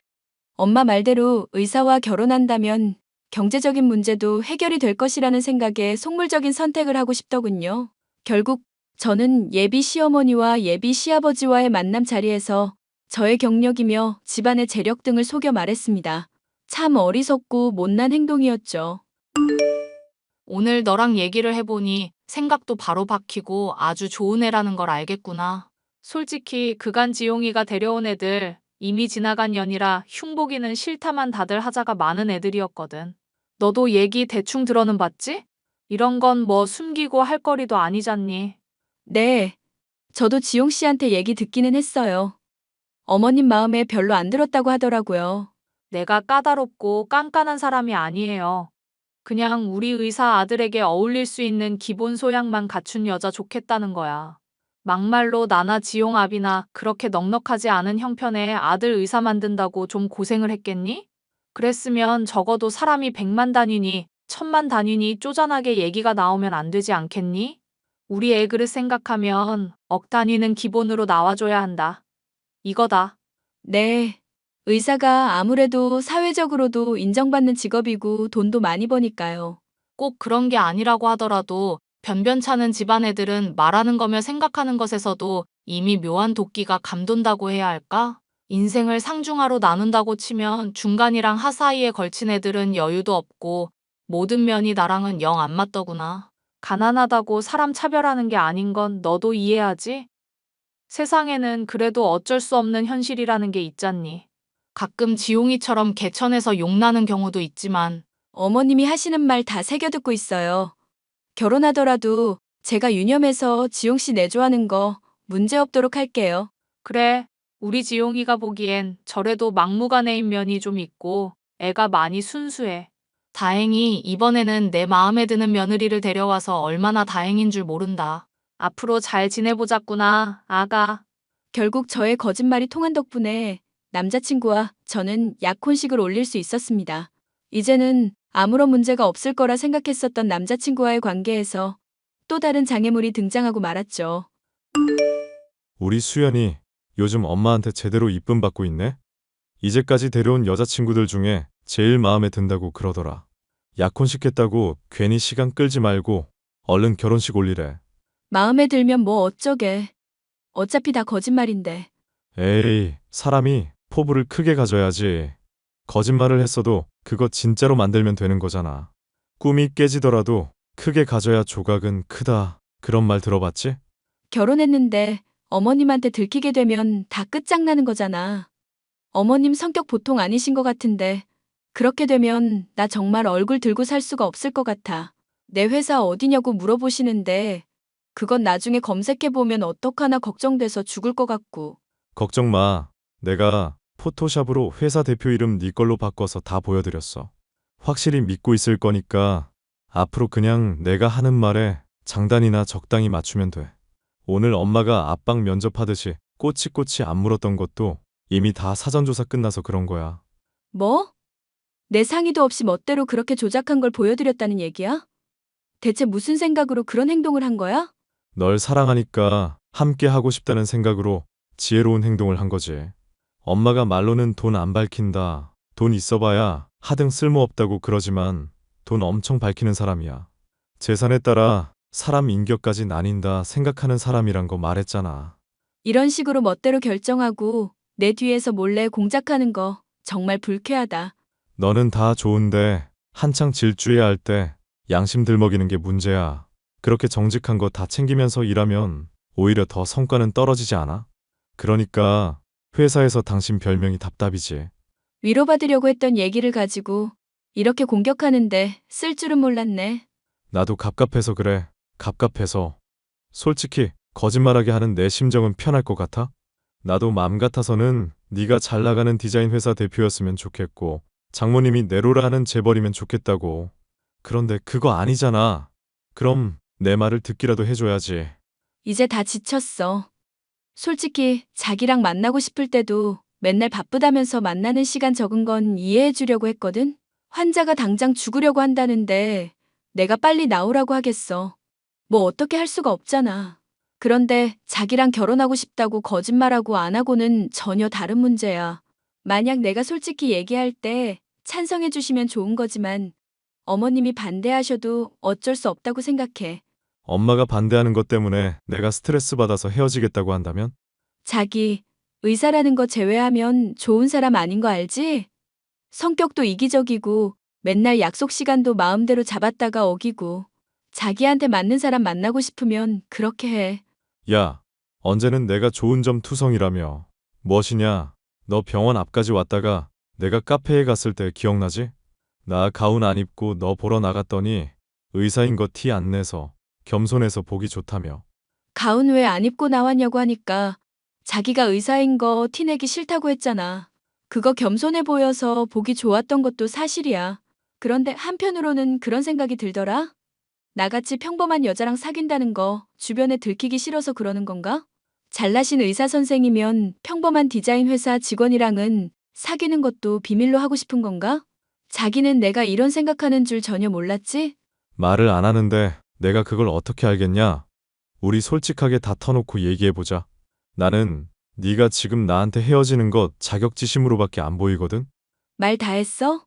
엄마 말대로 의사와 결혼한다면 경제적인 문제도 해결이 될 것이라는 생각에 속물적인 선택을 하고 싶더군요. 결국 저는 예비 시어머니와 예비 시아버지와의 만남 자리에서 저의 경력이며 집안의 재력 등을 속여 말했습니다. 참 어리석고 못난 행동이었죠. 오늘 너랑 얘기를 해보니 생각도 바로 박히고 아주 좋은 애라는 걸 알겠구나. 솔직히 그간 지용이가 데려온 애들 이미 지나간 년이라 흉보기는 싫다만 다들 하자가 많은 애들이었거든. 너도 얘기 대충 들어는 봤지? 이런 건 뭐 숨기고 할 거리도 아니잖니. 네. 저도 지용 씨한테 얘기 듣기는 했어요. 어머님 마음에 별로 안 들었다고 하더라고요. 내가 까다롭고 깐깐한 사람이 아니에요. 그냥 우리 의사 아들에게 어울릴 수 있는 기본 소양만 갖춘 여자 좋겠다는 거야. 막말로 나나 지용압이나 그렇게 넉넉하지 않은 형편의 아들 의사 만든다고 좀 고생을 했겠니? 그랬으면 적어도 사람이 100만 단위니 1000만 단위니 쪼잔하게 얘기가 나오면 안 되지 않겠니? 우리 애 그릇 생각하면 억 단위는 기본으로 나와줘야 한다. 이거다. 네. 의사가 아무래도 사회적으로도 인정받는 직업이고 돈도 많이 버니까요. 꼭 그런 게 아니라고 하더라도 변변찮은 집안 애들은 말하는 거며 생각하는 것에서도 이미 묘한 도끼가 감돈다고 해야 할까? 인생을 상중하로 나눈다고 치면 중간이랑 하 사이에 걸친 애들은 여유도 없고 모든 면이 나랑은 영 안 맞더구나. 가난하다고 사람 차별하는 게 아닌 건 너도 이해하지? 세상에는 그래도 어쩔 수 없는 현실이라는 게 있잖니. 가끔 지용이처럼 개천에서 욕나는 경우도 있지만 어머님이 하시는 말 다 새겨 듣고 있어요. 결혼하더라도 제가 유념해서 지용 씨 내조하는 거 문제 없도록 할게요. 그래, 우리 지용이가 보기엔 저래도 막무가내인 면이 좀 있고 애가 많이 순수해. 다행히 이번에는 내 마음에 드는 며느리를 데려와서 얼마나 다행인 줄 모른다. 앞으로 잘 지내보자꾸나, 아가. 결국 저의 거짓말이 통한 덕분에 남자친구와 저는 약혼식을 올릴 수 있었습니다. 이제는 아무런 문제가 없을 거라 생각했었던 남자친구와의 관계에서 또 다른 장애물이 등장하고 말았죠. 우리 수연이 요즘 엄마한테 제대로 이쁨 받고 있네? 이제까지 데려온 여자친구들 중에 제일 마음에 든다고 그러더라. 약혼식 했다고 괜히 시간 끌지 말고 얼른 결혼식 올리래. 마음에 들면 뭐 어쩌게. 어차피 다 거짓말인데. 에이, 사람이 포부를 크게 가져야지. 거짓말을 했어도 그거 진짜로 만들면 되는 거잖아. 꿈이 깨지더라도 크게 가져야 조각은 크다. 그런 말 들어봤지? 결혼했는데 어머님한테 들키게 되면 다 끝장나는 거잖아. 어머님 성격 보통 아니신 것 같은데 그렇게 되면 나 정말 얼굴 들고 살 수가 없을 것 같아. 내 회사 어디냐고 물어보시는데 그건 나중에 검색해보면 어떡하나 걱정돼서 죽을 것 같고. 걱정 마. 내가 포토샵으로 회사 대표 이름 네 걸로 바꿔서 다 보여드렸어. 확실히 믿고 있을 거니까 앞으로 그냥 내가 하는 말에 장단이나 적당히 맞추면 돼. 오늘 엄마가 압박 면접하듯이 꼬치꼬치 안 물었던 것도 이미 다 사전조사 끝나서 그런 거야. 뭐? 내 상의도 없이 멋대로 그렇게 조작한 걸 보여드렸다는 얘기야? 대체 무슨 생각으로 그런 행동을 한 거야? 널 사랑하니까 함께 하고 싶다는 생각으로 지혜로운 행동을 한 거지. 엄마가 말로는 돈 안 밝힌다. 돈 있어봐야 하등 쓸모없다고 그러지만 돈 엄청 밝히는 사람이야. 재산에 따라 사람 인격까지 나뉜다 생각하는 사람이란 거 말했잖아. 이런 식으로 멋대로 결정하고 내 뒤에서 몰래 공작하는 거 정말 불쾌하다. 너는 다 좋은데 한창 질주해야 할 때 양심 들먹이는 게 문제야. 그렇게 정직한 거 다 챙기면서 일하면 오히려 더 성과는 떨어지지 않아? 그러니까 회사에서 당신 별명이 답답이지. 위로받으려고 했던 얘기를 가지고 이렇게 공격하는데 쓸 줄은 몰랐네. 나도 갑갑해서 그래. 갑갑해서. 솔직히 거짓말하게 하는 내 심정은 편할 것 같아? 나도 마음 같아서는 네가 잘 나가는 디자인 회사 대표였으면 좋겠고 장모님이 내로라 하는 재벌이면 좋겠다고. 그런데 그거 아니잖아. 그럼 내 말을 듣기라도 해줘야지. 이제 다 지쳤어. 솔직히 자기랑 만나고 싶을 때도 맨날 바쁘다면서 만나는 시간 적은 건 이해해 주려고 했거든. 환자가 당장 죽으려고 한다는데 내가 빨리 나오라고 하겠어. 뭐 어떻게 할 수가 없잖아. 그런데 자기랑 결혼하고 싶다고 거짓말하고 안 하고는 전혀 다른 문제야. 만약 내가 솔직히 얘기할 때 찬성해 주시면 좋은 거지만 어머님이 반대하셔도 어쩔 수 없다고 생각해. 엄마가 반대하는 것 때문에 내가 스트레스 받아서 헤어지겠다고 한다면? 자기, 의사라는 거 제외하면 좋은 사람 아닌 거 알지? 성격도 이기적이고 맨날 약속 시간도 마음대로 잡았다가 어기고 자기한테 맞는 사람 만나고 싶으면 그렇게 해. 야, 언제는 내가 좋은 점 투성이라며. 무엇이냐? 너 병원 앞까지 왔다가 내가 카페에 갔을 때 기억나지? 나 가운 안 입고 너 보러 나갔더니 의사인 거 티 안 내서 겸손해서 보기 좋다며. 가운 왜 안 입고 나왔냐고 하니까 자기가 의사인 거 티내기 싫다고 했잖아. 그거 겸손해 보여서 보기 좋았던 것도 사실이야. 그런데 한편으로는 그런 생각이 들더라. 나같이 평범한 여자랑 사귄다는 거 주변에 들키기 싫어서 그러는 건가? 잘나신 의사 선생이면 평범한 디자인 회사 직원이랑은 사귀는 것도 비밀로 하고 싶은 건가? 자기는 내가 이런 생각하는 줄 전혀 몰랐지? 말을 안 하는데 내가 그걸 어떻게 알겠냐? 우리 솔직하게 다 터놓고 얘기해보자. 나는 네가 지금 나한테 헤어지는 것 자격지심으로밖에 안 보이거든? 말 다 했어?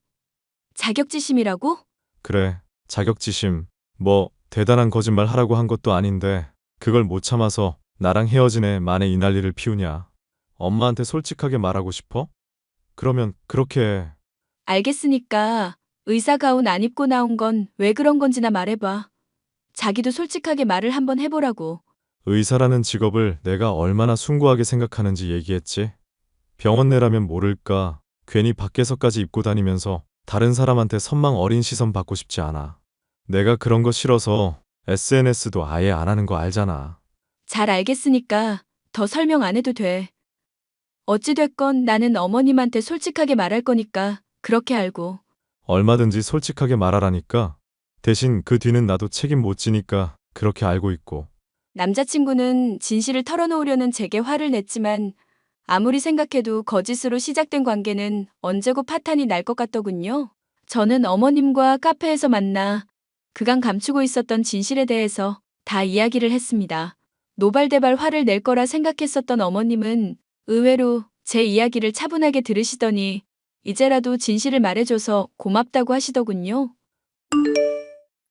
자격지심이라고? 그래, 자격지심. 뭐 대단한 거짓말 하라고 한 것도 아닌데 그걸 못 참아서 나랑 헤어진 애 만에 이 난리를 피우냐. 엄마한테 솔직하게 말하고 싶어? 그러면 그렇게 해. 알겠으니까 의사 가운 안 입고 나온 건 왜 그런 건지나 말해봐. 자기도 솔직하게 말을 한번 해보라고. 의사라는 직업을 내가 얼마나 숭고하게 생각하는지 얘기했지. 병원 내라면 모를까. 괜히 밖에서까지 입고 다니면서 다른 사람한테 선망 어린 시선 받고 싶지 않아. 내가 그런 거 싫어서 SNS도 아예 안 하는 거 알잖아. 잘 알겠으니까 더 설명 안 해도 돼. 어찌됐건 나는 어머님한테 솔직하게 말할 거니까 그렇게 알고. 얼마든지 솔직하게 말하라니까. 대신 그 뒤는 나도 책임 못 지니까 그렇게 알고 있고. 남자친구는 진실을 털어놓으려는 제게 화를 냈지만 아무리 생각해도 거짓으로 시작된 관계는 언제고 파탄이 날 것 같더군요. 저는 어머님과 카페에서 만나 그간 감추고 있었던 진실에 대해서 다 이야기를 했습니다. 노발대발 화를 낼 거라 생각했었던 어머님은 의외로 제 이야기를 차분하게 들으시더니 이제라도 진실을 말해줘서 고맙다고 하시더군요.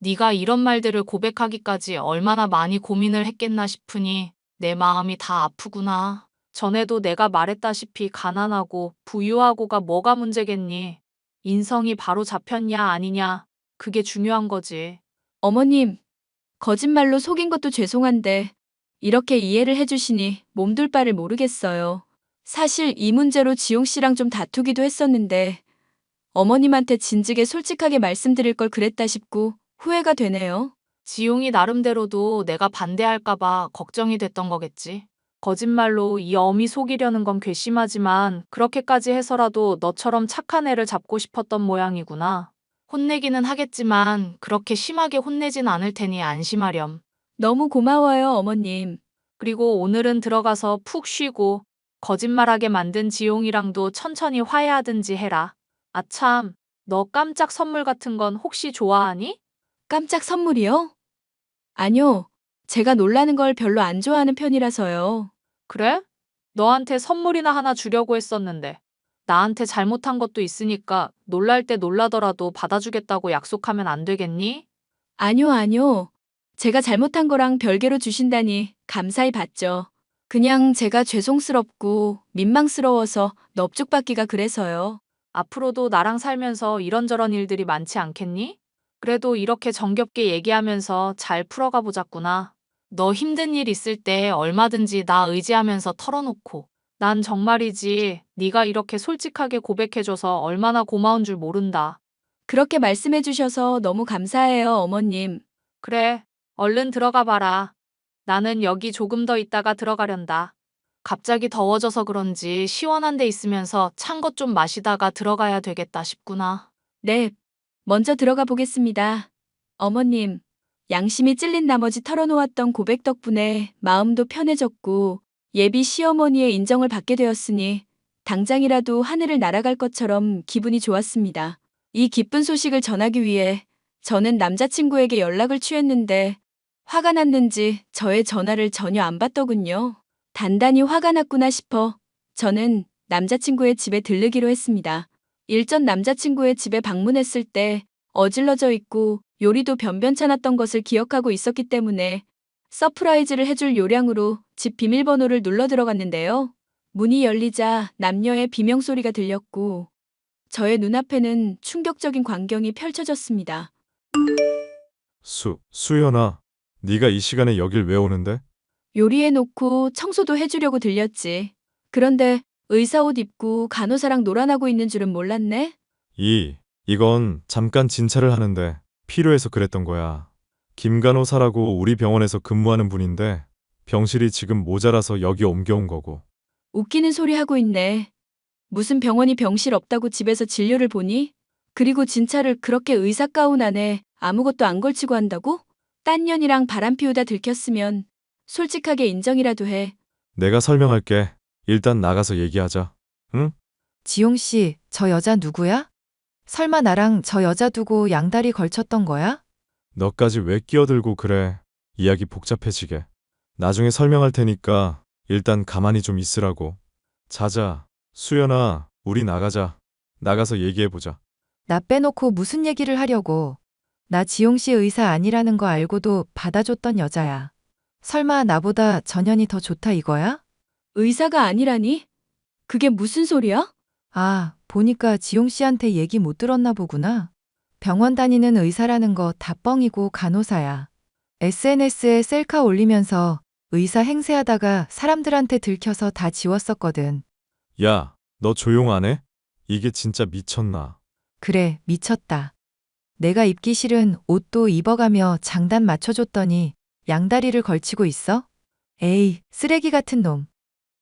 네가 이런 말들을 고백하기까지 얼마나 많이 고민을 했겠나 싶으니 내 마음이 다 아프구나. 전에도 내가 말했다시피 가난하고 부유하고가 뭐가 문제겠니? 인성이 바로 잡혔냐 아니냐, 그게 중요한 거지. 어머님, 거짓말로 속인 것도 죄송한데 이렇게 이해를 해주시니 몸둘 바를 모르겠어요. 사실 이 문제로 지용 씨랑 좀 다투기도 했었는데 어머님한테 진즉에 솔직하게 말씀드릴 걸 그랬다 싶고 후회가 되네요. 지용이 나름대로도 내가 반대할까봐 걱정이 됐던 거겠지. 거짓말로 이 어미 속이려는 건 괘씸하지만 그렇게까지 해서라도 너처럼 착한 애를 잡고 싶었던 모양이구나. 혼내기는 하겠지만 그렇게 심하게 혼내진 않을 테니 안심하렴. 너무 고마워요, 어머님. 그리고 오늘은 들어가서 푹 쉬고 거짓말하게 만든 지용이랑도 천천히 화해하든지 해라. 아참, 너 깜짝 선물 같은 건 혹시 좋아하니? 깜짝 선물이요? 아니요. 제가 놀라는 걸 별로 안 좋아하는 편이라서요. 그래? 너한테 선물이나 하나 주려고 했었는데. 나한테 잘못한 것도 있으니까 놀랄 때 놀라더라도 받아주겠다고 약속하면 안 되겠니? 아니요, 아니요. 제가 잘못한 거랑 별개로 주신다니 감사히 받죠. 그냥 제가 죄송스럽고 민망스러워서 넙죽받기가 그래서요. 앞으로도 나랑 살면서 이런저런 일들이 많지 않겠니? 그래도 이렇게 정겹게 얘기하면서 잘 풀어가 보자꾸나. 너 힘든 일 있을 때 얼마든지 나 의지하면서 털어놓고. 난 정말이지 네가 이렇게 솔직하게 고백해줘서 얼마나 고마운 줄 모른다. 그렇게 말씀해 주셔서 너무 감사해요, 어머님. 그래, 얼른 들어가 봐라. 나는 여기 조금 더 있다가 들어가련다. 갑자기 더워져서 그런지 시원한 데 있으면서 찬 것 좀 마시다가 들어가야 되겠다 싶구나. 네, 먼저 들어가 보겠습니다. 어머님, 양심이 찔린 나머지 털어놓았던 고백 덕분에 마음도 편해졌고 예비 시어머니의 인정을 받게 되었으니 당장이라도 하늘을 날아갈 것처럼 기분이 좋았습니다. 이 기쁜 소식을 전하기 위해 저는 남자친구에게 연락을 취했는데 화가 났는지 저의 전화를 전혀 안 받더군요. 단단히 화가 났구나 싶어 저는 남자친구의 집에 들르기로 했습니다. 일전 남자친구의 집에 방문했을 때 어질러져 있고 요리도 변변찮았던 것을 기억하고 있었기 때문에 서프라이즈를 해줄 요량으로 집 비밀번호를 눌러 들어갔는데요. 문이 열리자 남녀의 비명소리가 들렸고 저의 눈앞에는 충격적인 광경이 펼쳐졌습니다. 수연아, 네가 이 시간에 여길 왜 오는데? 요리해놓고 청소도 해주려고 들렸지. 그런데 의사 옷 입고 간호사랑 놀아나고 있는 줄은 몰랐네. 이건 잠깐 진찰을 하는데 필요해서 그랬던 거야. 김 간호사라고 우리 병원에서 근무하는 분인데 병실이 지금 모자라서 여기 옮겨온 거고. 웃기는 소리 하고 있네. 무슨 병원이 병실 없다고 집에서 진료를 보니? 그리고 진찰을 그렇게 의사 가운 안에 아무것도 안 걸치고 한다고? 딴 년이랑 바람 피우다 들켰으면 솔직하게 인정이라도 해. 내가 설명할게. 일단 나가서 얘기하자. 응? 지용 씨, 저 여자 누구야? 설마 나랑 저 여자 두고 양다리 걸쳤던 거야? 너까지 왜 끼어들고 그래? 이야기 복잡해지게. 나중에 설명할 테니까 일단 가만히 좀 있으라고. 자자. 수연아, 우리 나가자. 나가서 얘기해보자. 나 빼놓고 무슨 얘기를 하려고. 나 지용 씨 의사 아니라는 거 알고도 받아줬던 여자야. 설마 나보다 전현이 더 좋다 이거야? 의사가 아니라니? 그게 무슨 소리야? 아, 보니까 지용 씨한테 얘기 못 들었나 보구나. 병원 다니는 의사라는 거 다 뻥이고 간호사야. SNS에 셀카 올리면서 의사 행세하다가 사람들한테 들켜서 다 지웠었거든. 야, 너 조용 안 해? 이게 진짜 미쳤나? 그래, 미쳤다. 내가 입기 싫은 옷도 입어가며 장단 맞춰줬더니 양다리를 걸치고 있어? 에이, 쓰레기 같은 놈.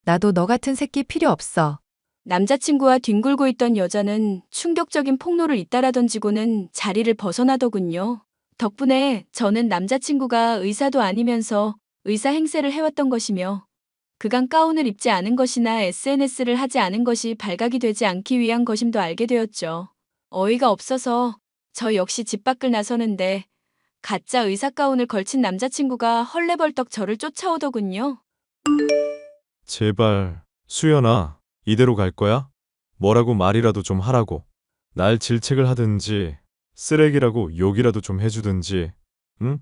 나도 너 같은 새끼 필요 없어. 남자친구와 뒹굴고 있던 여자는 충격적인 폭로를 잇따라 던지고는 자리를 벗어나더군요. 덕분에 저는 남자친구가 의사도 아니면서 의사 행세를 해왔던 것이며 그간 가운을 입지 않은 것이나 SNS를 하지 않은 것이 발각이 되지 않기 위한 것임도 알게 되었죠. 어이가 없어서 저 역시 집 밖을 나서는데 가짜 의사 가운을 걸친 남자친구가 헐레벌떡 저를 쫓아오더군요. 제발, 수연아, 이대로 갈 거야? 뭐라고 말이라도 좀 하라고. 날 질책을 하든지, 쓰레기라고 욕이라도 좀 해주든지, 응?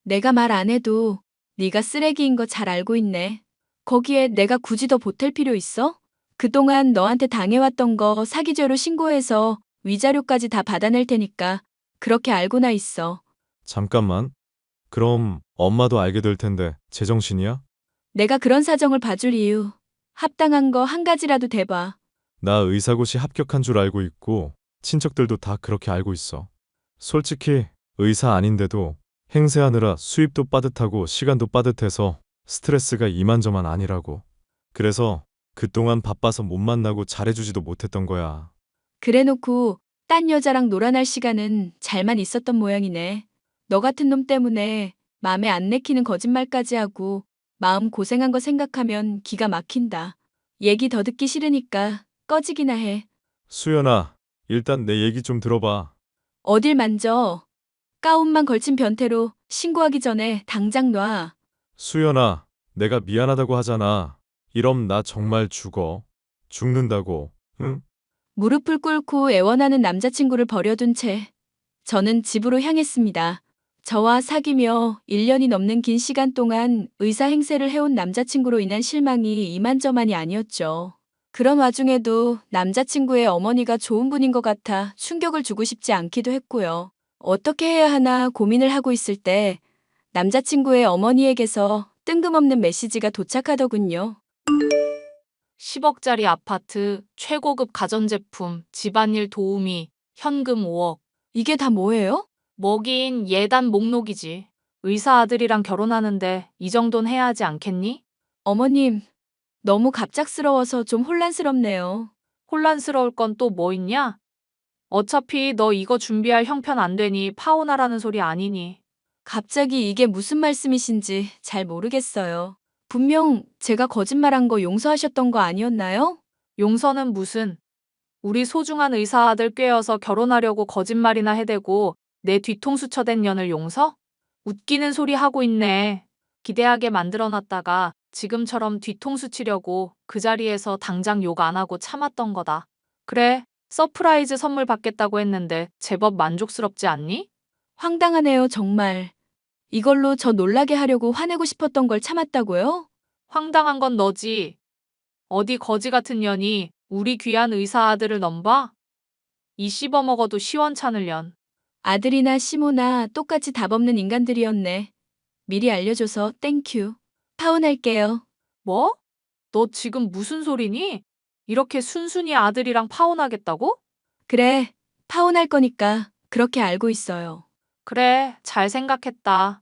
내가 말 안 해도 네가 쓰레기인 거 잘 알고 있네. 거기에 내가 굳이 더 보탤 필요 있어? 그동안 너한테 당해왔던 거 사기죄로 신고해서 위자료까지 다 받아낼 테니까 그렇게 알고나 있어. 잠깐만. 그럼 엄마도 알게 될 텐데, 제정신이야? 내가 그런 사정을 봐줄 이유. 합당한 거 한 가지라도 대봐. 나 의사고시 합격한 줄 알고 있고, 친척들도 다 그렇게 알고 있어. 솔직히, 의사 아닌데도 행세하느라 수입도 빠듯하고 시간도 빠듯해서 스트레스가 이만저만 아니라고. 그래서 그동안 바빠서 못 만나고 잘해주지도 못했던 거야. 그래놓고 딴 여자랑 놀아날 시간은 잘만 있었던 모양이네. 너 같은 놈 때문에 맘에 안 내키는 거짓말까지 하고 마음 고생한 거 생각하면 기가 막힌다. 얘기 더 듣기 싫으니까 꺼지기나 해. 수연아, 일단 내 얘기 좀 들어봐. 어딜 만져. 가운만 걸친 변태로 신고하기 전에 당장 놔. 수연아, 내가 미안하다고 하잖아. 이럼 나 정말 죽어. 죽는다고, 응? 무릎을 꿇고 애원하는 남자친구를 버려둔 채 저는 집으로 향했습니다. 저와 사귀며 1년이 넘는 긴 시간 동안 의사 행세를 해온 남자친구로 인한 실망이 이만저만이 아니었죠. 그런 와중에도 남자친구의 어머니가 좋은 분인 것 같아 충격을 주고 싶지 않기도 했고요. 어떻게 해야 하나 고민을 하고 있을 때 남자친구의 어머니에게서 뜬금없는 메시지가 도착하더군요. 10억짜리 아파트, 최고급 가전제품, 집안일 도우미, 현금 5억. 이게 다 뭐예요? 뭐긴 예단 목록이지. 의사 아들이랑 결혼하는데 이 정도는 해야 하지 않겠니? 어머님, 너무 갑작스러워서 좀 혼란스럽네요. 혼란스러울 건 또 뭐 있냐? 어차피 너 이거 준비할 형편 안 되니 파혼하라는 소리 아니니. 갑자기 이게 무슨 말씀이신지 잘 모르겠어요. 분명 제가 거짓말한 거 용서하셨던 거 아니었나요? 용서는 무슨. 우리 소중한 의사 아들 꿰어서 결혼하려고 거짓말이나 해대고 내 뒤통수 쳐댄 년을 용서? 웃기는 소리 하고 있네. 기대하게 만들어놨다가 지금처럼 뒤통수 치려고 그 자리에서 당장 욕 안 하고 참았던 거다. 그래, 서프라이즈 선물 받겠다고 했는데 제법 만족스럽지 않니? 황당하네요, 정말. 이걸로 저 놀라게 하려고 화내고 싶었던 걸 참았다고요? 황당한 건 너지. 어디 거지 같은 년이 우리 귀한 의사 아들을 넘봐? 이 씹어먹어도 시원찮을 년. 아들이나 시모나 똑같이 답 없는 인간들이었네. 미리 알려줘서 땡큐. 파혼할게요. 뭐? 너 지금 무슨 소리니? 이렇게 순순히 아들이랑 파혼하겠다고? 그래, 파혼할 거니까 그렇게 알고 있어요. 그래, 잘 생각했다.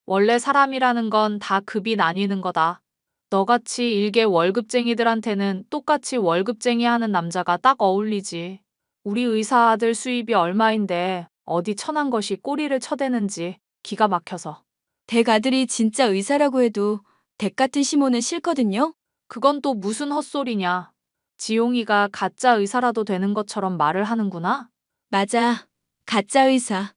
원래 사람이라는 건 다 급이 나뉘는 거다. 너같이 일개 월급쟁이들한테는 똑같이 월급쟁이 하는 남자가 딱 어울리지. 우리 의사 아들 수입이 얼마인데 어디 천한 것이 꼬리를 쳐대는지 기가 막혀서. 댁 아들이 진짜 의사라고 해도 댁 같은 시모는 싫거든요. 그건 또 무슨 헛소리냐. 지용이가 가짜 의사라도 되는 것처럼 말을 하는구나. 맞아. 가짜 의사.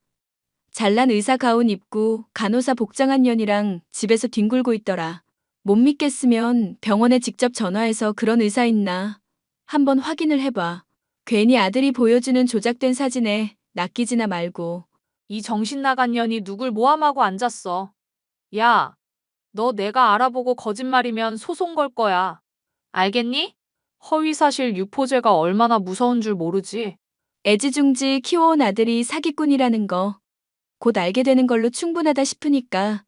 잘난 의사 가운 입고 간호사 복장한 년이랑 집에서 뒹굴고 있더라. 못 믿겠으면 병원에 직접 전화해서 그런 의사 있나 한번 확인을 해봐. 괜히 아들이 보여주는 조작된 사진에 낚이지나 말고. 이 정신 나간 년이 누굴 모함하고 앉았어. 야, 너 내가 알아보고 거짓말이면 소송 걸 거야. 알겠니? 허위사실 유포죄가 얼마나 무서운 줄 모르지. 애지중지 키워온 아들이 사기꾼이라는 거 곧 알게 되는 걸로 충분하다 싶으니까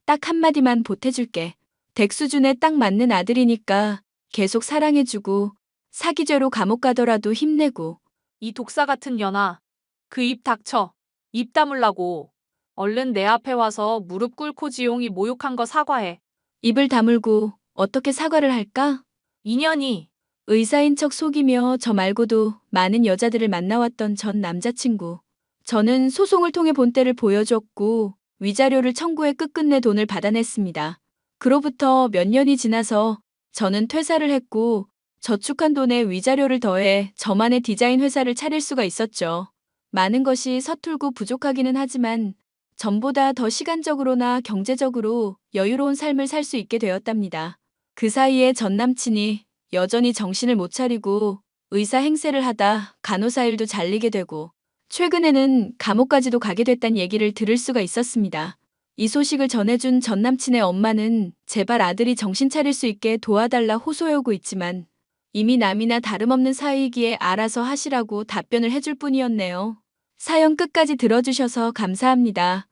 딱 한마디만 보태줄게. 댁 수준에 딱 맞는 아들이니까 계속 사랑해주고 사기죄로 감옥 가더라도 힘내고. 이 독사 같은 년아. 그 입 닥쳐. 입 다물라고. 얼른 내 앞에 와서 무릎 꿇고 지용이 모욕한 거 사과해. 입을 다물고 어떻게 사과를 할까? 인연이. 의사인 척 속이며 저 말고도 많은 여자들을 만나왔던 전 남자친구. 저는 소송을 통해 본때를 보여줬고 위자료를 청구해 끝끝내 돈을 받아냈습니다. 그로부터 몇 년이 지나서 저는 퇴사를 했고 저축한 돈에 위자료를 더해 저만의 디자인 회사를 차릴 수가 있었죠. 많은 것이 서툴고 부족하기는 하지만 전보다 더 시간적으로나 경제적으로 여유로운 삶을 살 수 있게 되었답니다. 그 사이에 전 남친이 여전히 정신을 못 차리고 의사 행세를 하다 간호사 일도 잘리게 되고 최근에는 감옥까지도 가게 됐다는 얘기를 들을 수가 있었습니다. 이 소식을 전해준 전 남친의 엄마는 제발 아들이 정신 차릴 수 있게 도와달라 호소해오고 있지만 이미 남이나 다름없는 사이이기에 알아서 하시라고 답변을 해줄 뿐이었네요. 사연 끝까지 들어주셔서 감사합니다.